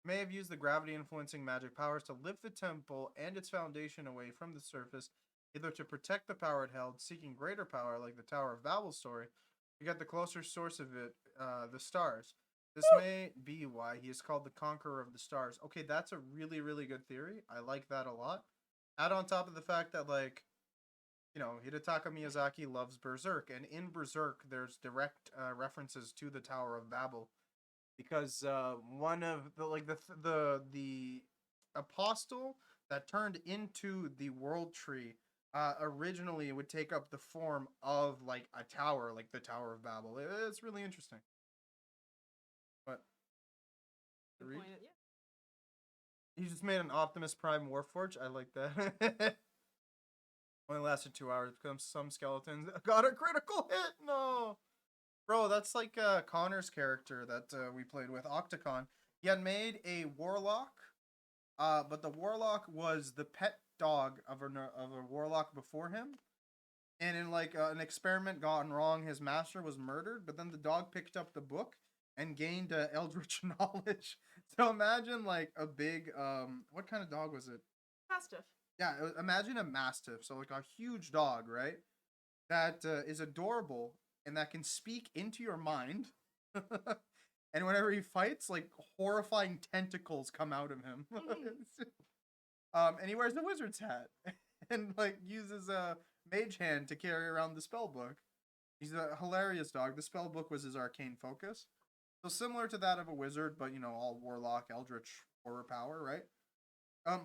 May have used the gravity-influencing magic powers to lift the temple and its foundation away from the surface, either to protect the power it held, seeking greater power like the Tower of Babel story, to get the closer source of it, the stars. This may be why he is called the Conqueror of the Stars. Okay, that's a really, really good theory. I like that a lot. Add on top of the fact that, like, you know, Hidetaka Miyazaki loves Berserk, and in Berserk, there's direct references to the Tower of Babel, because one of the apostle that turned into the World Tree originally would take up the form of like a tower, like the Tower of Babel. It's really interesting. But Good read? point, yeah. He just made an Optimus Prime Warforged. I like that. Only lasted 2 hours because some skeletons got a critical hit. No, bro, that's like Connor's character that we played with, Octocon. He had made a warlock, but the warlock was the pet dog of a warlock before him. And in like an experiment gone wrong, his master was murdered. But then the dog picked up the book and gained eldritch knowledge. So imagine like a big what kind of dog was it? Mastiff. Yeah, imagine a mastiff, so like a huge dog, right? That is adorable and that can speak into your mind. And whenever he fights, like horrifying tentacles come out of him. And he wears the wizard's hat and like uses a mage hand to carry around the spell book. He's a hilarious dog. The spell book was his arcane focus. So similar to that of a wizard, but you know, all warlock, eldritch, horror power, right?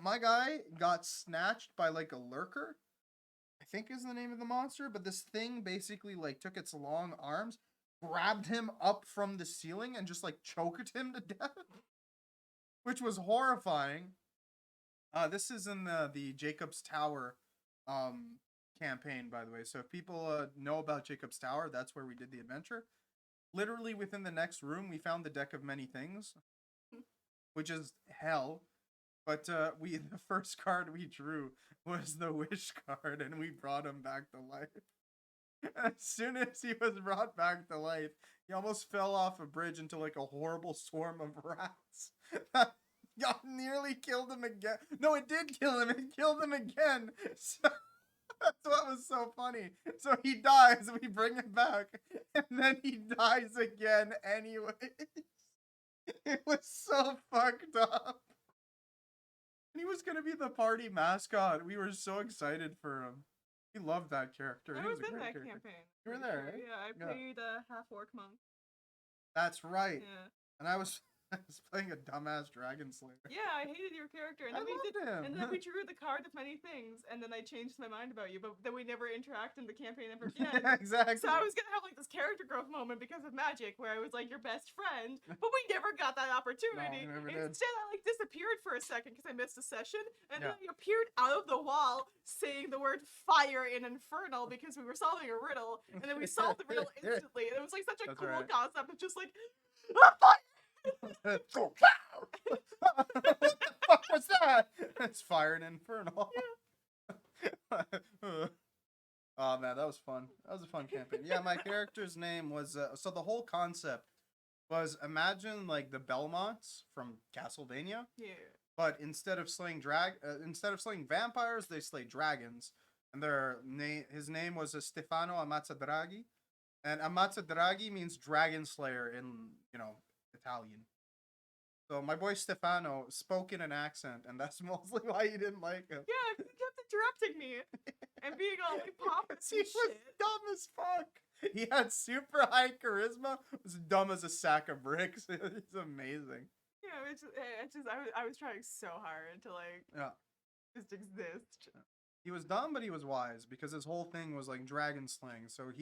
My guy got snatched by like a lurker, I think is the name of the monster, but this thing basically like took its long arms, grabbed him up from the ceiling, and just like choked him to death, which was horrifying. This is in the Jacob's Tower campaign, by the way. So if people know about Jacob's Tower, that's where we did the adventure. Literally within the next room, we found the Deck of Many Things, which is hell. But the first card we drew was the wish card, and we brought him back to life. As soon as he was brought back to life, he almost fell off a bridge into like a horrible swarm of rats. God nearly killed him again. No, it did kill him. It killed him again. So, that's what was so funny. So he dies, we bring him back, and then he dies again anyway. It was so fucked up. And he was gonna be the party mascot. We were so excited for him. We loved that character. I He was a in great that character. campaign. You were pretty there, sure. right? Yeah, I Yeah. played half orc monk. That's right. Yeah. And I was playing a dumbass dragon slayer. Yeah, I hated your character, and I then we did, loved him. and then we drew the card of many things, and then I changed my mind about you, but then we never interacted in the campaign ever again. Exactly. So I was gonna have like this character growth moment because of magic, where I was like your best friend, but we never got that opportunity. No, we never did. Instead, I like disappeared for a second because I missed a session, and Yeah. then I appeared out of the wall saying the word fire in Infernal because we were solving a riddle, and then we solved the riddle instantly, and it was like such a That's cool right. concept. It's just like fire. What the fuck was that? It's Fire and Infernal. Oh man, that was fun. That was a fun campaign. Yeah, my character's name was so the whole concept was, imagine like the Belmonts from Castlevania, Yeah. but instead of slaying vampires, they slay dragons. And his name was Stefano Amazzadraghi, and Amazzadraghi means dragon slayer in, you know, Italian. So my boy Stefano spoke in an accent, and that's mostly why you didn't like him. Yeah, 'cause he kept interrupting me and being all like pompous He and was shit. dumb as fuck. He had super high charisma. Was dumb as a sack of bricks. It's amazing. Yeah, I was trying so hard to like Yeah. just exist. He was dumb, but he was wise, because his whole thing was like dragon slaying. So if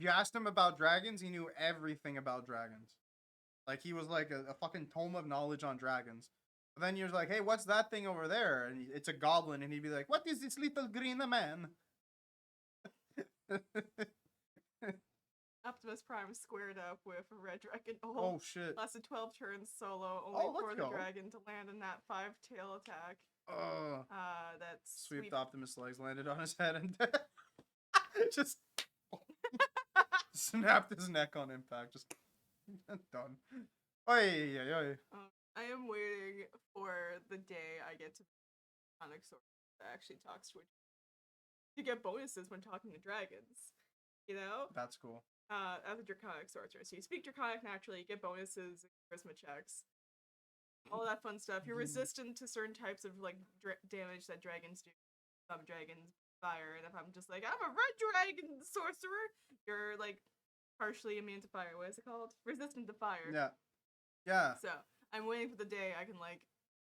you asked him about dragons, he knew everything about dragons. Like he was like a fucking tome of knowledge on dragons. But then you're like, hey, what's that thing over there? And it's a goblin, and he'd be like, what is this little green man? Optimus Prime squared up with a red dragon. Oh shit. Lasted 12 turns solo, only Oh, for let's the go. dragon to land in that 5-tail attack. That's Sweeped Optimus legs, landed on his head, and just snapped his neck on impact. Just done. Oy, oy, oy. I am waiting for the day I get to Draconic Sorcerer that actually talks to it. You get bonuses when talking to dragons. You know? That's cool. As a Draconic Sorcerer. So you speak Draconic naturally, you get bonuses, charisma checks. All that fun stuff. You're resistant to certain types of like damage that dragons do. Some dragons fire, and if I'm just like, I'm a red dragon sorcerer, you're like partially immune to fire. What is it called? Resistant to fire. Yeah. Yeah. So I'm waiting for the day I can like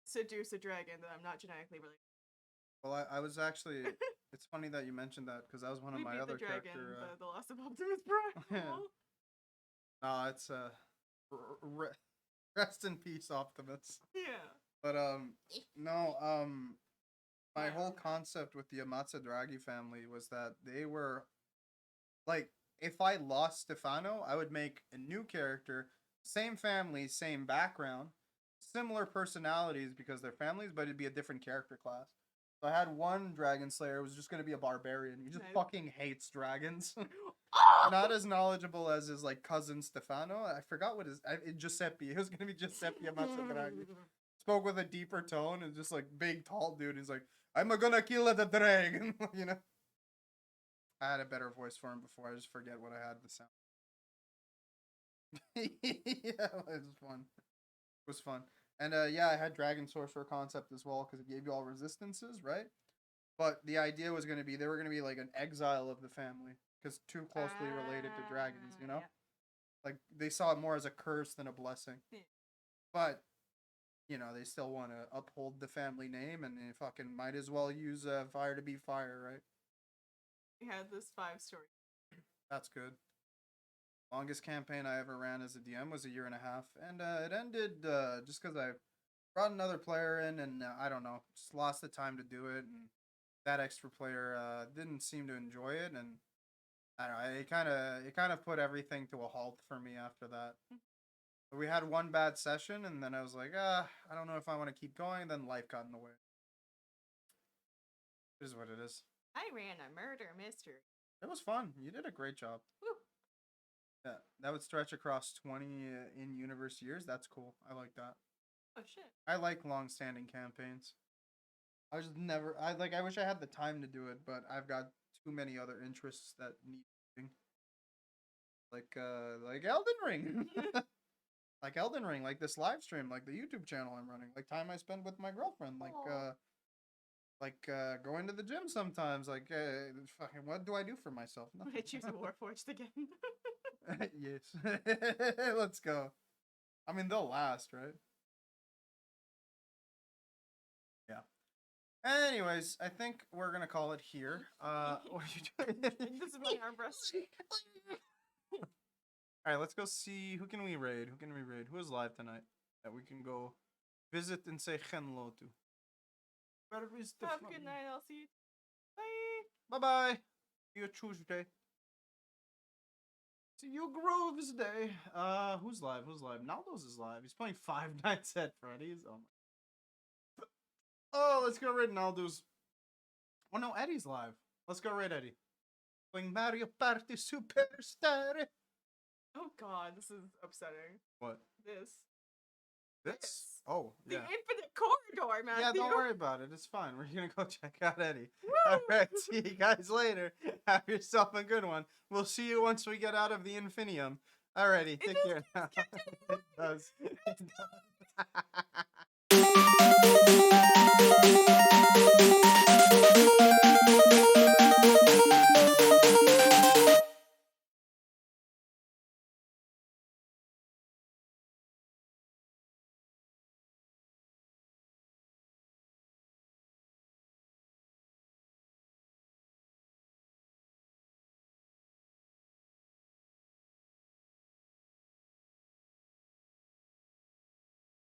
seduce a dragon that I'm not genetically related. Well, I was actually. It's funny that you mentioned that because that was one of We my beat other the dragon, character. the loss of Optimus Prime. No, it's rest in peace, Optimus. Yeah. But no, my whole concept with the Amatsa Draghi family was that they were like, if I lost Stefano, I would make a new character, same family, same background, similar personalities because they're families, but it'd be a different character class. So I had one Dragon Slayer who was just gonna be a barbarian. He just fucking hates dragons. Not as knowledgeable as his like cousin Stefano. I forgot what his Giuseppe. It was gonna be Giuseppe Amatsa Draghi. Spoke with a deeper tone and just like big tall dude. He's like, I'm gonna kill the dragon. You know. I had a better voice for him before. I just forget what I had the sound. Yeah, it was fun. It was fun. And yeah, I had Dragon Sorcerer concept as well because it gave you all resistances, right? But the idea was going to be they were going to be like an exile of the family because too closely related to dragons, you know? Yeah. Like they saw it more as a curse than a blessing. Yeah. But you know, they still want to uphold the family name, and they fucking might as well use fire to be fire, right? We had this 5-story. That's good. Longest campaign I ever ran as a DM was 1.5 years, and it ended just because I brought another player in, and I don't know, just lost the time to do it, and that extra player didn't seem to enjoy it, and I don't know, it kind of put everything to a halt for me after that. We had one bad session, and then I was like, I don't know if I want to keep going. Then life got in the way. It is what it is. I ran a murder mystery. It was fun. You did a great job. Woo. Yeah, that would stretch across 20 in-universe years. That's cool. I like that. Oh shit. I like long-standing campaigns. I was never. I wish I had the time to do it, but I've got too many other interests that need doing. Like Elden Ring. Like Elden Ring, like this live stream, like the YouTube channel I'm running, like time I spend with my girlfriend, like going to the gym sometimes, like fucking what do I do for myself? Nothing. I choose a Warforged again. Yes. Let's go. I mean, they'll last, right? Yeah. Anyways, I think we're gonna call it here. What are you doing? This is my armrest. Alright, let's go see who can we raid. Who is live tonight that we can go visit and say hello to? Where is the Have a good night, I'll see you. Bye. Bye-bye. See you Tuesday. See you Grooves Day. Who's live? Naldo's is live. He's playing Five Nights at Freddy's. Oh my. Oh, let's go raid Naldo's. Oh no, Eddie's live. Let's go raid Eddie. Playing Mario Party Superstar. Oh god, this is upsetting. What? This? Oh, The yeah. infinite corridor, man. Yeah, don't worry about it. It's fine. We're gonna go check out Eddie. Alright, see you guys later. Have yourself a good one. We'll see you once we get out of the Infinium. Alrighty, take care now. It does. It does.